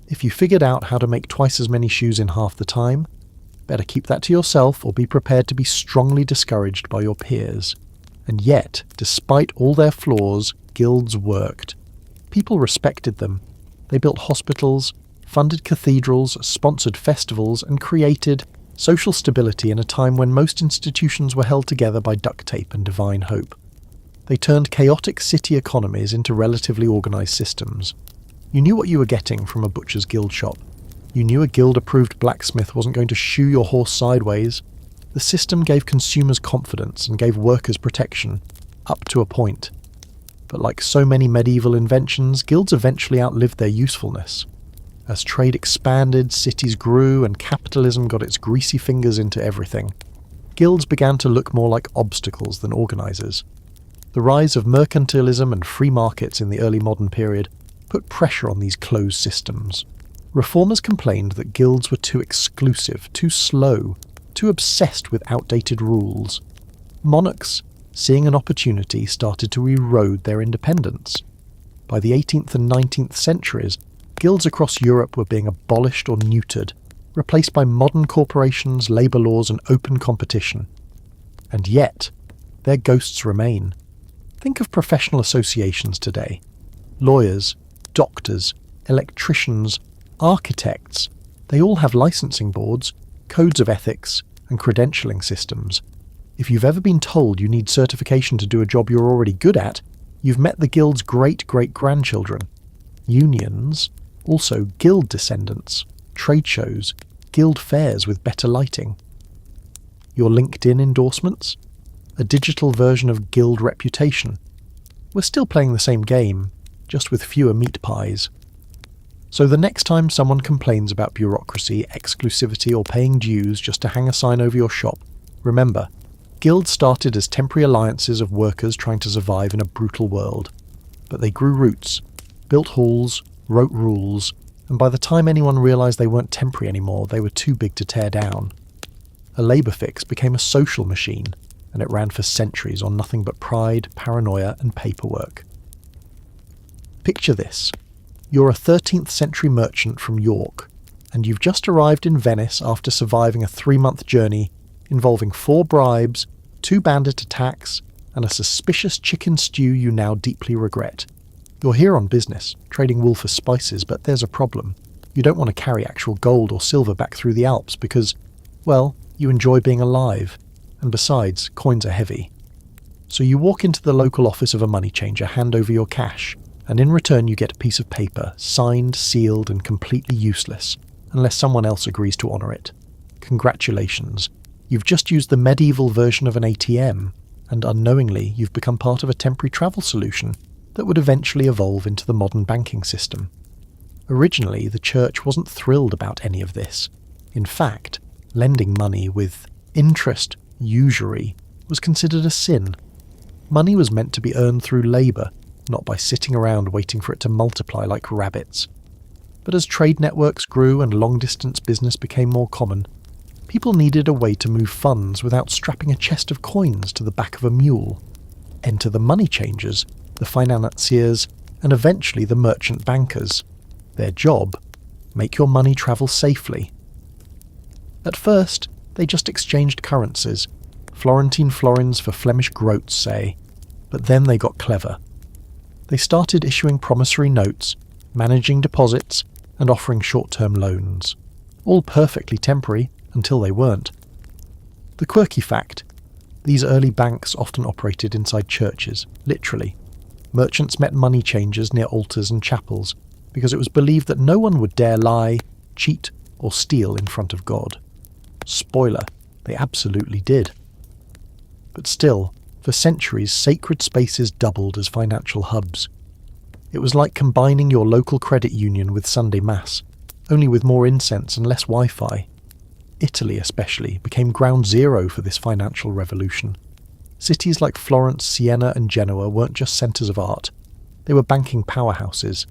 If you figured out how to make twice as many shoes in half the time, better keep that to yourself or be prepared to be strongly discouraged by your peers. And yet, despite all their flaws, guilds worked. People respected them. They built hospitals, funded cathedrals, sponsored festivals, and created social stability in a time when most institutions were held together by duct tape and divine hope. They turned chaotic city economies into relatively organised systems. You knew what you were getting from a butcher's guild shop. You knew a guild-approved blacksmith wasn't going to shoe your horse sideways. The system gave consumers confidence and gave workers protection, up to a point. But like so many medieval inventions, guilds eventually outlived their usefulness. As trade expanded, cities grew, and capitalism got its greasy fingers into everything, guilds began to look more like obstacles than organisers. The rise of mercantilism and free markets in the early modern period put pressure on these closed systems. Reformers complained that guilds were too exclusive, too slow, too obsessed with outdated rules. Monarchs, seeing an opportunity, started to erode their independence. By the 18th and 19th centuries, guilds across Europe were being abolished or neutered, replaced by modern corporations, labour laws and open competition. And yet, their ghosts remain. Think of professional associations today. Lawyers, doctors, electricians, architects, they all have licensing boards, codes of ethics, and credentialing systems. If you've ever been told you need certification to do a job you're already good at, you've met the guild's great-great-grandchildren. Unions, also guild descendants, trade shows, guild fairs with better lighting. Your LinkedIn endorsements? A digital version of guild reputation. We're still playing the same game, just with fewer meat pies. So the next time someone complains about bureaucracy, exclusivity, or paying dues just to hang a sign over your shop, remember, guilds started as temporary alliances of workers trying to survive in a brutal world. But they grew roots, built halls, wrote rules, and by the time anyone realised they weren't temporary anymore, they were too big to tear down. A labour fix became a social machine, and it ran for centuries on nothing but pride, paranoia, and paperwork. Picture this. You're a 13th century merchant from York, and you've just arrived in Venice after surviving a 3-month journey involving 4 bribes, 2 bandit attacks, and a suspicious chicken stew you now deeply regret. You're here on business, trading wool for spices, but there's a problem. You don't want to carry actual gold or silver back through the Alps because, well, you enjoy being alive, and besides, coins are heavy. So you walk into the local office of a money changer, hand over your cash, and in return you get a piece of paper, signed, sealed, and completely useless, unless someone else agrees to honour it. Congratulations. You've just used the medieval version of an ATM, and unknowingly you've become part of a temporary travel solution that would eventually evolve into the modern banking system. Originally, the church wasn't thrilled about any of this. In fact, lending money with interest, usury, was considered a sin. Money was meant to be earned through labour, not by sitting around waiting for it to multiply like rabbits. But as trade networks grew and long-distance business became more common, people needed a way to move funds without strapping a chest of coins to the back of a mule. Enter the money changers, the financiers, and eventually the merchant bankers. Their job? Make your money travel safely. At first, they just exchanged currencies, Florentine florins for Flemish groats, say, but then they got clever. They started issuing promissory notes, managing deposits, and offering short-term loans. All perfectly temporary, until they weren't. The quirky fact: these early banks often operated inside churches, literally. Merchants met money changers near altars and chapels, because it was believed that no one would dare lie, cheat, or steal in front of God. Spoiler, they absolutely did. But still, for centuries, sacred spaces doubled as financial hubs. It was like combining your local credit union with Sunday Mass, only with more incense and less Wi-Fi. Italy, especially, became ground zero for this financial revolution. Cities like Florence, Siena, and Genoa weren't just centres of art. They were banking powerhouses.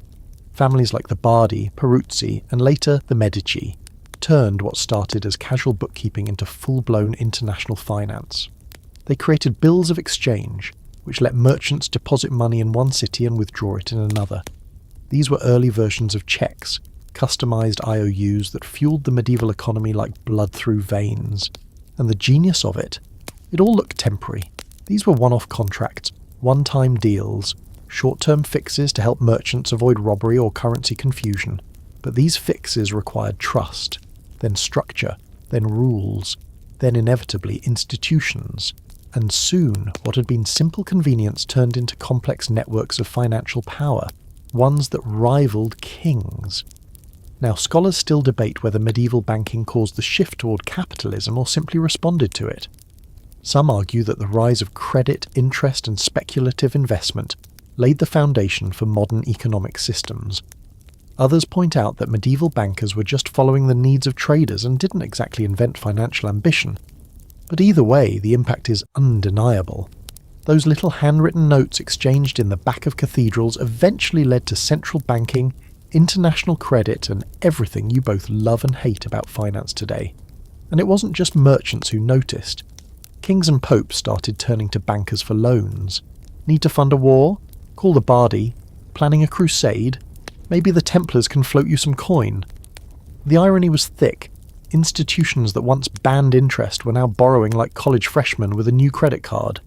Families like the Bardi, Peruzzi, and later the Medici turned what started as casual bookkeeping into full-blown international finance. They created bills of exchange, which let merchants deposit money in one city and withdraw it in another. These were early versions of checks, customised IOUs that fueled the medieval economy like blood through veins. And the genius of it? It all looked temporary. These were one-off contracts, one-time deals, short-term fixes to help merchants avoid robbery or currency confusion. But these fixes required trust, then structure, then rules, then inevitably institutions. And soon, what had been simple convenience turned into complex networks of financial power, ones that rivaled kings. Now, scholars still debate whether medieval banking caused the shift toward capitalism or simply responded to it. Some argue that the rise of credit, interest, and speculative investment laid the foundation for modern economic systems. Others point out that medieval bankers were just following the needs of traders and didn't exactly invent financial ambition. But either way, the impact is undeniable. Those little handwritten notes exchanged in the back of cathedrals eventually led to central banking, international credit, and everything you both love and hate about finance today. And it wasn't just merchants who noticed. Kings and popes started turning to bankers for loans. Need to fund a war? Call the Bardi. Planning a crusade? Maybe the Templars can float you some coin. The irony was thick. Institutions that once banned interest were now borrowing like college freshmen with a new credit card.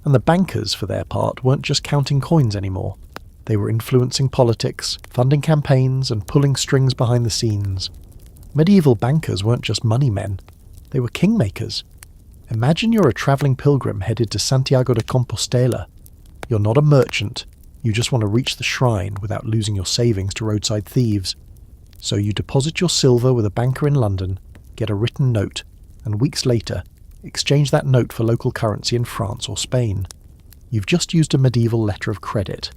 And the bankers, for their part, weren't just counting coins anymore. They were influencing politics, funding campaigns, and pulling strings behind the scenes. Medieval bankers weren't just money men. They were kingmakers. Imagine you're a travelling pilgrim headed to Santiago de Compostela. You're not a merchant. You just want to reach the shrine without losing your savings to roadside thieves. So you deposit your silver with a banker in London, get a written note, and weeks later, exchange that note for local currency in France or Spain. You've just used a medieval letter of credit.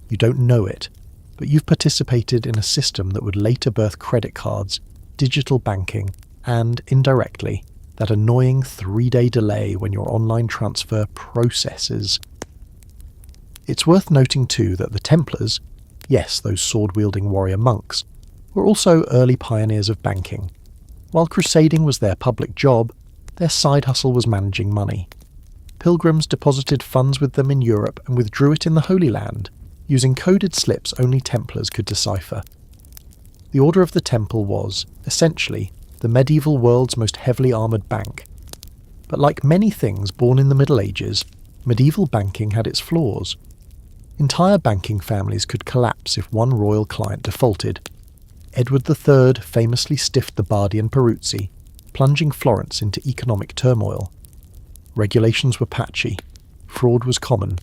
You don't know it, but you've participated in a system that would later birth credit cards, digital banking, and, indirectly, that annoying 3-day delay when your online transfer processes. It's worth noting too that the Templars, yes, those sword-wielding warrior monks, were also early pioneers of banking. While crusading was their public job, their side hustle was managing money. Pilgrims deposited funds with them in Europe and withdrew it in the Holy Land, using coded slips only Templars could decipher. The Order of the Temple was, essentially, the medieval world's most heavily armoured bank. But like many things born in the Middle Ages, medieval banking had its flaws. Entire banking families could collapse if one royal client defaulted. Edward III famously stiffed the Bardi and Peruzzi, plunging Florence into economic turmoil. Regulations were patchy. Fraud was common.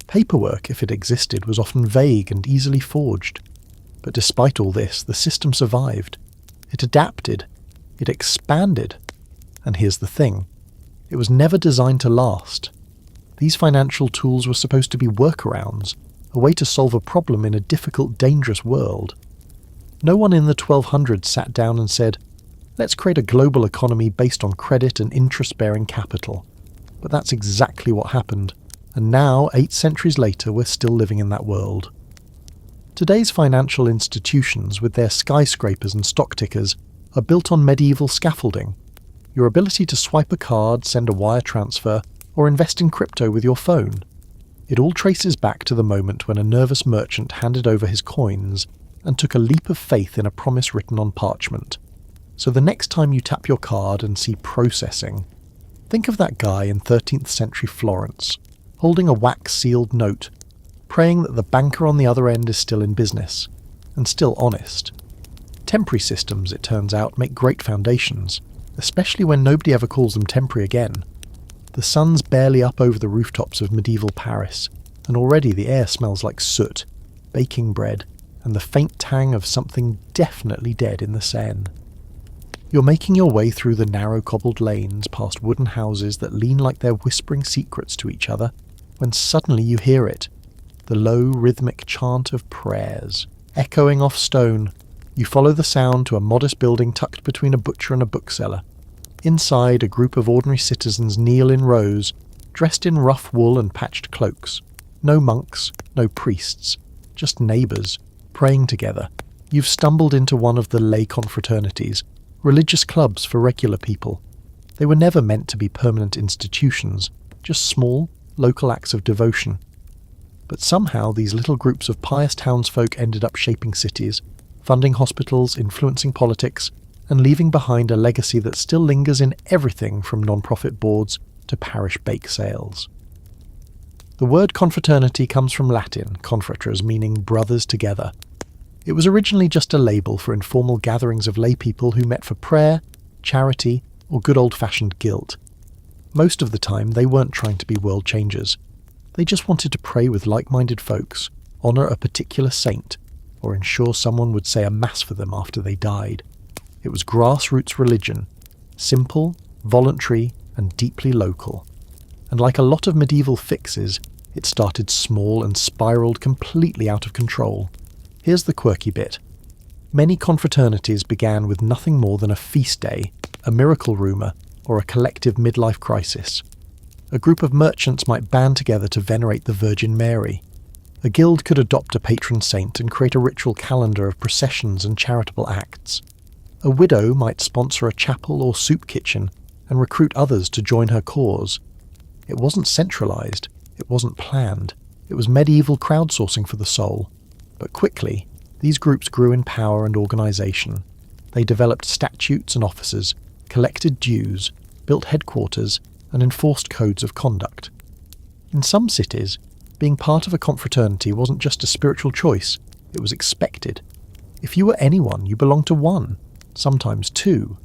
Paperwork, if it existed, was often vague and easily forged. But despite all this, the system survived. It adapted. It expanded. And here's the thing. It was never designed to last. These financial tools were supposed to be workarounds, a way to solve a problem in a difficult, dangerous world. No one in the 1200s sat down and said, let's create a global economy based on credit and interest-bearing capital. But that's exactly what happened, and now, 8 centuries later, we're still living in that world. Today's financial institutions, with their skyscrapers and stock tickers, are built on medieval scaffolding. Your ability to swipe a card, send a wire transfer, or invest in crypto with your phone. It all traces back to the moment when a nervous merchant handed over his coins and took a leap of faith in a promise written on parchment. So the next time you tap your card and see processing, think of that guy in 13th century Florence, holding a wax-sealed note, praying that the banker on the other end is still in business, and still honest. Temporary systems, it turns out, make great foundations, especially when nobody ever calls them temporary again. The sun's barely up over the rooftops of medieval Paris, and already the air smells like soot, baking bread, and the faint tang of something definitely dead in the Seine. You're making your way through the narrow cobbled lanes past wooden houses that lean like they're whispering secrets to each other, when suddenly you hear it, the low rhythmic chant of prayers, echoing off stone. You follow the sound to a modest building tucked between a butcher and a bookseller. Inside, a group of ordinary citizens kneel in rows, dressed in rough wool and patched cloaks. No monks, no priests, just neighbours, praying together. You've stumbled into one of the lay confraternities, religious clubs for regular people. They were never meant to be permanent institutions, just small, local acts of devotion. But somehow these little groups of pious townsfolk ended up shaping cities, funding hospitals, influencing politics, and leaving behind a legacy that still lingers in everything from non-profit boards to parish bake sales. The word confraternity comes from Latin, confratres, meaning brothers together. It was originally just a label for informal gatherings of lay people who met for prayer, charity, or good old-fashioned guilt. Most of the time, they weren't trying to be world changers. They just wanted to pray with like-minded folks, honour a particular saint, or ensure someone would say a mass for them after they died. It was grassroots religion, simple, voluntary, and deeply local. And like a lot of medieval fixes, it started small and spiralled completely out of control. Here's the quirky bit. Many confraternities began with nothing more than a feast day, a miracle rumour, or a collective midlife crisis. A group of merchants might band together to venerate the Virgin Mary. A guild could adopt a patron saint and create a ritual calendar of processions and charitable acts. A widow might sponsor a chapel or soup kitchen and recruit others to join her cause. It wasn't centralised, it wasn't planned, it was medieval crowdsourcing for the soul. But quickly, these groups grew in power and organisation. They developed statutes and offices, collected dues, built headquarters, and enforced codes of conduct. In some cities, being part of a confraternity wasn't just a spiritual choice, it was expected. If you were anyone, you belonged to one, sometimes two,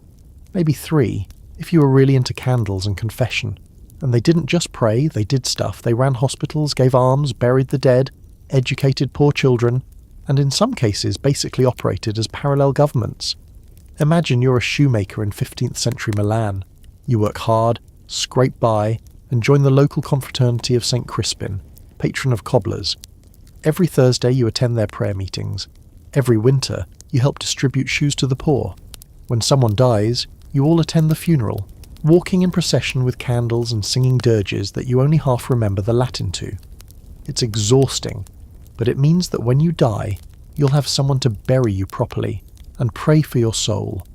maybe three, if you were really into candles and confession. And they didn't just pray, they did stuff. They ran hospitals, gave alms, buried the dead, educated poor children, and in some cases basically operated as parallel governments. Imagine you're a shoemaker in 15th century Milan. You work hard, scrape by, and join the local confraternity of St. Crispin, patron of cobblers. Every Thursday you attend their prayer meetings. Every winter you help distribute shoes to the poor. When someone dies, you all attend the funeral, walking in procession with candles and singing dirges that you only half remember the Latin to. It's exhausting, but it means that when you die, you'll have someone to bury you properly and pray for your soul.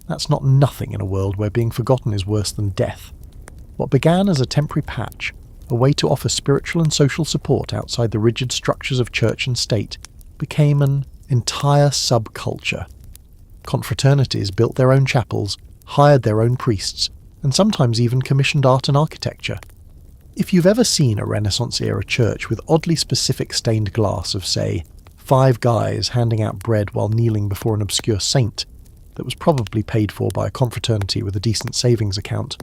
That's not nothing in a world where being forgotten is worse than death. What began as a temporary patch, a way to offer spiritual and social support outside the rigid structures of church and state, became an entire subculture. Confraternities built their own chapels, hired their own priests, and sometimes even commissioned art and architecture. If you've ever seen a Renaissance-era church with oddly specific stained glass of, say, 5 guys handing out bread while kneeling before an obscure saint that was probably paid for by a confraternity with a decent savings account.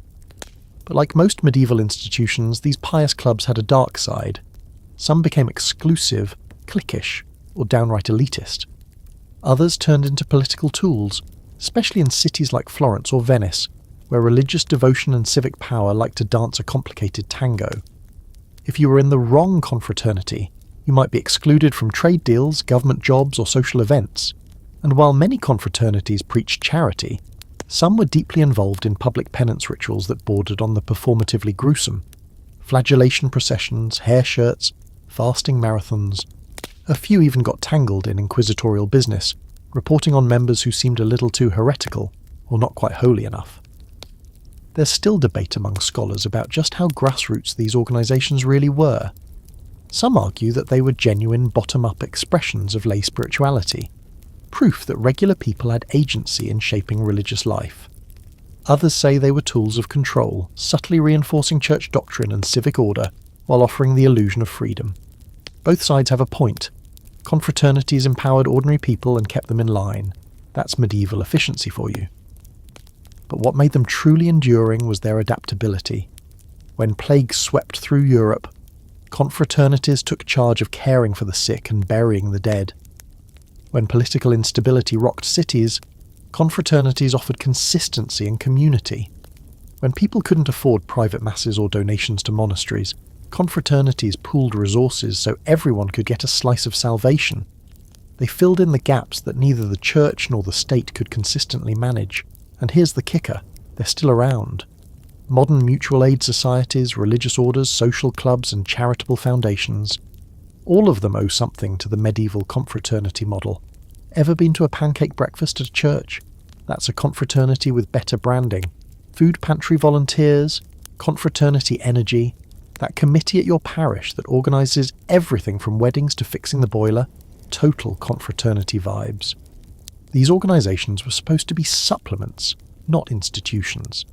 But like most medieval institutions, these pious clubs had a dark side. Some became exclusive, cliquish, or downright elitist. Others turned into political tools, especially in cities like Florence or Venice, where religious devotion and civic power liked to dance a complicated tango. If you were in the wrong confraternity, you might be excluded from trade deals, government jobs, or social events. And while many confraternities preached charity, some were deeply involved in public penance rituals that bordered on the performatively gruesome. Flagellation processions, hair shirts, fasting marathons. A few even got tangled in inquisitorial business, reporting on members who seemed a little too heretical, or not quite holy enough. There's still debate among scholars about just how grassroots these organisations really were. Some argue that they were genuine bottom-up expressions of lay spirituality, proof that regular people had agency in shaping religious life. Others say they were tools of control, subtly reinforcing church doctrine and civic order while offering the illusion of freedom. Both sides have a point. Confraternities empowered ordinary people and kept them in line. That's medieval efficiency for you. But what made them truly enduring was their adaptability. When plagues swept through Europe, confraternities took charge of caring for the sick and burying the dead. When political instability rocked cities, confraternities offered consistency and community. When people couldn't afford private masses or donations to monasteries, confraternities pooled resources so everyone could get a slice of salvation. They filled in the gaps that neither the church nor the state could consistently manage. And here's the kicker, they're still around. Modern mutual aid societies, religious orders, social clubs, and charitable foundations. All of them owe something to the medieval confraternity model. Ever been to a pancake breakfast at a church? That's a confraternity with better branding. Food pantry volunteers, confraternity energy, that committee at your parish that organises everything from weddings to fixing the boiler, total confraternity vibes. These organisations were supposed to be supplements, not institutions.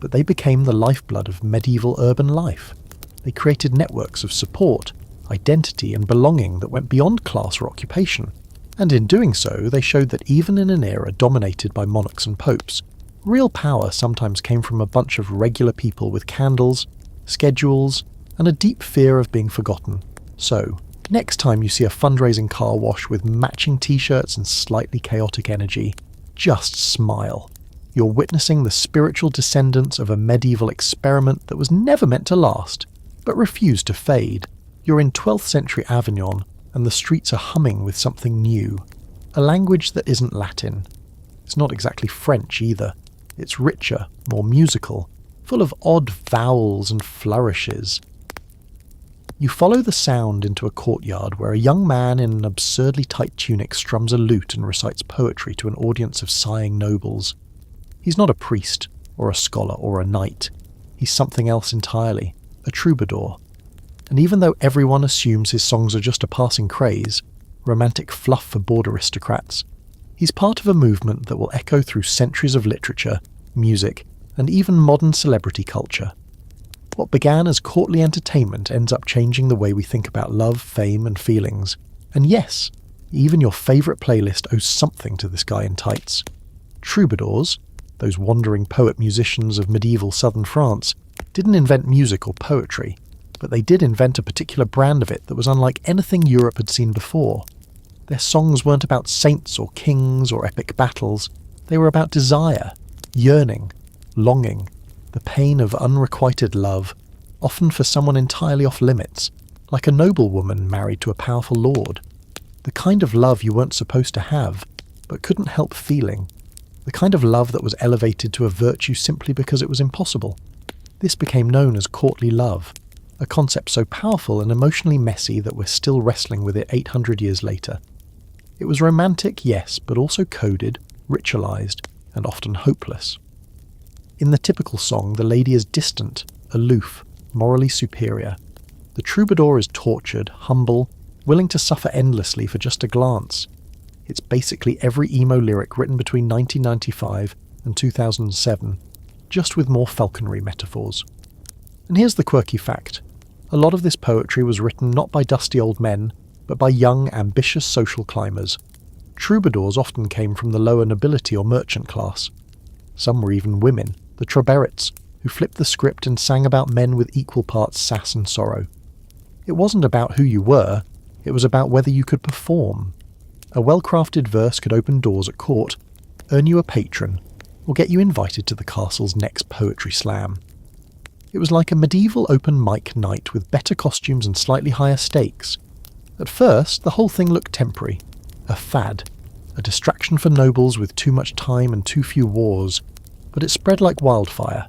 But they became the lifeblood of medieval urban life. They created networks of support, identity and belonging that went beyond class or occupation. And in doing so, they showed that even in an era dominated by monarchs and popes, Real power sometimes came from a bunch of regular people with candles, schedules, and a deep fear of being forgotten. So, next time you see a fundraising car wash with matching t-shirts and slightly chaotic energy, just smile. You're witnessing the spiritual descendants of a medieval experiment that was never meant to last, but refused to fade. You're in 12th century Avignon, and the streets are humming with something new. A language that isn't Latin. It's not exactly French either. It's richer, more musical, full of odd vowels and flourishes. You follow the sound into a courtyard where a young man in an absurdly tight tunic strums a lute and recites poetry to an audience of sighing nobles. He's not a priest, or a scholar, or a knight. He's something else entirely, a troubadour. And even though everyone assumes his songs are just a passing craze, romantic fluff for bored aristocrats, he's part of a movement that will echo through centuries of literature, music, and even modern celebrity culture. What began as courtly entertainment ends up changing the way we think about love, fame, and feelings. And yes, even your favourite playlist owes something to this guy in tights. Troubadours, those wandering poet-musicians of medieval southern France, didn't invent music or poetry, but they did invent a particular brand of it that was unlike anything Europe had seen before. Their songs weren't about saints or kings or epic battles. They were about desire, yearning, longing, the pain of unrequited love, often for someone entirely off limits, like a noblewoman married to a powerful lord. The kind of love you weren't supposed to have, but couldn't help feeling. The kind of love that was elevated to a virtue simply because it was impossible. This became known as courtly love, a concept so powerful and emotionally messy that we're still wrestling with it 800 years later. It was romantic, yes, but also coded, ritualized, and often hopeless. In the typical song, the lady is distant, aloof, morally superior. The troubadour is tortured, humble, willing to suffer endlessly for just a glance. It's basically every emo lyric written between 1995 and 2007, just with more falconry metaphors. And here's the quirky fact. A lot of this poetry was written not by dusty old men, but by young, ambitious social climbers. Troubadours often came from the lower nobility or merchant class. Some were even women, the Troubadours, who flipped the script and sang about men with equal parts sass and sorrow. It wasn't about who you were, it was about whether you could perform. A well-crafted verse could open doors at court, earn you a patron, or get you invited to the castle's next poetry slam. It was like a medieval open mic night with better costumes and slightly higher stakes. At first, the whole thing looked temporary, a fad, a distraction for nobles with too much time and too few wars, but it spread like wildfire.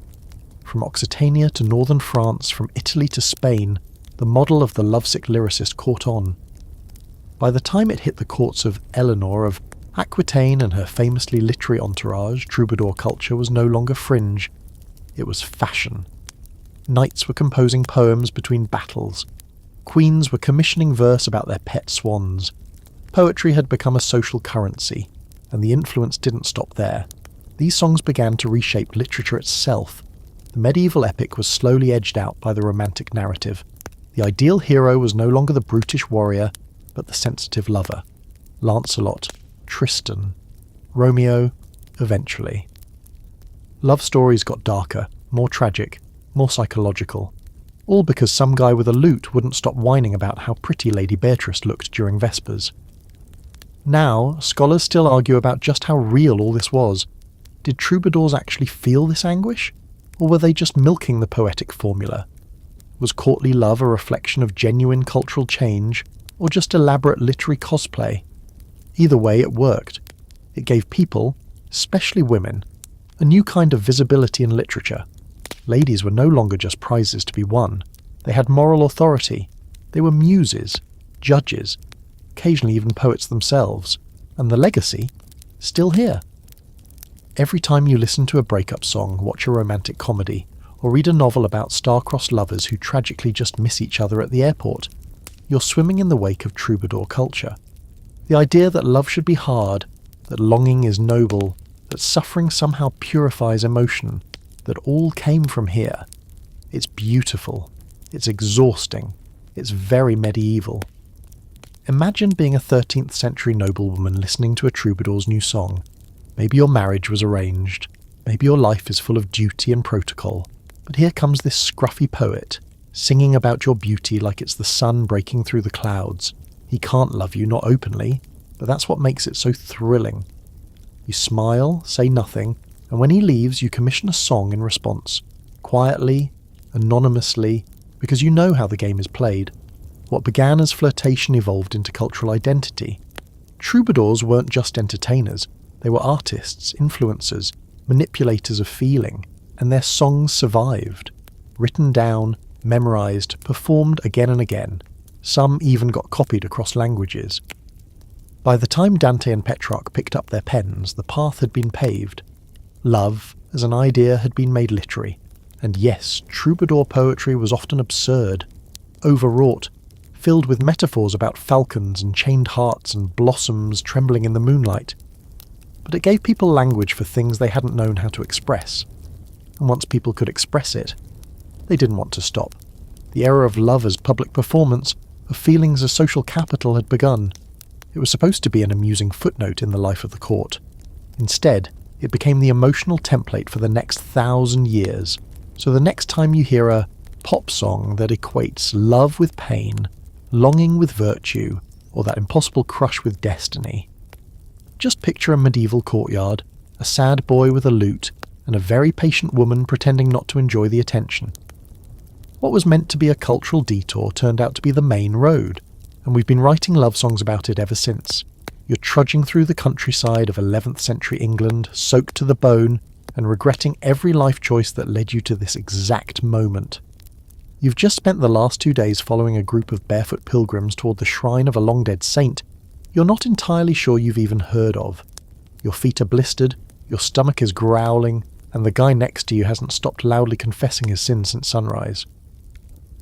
From Occitania to northern France, from Italy to Spain, the model of the lovesick lyricist caught on. By the time it hit the courts of Eleanor of Aquitaine and her famously literary entourage, troubadour culture was no longer fringe. It was fashion. Knights were composing poems between battles. Queens were commissioning verse about their pet swans. Poetry had become a social currency, and the influence didn't stop there. These songs began to reshape literature itself. The medieval epic was slowly edged out by the romantic narrative. The ideal hero was no longer the brutish warrior, but the sensitive lover. Lancelot, Tristan, Romeo, eventually. Love stories got darker, more tragic, more psychological. All because some guy with a lute wouldn't stop whining about how pretty Lady Beatrice looked during Vespers. Now, scholars still argue about just how real all this was. Did troubadours actually feel this anguish? Or were they just milking the poetic formula? Was courtly love a reflection of genuine cultural change, or just elaborate literary cosplay? Either way, it worked. It gave people, especially women, a new kind of visibility in literature. Ladies were no longer just prizes to be won. They had moral authority. They were muses, judges, occasionally even poets themselves. And the legacy? Still here. Every time you listen to a breakup song, watch a romantic comedy, or read a novel about star-crossed lovers who tragically just miss each other at the airport, you're swimming in the wake of troubadour culture. The idea that love should be hard, that longing is noble, that suffering somehow purifies emotion, that all came from here. It's beautiful. It's exhausting. It's very medieval. Imagine being a 13th century noblewoman listening to a troubadour's new song. Maybe your marriage was arranged. Maybe your life is full of duty and protocol, but here comes this scruffy poet, singing about your beauty like it's the sun breaking through the clouds. He can't love you, not openly, but that's what makes it so thrilling. You smile, say nothing, and when he leaves you commission a song in response, quietly, anonymously, because you know how the game is played. What began as flirtation evolved into cultural identity. Troubadours weren't just entertainers, they were artists, influencers, manipulators of feeling, and their songs survived. Written down, memorised, performed again and again. Some even got copied across languages. By the time Dante and Petrarch picked up their pens, the path had been paved. Love, as an idea, had been made literary. And yes, troubadour poetry was often absurd, overwrought, filled with metaphors about falcons and chained hearts and blossoms trembling in the moonlight. But it gave people language for things they hadn't known how to express. And once people could express it, they didn't want to stop. The era of love as public performance, of feelings as social capital had begun. It was supposed to be an amusing footnote in the life of the court. Instead, it became the emotional template for the next 1,000 years. So the next time you hear a pop song that equates love with pain, longing with virtue, or that impossible crush with destiny, just picture a medieval courtyard, a sad boy with a lute, and a very patient woman pretending not to enjoy the attention. What was meant to be a cultural detour turned out to be the main road, and we've been writing love songs about it ever since. You're trudging through the countryside of 11th century England, soaked to the bone, and regretting every life choice that led you to this exact moment. You've just spent the last 2 days following a group of barefoot pilgrims toward the shrine of a long-dead saint you're not entirely sure you've even heard of. Your feet are blistered, your stomach is growling, and the guy next to you hasn't stopped loudly confessing his sins since sunrise.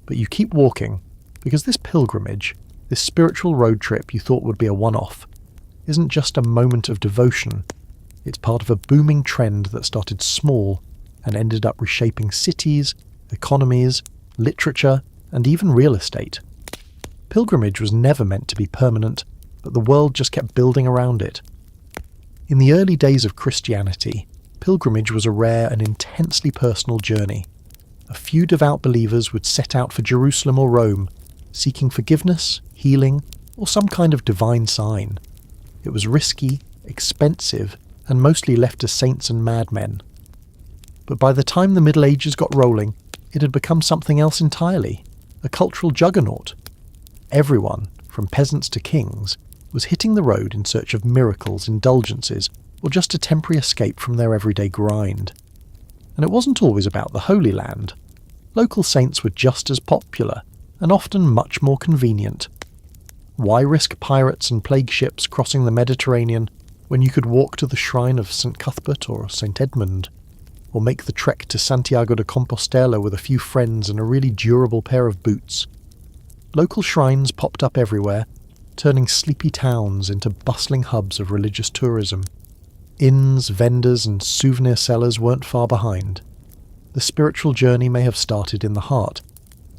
But you keep walking, because this pilgrimage, this spiritual road trip you thought would be a one-off, isn't just a moment of devotion. It's part of a booming trend that started small and ended up reshaping cities, economies, literature, and even real estate. Pilgrimage was never meant to be permanent, but the world just kept building around it. In the early days of Christianity, pilgrimage was a rare and intensely personal journey. A few devout believers would set out for Jerusalem or Rome, seeking forgiveness, healing, or some kind of divine sign. It was risky, expensive, and mostly left to saints and madmen. But by the time the Middle Ages got rolling, it had become something else entirely, a cultural juggernaut. Everyone, from peasants to kings, was hitting the road in search of miracles, indulgences, or just a temporary escape from their everyday grind. And it wasn't always about the Holy Land. Local saints were just as popular, and often much more convenient. Why risk pirates and plague ships crossing the Mediterranean when you could walk to the shrine of St. Cuthbert or St. Edmund, or make the trek to Santiago de Compostela with a few friends and a really durable pair of boots? Local shrines popped up everywhere, turning sleepy towns into bustling hubs of religious tourism. Inns, vendors, and souvenir sellers weren't far behind. The spiritual journey may have started in the heart,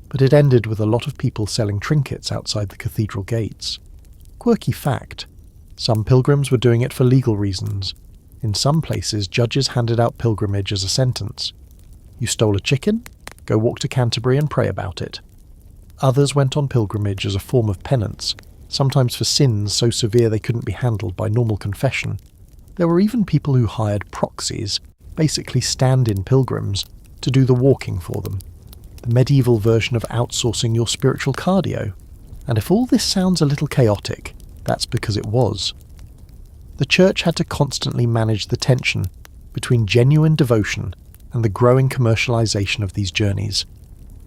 but it ended with a lot of people selling trinkets outside the cathedral gates. Quirky fact: some pilgrims were doing it for legal reasons. In some places, judges handed out pilgrimage as a sentence. You stole a chicken? Go walk to Canterbury and pray about it. Others went on pilgrimage as a form of penance, sometimes for sins so severe they couldn't be handled by normal confession. There were even people who hired proxies, basically stand-in pilgrims, to do the walking for them. The medieval version of outsourcing your spiritual cardio. And if all this sounds a little chaotic, that's because it was. The church had to constantly manage the tension between genuine devotion and the growing commercialization of these journeys.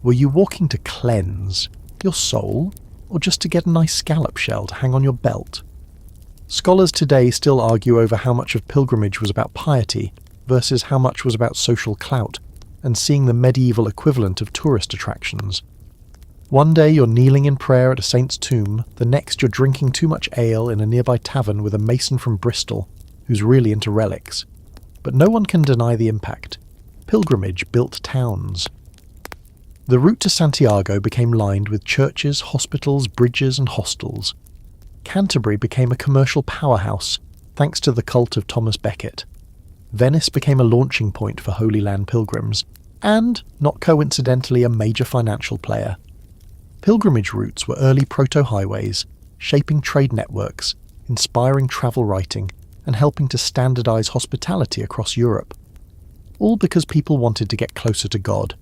Were you walking to cleanse your soul, or just to get a nice scallop shell to hang on your belt? Scholars today still argue over how much of pilgrimage was about piety versus how much was about social clout and seeing the medieval equivalent of tourist attractions. One day you're kneeling in prayer at a saint's tomb, the next you're drinking too much ale in a nearby tavern with a mason from Bristol who's really into relics. But no one can deny the impact. Pilgrimage built towns. The route to Santiago became lined with churches, hospitals, bridges and hostels. Canterbury became a commercial powerhouse thanks to the cult of Thomas Becket. Venice became a launching point for Holy Land pilgrims, and, not coincidentally, a major financial player. Pilgrimage routes were early proto-highways, shaping trade networks, inspiring travel writing, and helping to standardise hospitality across Europe. All because people wanted to get closer to God,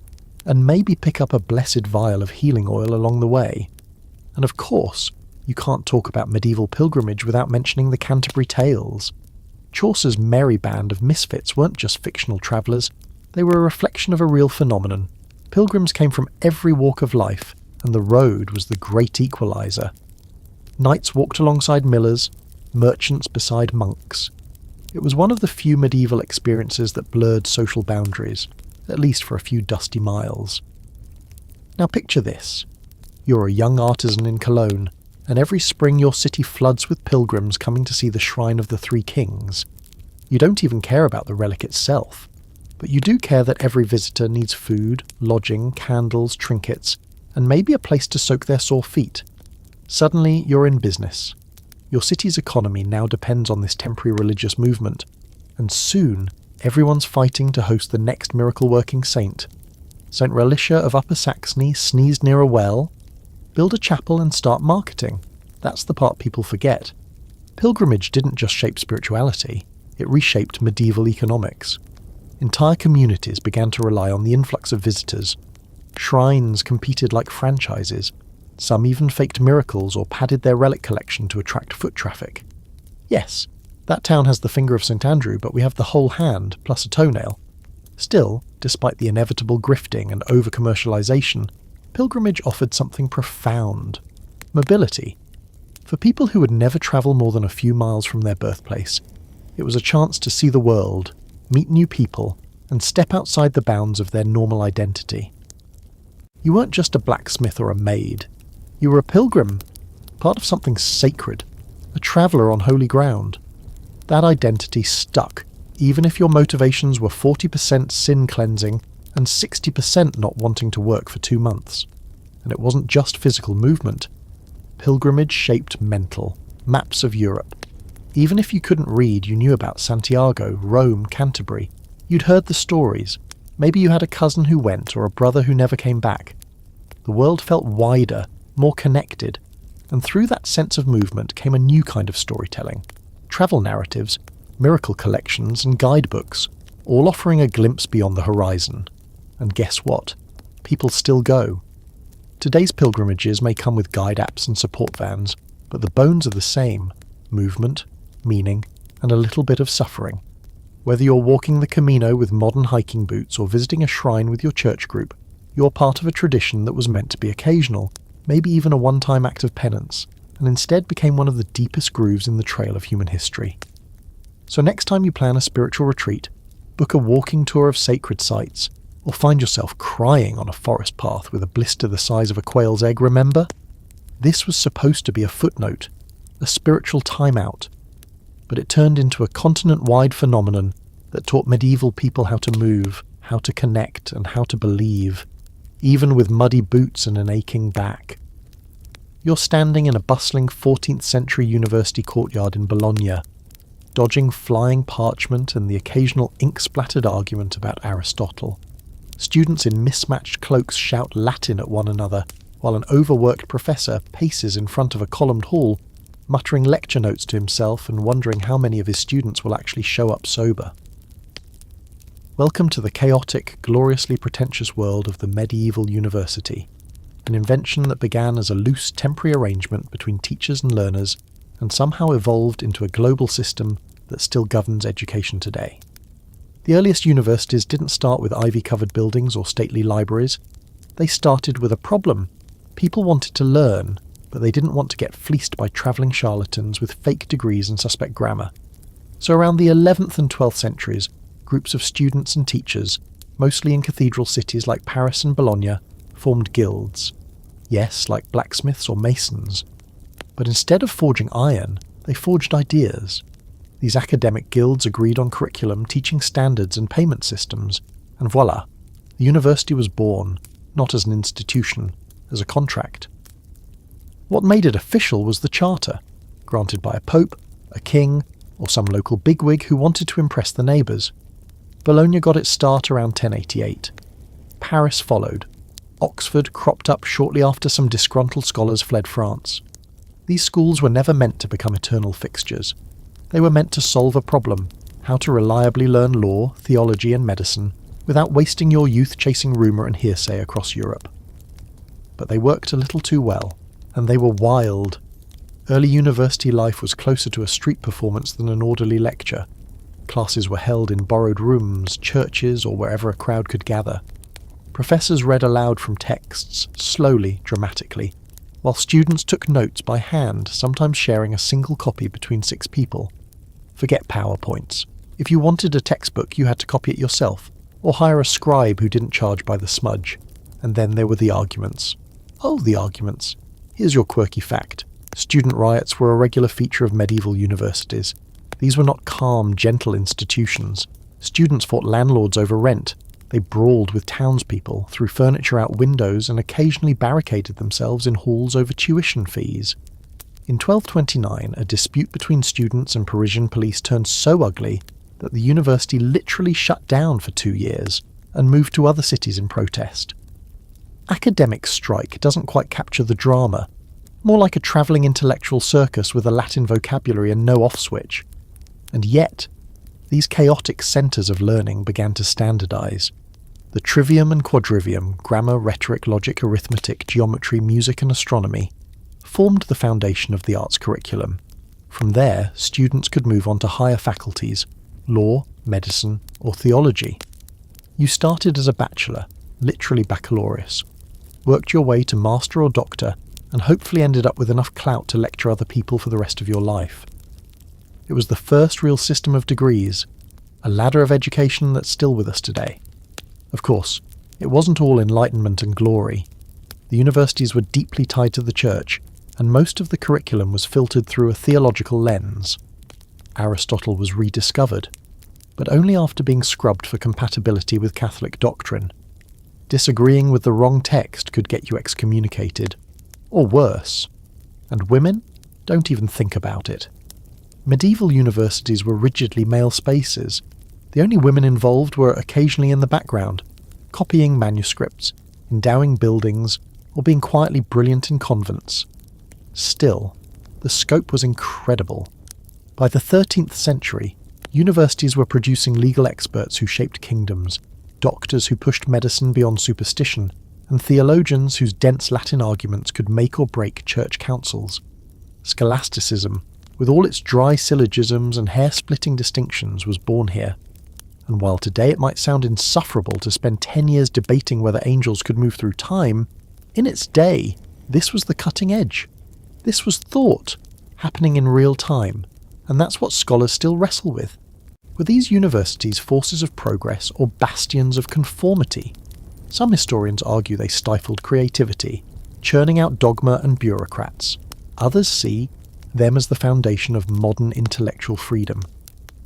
and maybe pick up a blessed vial of healing oil along the way. And of course, you can't talk about medieval pilgrimage without mentioning the Canterbury Tales. Chaucer's merry band of misfits weren't just fictional travellers, they were a reflection of a real phenomenon. Pilgrims came from every walk of life, and the road was the great equaliser. Knights walked alongside millers, merchants beside monks. It was one of the few medieval experiences that blurred social boundaries, at least for a few dusty miles. Now picture this. You're a young artisan in Cologne, and every spring your city floods with pilgrims coming to see the Shrine of the Three Kings. You don't even care about the relic itself, but you do care that every visitor needs food, lodging, candles, trinkets, and maybe a place to soak their sore feet. Suddenly, you're in business. Your city's economy now depends on this temporary religious movement, and soon everyone's fighting to host the next miracle-working saint. St. Relicia of Upper Saxony sneezed near a well. Build a chapel and start marketing. That's the part people forget. Pilgrimage didn't just shape spirituality, it reshaped medieval economics. Entire communities began to rely on the influx of visitors. Shrines competed like franchises. Some even faked miracles or padded their relic collection to attract foot traffic. Yes, that town has the finger of St. Andrew, but we have the whole hand, plus a toenail. Still, despite the inevitable grifting and over-commercialisation, pilgrimage offered something profound. Mobility. For people who would never travel more than a few miles from their birthplace, it was a chance to see the world, meet new people, and step outside the bounds of their normal identity. You weren't just a blacksmith or a maid. You were a pilgrim, part of something sacred, a traveller on holy ground. That identity stuck, even if your motivations were 40% sin cleansing and 60% not wanting to work for 2 months. And it wasn't just physical movement. Pilgrimage shaped mental, maps of Europe. Even if you couldn't read, you knew about Santiago, Rome, Canterbury. You'd heard the stories. Maybe you had a cousin who went or a brother who never came back. The world felt wider, more connected, and through that sense of movement came a new kind of storytelling. Travel narratives, miracle collections, and guidebooks, all offering a glimpse beyond the horizon. And guess what? People still go. Today's pilgrimages may come with guide apps and support vans, but the bones are the same: movement, meaning, and a little bit of suffering. Whether you're walking the Camino with modern hiking boots or visiting a shrine with your church group, you're part of a tradition that was meant to be occasional, maybe even a one-time act of penance, and instead became one of the deepest grooves in the trail of human history. So next time you plan a spiritual retreat, book a walking tour of sacred sites, or find yourself crying on a forest path with a blister the size of a quail's egg, remember? This was supposed to be a footnote, a spiritual timeout, but it turned into a continent-wide phenomenon that taught medieval people how to move, how to connect, and how to believe, even with muddy boots and an aching back. You're standing in a bustling 14th century university courtyard in Bologna, dodging flying parchment and the occasional ink-splattered argument about Aristotle. Students in mismatched cloaks shout Latin at one another, while an overworked professor paces in front of a columned hall, muttering lecture notes to himself and wondering how many of his students will actually show up sober. Welcome to the chaotic, gloriously pretentious world of the medieval university, an invention that began as a loose temporary arrangement between teachers and learners and somehow evolved into a global system that still governs education today. The earliest universities didn't start with ivy-covered buildings or stately libraries. They started with a problem. People wanted to learn, but they didn't want to get fleeced by travelling charlatans with fake degrees and suspect grammar. So around the 11th and 12th centuries, groups of students and teachers, mostly in cathedral cities like Paris and Bologna, formed guilds. Yes, like blacksmiths or masons. But instead of forging iron, they forged ideas. These academic guilds agreed on curriculum, teaching standards and payment systems, and voila, the university was born, not as an institution, as a contract. What made it official was the charter, granted by a pope, a king, or some local bigwig who wanted to impress the neighbours. Bologna got its start around 1088. Paris followed. Oxford cropped up shortly after some disgruntled scholars fled France. These schools were never meant to become eternal fixtures. They were meant to solve a problem: how to reliably learn law, theology and medicine without wasting your youth chasing rumour and hearsay across Europe. But they worked a little too well, and they were wild. Early university life was closer to a street performance than an orderly lecture. Classes were held in borrowed rooms, churches, or wherever a crowd could gather. Professors read aloud from texts, slowly, dramatically, while students took notes by hand, sometimes sharing a single copy between 6 people. Forget PowerPoints. If you wanted a textbook, you had to copy it yourself, or hire a scribe who didn't charge by the smudge. And then there were the arguments. Oh, the arguments. Here's your quirky fact. Student riots were a regular feature of medieval universities. These were not calm, gentle institutions. Students fought landlords over rent. They brawled with townspeople, threw furniture out windows, and occasionally barricaded themselves in halls over tuition fees. In 1229, a dispute between students and Parisian police turned so ugly that the university literally shut down for 2 years and moved to other cities in protest. Academic strike doesn't quite capture the drama, more like a travelling intellectual circus with a Latin vocabulary and no off-switch. And yet, these chaotic centres of learning began to standardise. The trivium and quadrivium, grammar, rhetoric, logic, arithmetic, geometry, music and astronomy, formed the foundation of the arts curriculum. From there, students could move on to higher faculties, law, medicine, or theology. You started as a bachelor, literally baccalaureus, worked your way to master or doctor, and hopefully ended up with enough clout to lecture other people for the rest of your life. It was the first real system of degrees, a ladder of education that's still with us today. Of course, it wasn't all enlightenment and glory. The universities were deeply tied to the church, and most of the curriculum was filtered through a theological lens. Aristotle was rediscovered, but only after being scrubbed for compatibility with Catholic doctrine. Disagreeing with the wrong text could get you excommunicated, or worse. And women? Don't even think about it. Medieval universities were rigidly male spaces. The only women involved were occasionally in the background, copying manuscripts, endowing buildings, or being quietly brilliant in convents. Still, the scope was incredible. By the 13th century, universities were producing legal experts who shaped kingdoms, doctors who pushed medicine beyond superstition, and theologians whose dense Latin arguments could make or break church councils. Scholasticism, with all its dry syllogisms and hair-splitting distinctions, was born here. And while today it might sound insufferable to spend 10 years debating whether angels could move through time, in its day, this was the cutting edge. This was thought, happening in real time, and that's what scholars still wrestle with. Were these universities forces of progress or bastions of conformity? Some historians argue they stifled creativity, churning out dogma and bureaucrats. Others see them as the foundation of modern intellectual freedom.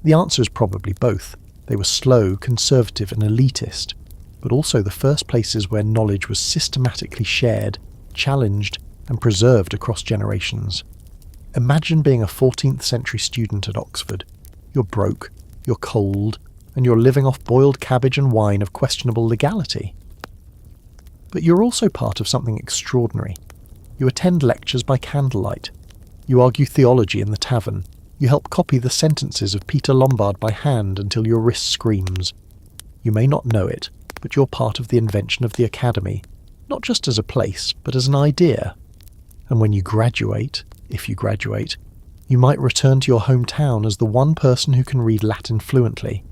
The answer is probably both. They were slow, conservative and elitist, but also the first places where knowledge was systematically shared, challenged and preserved across generations. Imagine being a 14th century student at Oxford. You're broke, you're cold, and you're living off boiled cabbage and wine of questionable legality. But you're also part of something extraordinary. You attend lectures by candlelight. You argue theology in the tavern. You help copy the sentences of Peter Lombard by hand until your wrist screams. You may not know it, but you're part of the invention of the academy, not just as a place, but as an idea. And when you graduate, if you graduate, you might return to your hometown as the one person who can read Latin fluently.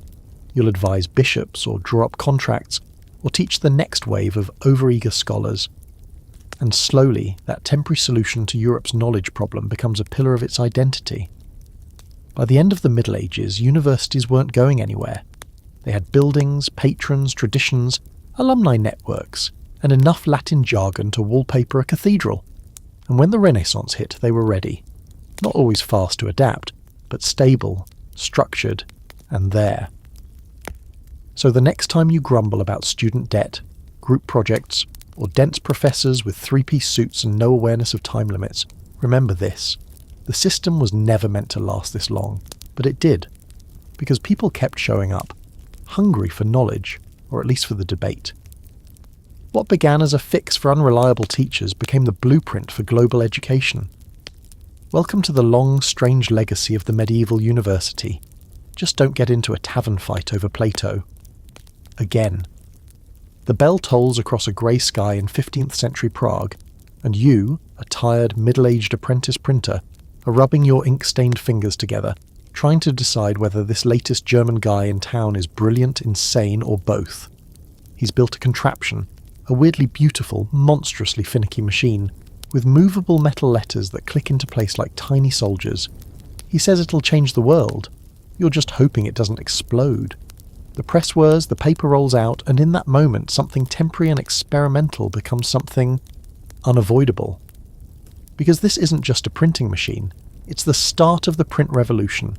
You'll advise bishops or draw up contracts or teach the next wave of overeager scholars. And slowly, that temporary solution to Europe's knowledge problem becomes a pillar of its identity. By the end of the Middle Ages, universities weren't going anywhere. They had buildings, patrons, traditions, alumni networks, and enough Latin jargon to wallpaper a cathedral. And when the Renaissance hit, they were ready. Not always fast to adapt, but stable, structured, and there. So the next time you grumble about student debt, group projects, or dense professors with three-piece suits and no awareness of time limits, remember this. The system was never meant to last this long, but it did, because people kept showing up. hungry for knowledge, or at least for the debate. What began as a fix for unreliable teachers became the blueprint for global education. Welcome to the long, strange legacy of the medieval university. Just don't get into a tavern fight over Plato. Again. The bell tolls across a grey sky in 15th century Prague, and you, a tired, middle-aged apprentice printer, are rubbing your ink-stained fingers together, trying to decide whether this latest German guy in town is brilliant, insane, or both. He's built a contraption, a weirdly beautiful, monstrously finicky machine, with movable metal letters that click into place like tiny soldiers. He says it'll change the world. You're just hoping it doesn't explode. The press whirs, the paper rolls out, and in that moment something temporary and experimental becomes something unavoidable. Because this isn't just a printing machine, it's the start of the print revolution,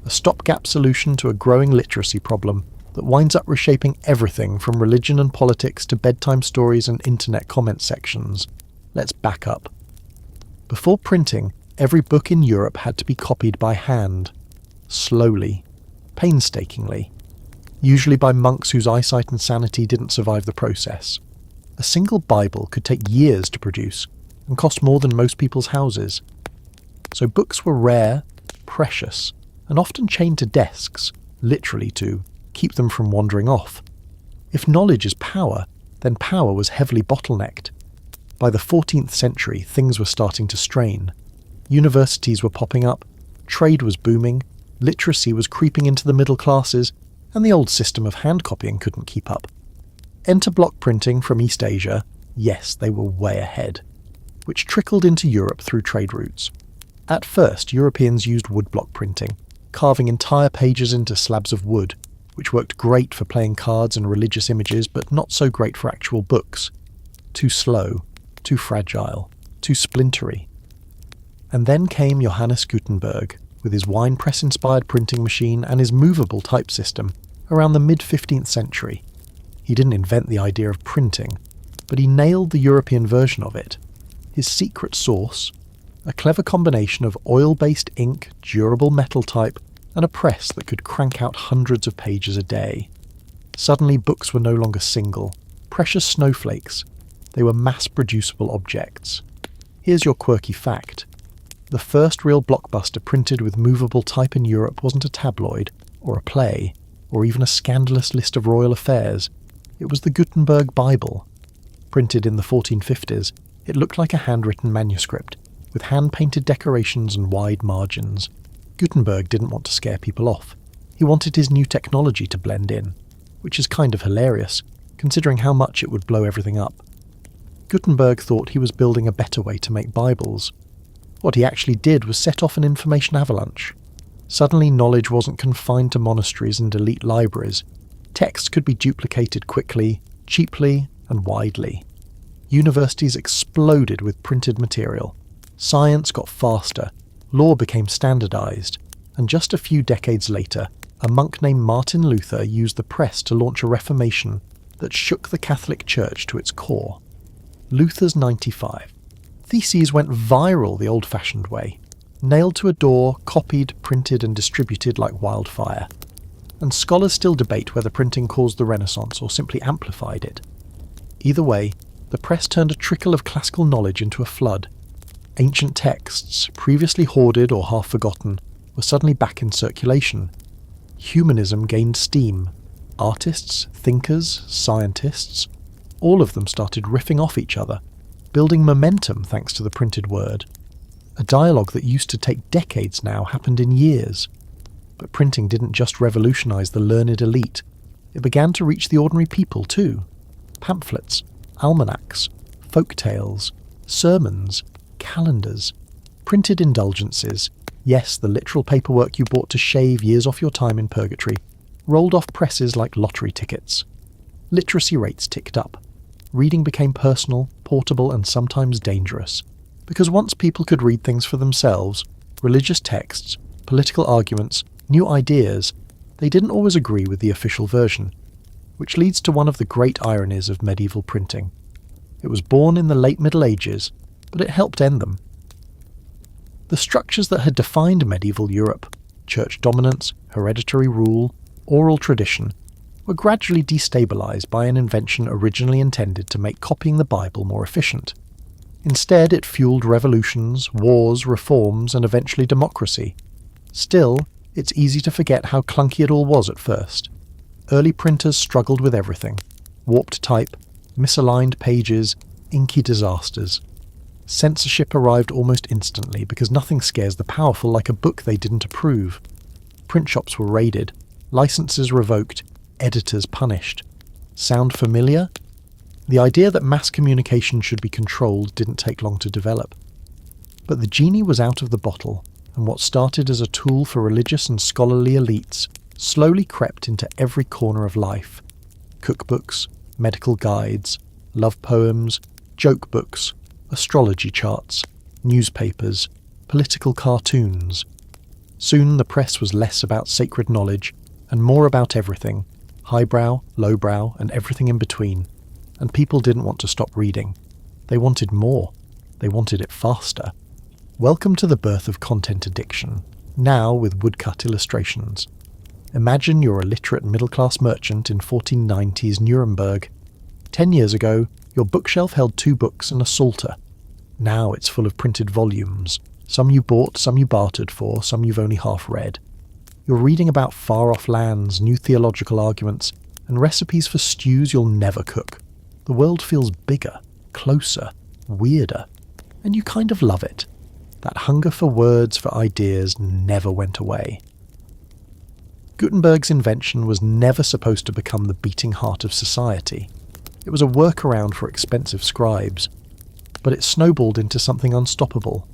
a stopgap solution to a growing literacy problem that winds up reshaping everything from religion and politics to bedtime stories and internet comment sections. Let's back up. Before printing, every book in Europe had to be copied by hand. Slowly. Painstakingly. Usually by monks whose eyesight and sanity didn't survive the process. A single Bible could take years to produce and cost more than most people's houses. So books were rare, precious, and often chained to desks, literally to keep them from wandering off. If knowledge is power, then power was heavily bottlenecked. By the 14th century, things were starting to strain. Universities were popping up, trade was booming, literacy was creeping into the middle classes, and the old system of hand copying couldn't keep up. Enter block printing from East Asia. Yes, they were way ahead, which trickled into Europe through trade routes. At first, Europeans used woodblock printing, carving entire pages into slabs of wood, which worked great for playing cards and religious images, but not so great for actual books. Too slow, too fragile, too splintery. And then came Johannes Gutenberg, with his wine press-inspired printing machine and his movable type system, around the mid-15th century. He didn't invent the idea of printing, but he nailed the European version of it. His secret sauce, a clever combination of oil-based ink, durable metal type, and a press that could crank out hundreds of pages a day. Suddenly books were no longer single, precious snowflakes. They were mass-producible objects. Here's your quirky fact. The first real blockbuster printed with movable type in Europe wasn't a tabloid, or a play, or even a scandalous list of royal affairs. It was the Gutenberg Bible. Printed in the 1450s, it looked like a handwritten manuscript, with hand-painted decorations and wide margins. Gutenberg didn't want to scare people off. He wanted his new technology to blend in, which is kind of hilarious, considering how much it would blow everything up. Gutenberg thought he was building a better way to make Bibles. What he actually did was set off an information avalanche. Suddenly knowledge wasn't confined to monasteries and elite libraries. Text could be duplicated quickly, cheaply, and widely. Universities exploded with printed material. Science got faster, law became standardized, and just a few decades later, a monk named Martin Luther used the press to launch a reformation that shook the Catholic Church to its core. Luther's 95. Theses went viral the old-fashioned way, nailed to a door, copied, printed and distributed like wildfire. And scholars still debate whether printing caused the Renaissance or simply amplified it. Either way, the press turned a trickle of classical knowledge into a flood. Ancient texts, previously hoarded or half forgotten, were suddenly back in circulation. Humanism gained steam. Artists, thinkers, scientists, all of them started riffing off each other, building momentum thanks to the printed word. A dialogue that used to take decades now happened in years. But printing didn't just revolutionise the learned elite. It began to reach the ordinary people too. Pamphlets, almanacs, folk tales, sermons, calendars, printed indulgences, yes, the literal paperwork you bought to shave years off your time in purgatory, rolled off presses like lottery tickets. Literacy rates ticked up. Reading became personal, portable, and sometimes dangerous. Because once people could read things for themselves, religious texts, political arguments, new ideas, they didn't always agree with the official version, which leads to one of the great ironies of medieval printing. It was born in the late Middle Ages, but it helped end them. The structures that had defined medieval Europe, church dominance, hereditary rule, oral tradition, were gradually destabilised by an invention originally intended to make copying the Bible more efficient. Instead, it fueled revolutions, wars, reforms, and eventually democracy. Still, it's easy to forget how clunky it all was at first. Early printers struggled with everything: warped type, misaligned pages, inky disasters. Censorship arrived almost instantly because nothing scares the powerful like a book they didn't approve. Print shops were raided, licenses revoked, editors punished. Sound familiar? The idea that mass communication should be controlled didn't take long to develop. But the genie was out of the bottle, and what started as a tool for religious and scholarly elites slowly crept into every corner of life. Cookbooks, medical guides, love poems, joke books, astrology charts, newspapers, political cartoons. Soon the press was less about sacred knowledge and more about everything, highbrow, lowbrow, and everything in between. And people didn't want to stop reading. They wanted more. They wanted it faster. Welcome to the birth of content addiction, now with woodcut illustrations. Imagine you're a literate middle-class merchant in 1490s Nuremberg. 10 years ago, your bookshelf held 2 books and a psalter. Now it's full of printed volumes. Some you bought, some you bartered for, some you've only half read. You're reading about far-off lands, new theological arguments, and recipes for stews you'll never cook. The world feels bigger, closer, weirder, and you kind of love it. That hunger for words, for ideas, never went away. Gutenberg's invention was never supposed to become the beating heart of society. It was a workaround for expensive scribes, but it snowballed into something unstoppable.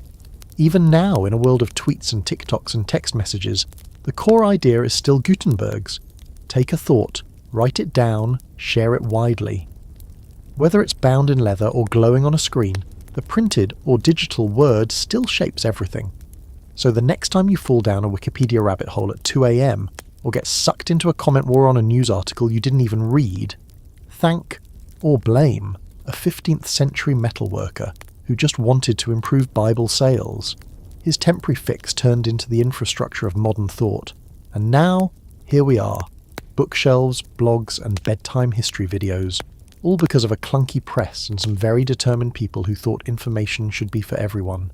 Even now, in a world of tweets and TikToks and text messages, the core idea is still Gutenberg's. Take a thought, write it down, share it widely. Whether it's bound in leather or glowing on a screen, the printed or digital word still shapes everything. So the next time you fall down a Wikipedia rabbit hole at 2 a.m, or get sucked into a comment war on a news article you didn't even read, thank, or blame, a 15th century metalworker who just wanted to improve Bible sales. His temporary fix turned into the infrastructure of modern thought. And now, here we are. Bookshelves, blogs, and bedtime history videos, all because of a clunky press and some very determined people who thought information should be for everyone.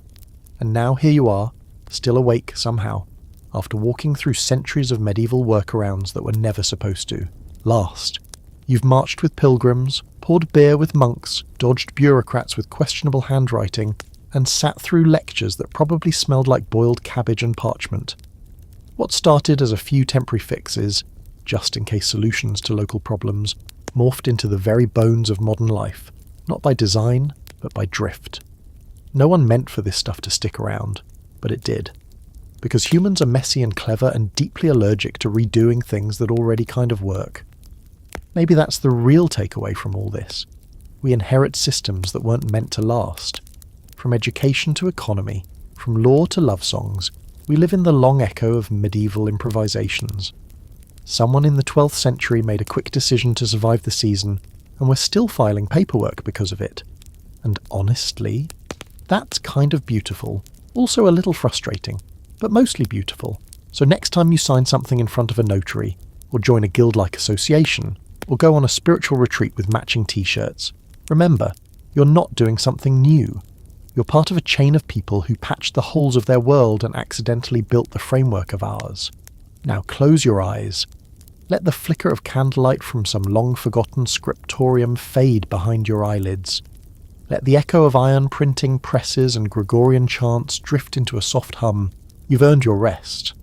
And now here you are, still awake somehow, after walking through centuries of medieval workarounds that were never supposed to last. You've marched with pilgrims, poured beer with monks, dodged bureaucrats with questionable handwriting, and sat through lectures that probably smelled like boiled cabbage and parchment. What started as a few temporary fixes, just-in-case solutions to local problems, morphed into the very bones of modern life, not by design, but by drift. No one meant for this stuff to stick around, but it did. Because humans are messy and clever and deeply allergic to redoing things that already kind of work. Maybe that's the real takeaway from all this. We inherit systems that weren't meant to last. From education to economy, from law to love songs, we live in the long echo of medieval improvisations. Someone in the 12th century made a quick decision to survive the season, and we're still filing paperwork because of it. And honestly, that's kind of beautiful, also a little frustrating, but mostly beautiful. So next time you sign something in front of a notary, or join a guild-like association, or go on a spiritual retreat with matching t-shirts, remember, you're not doing something new. You're part of a chain of people who patched the holes of their world and accidentally built the framework of ours. Now close your eyes. Let the flicker of candlelight from some long-forgotten scriptorium fade behind your eyelids. Let the echo of iron printing presses and Gregorian chants drift into a soft hum. You've earned your rest.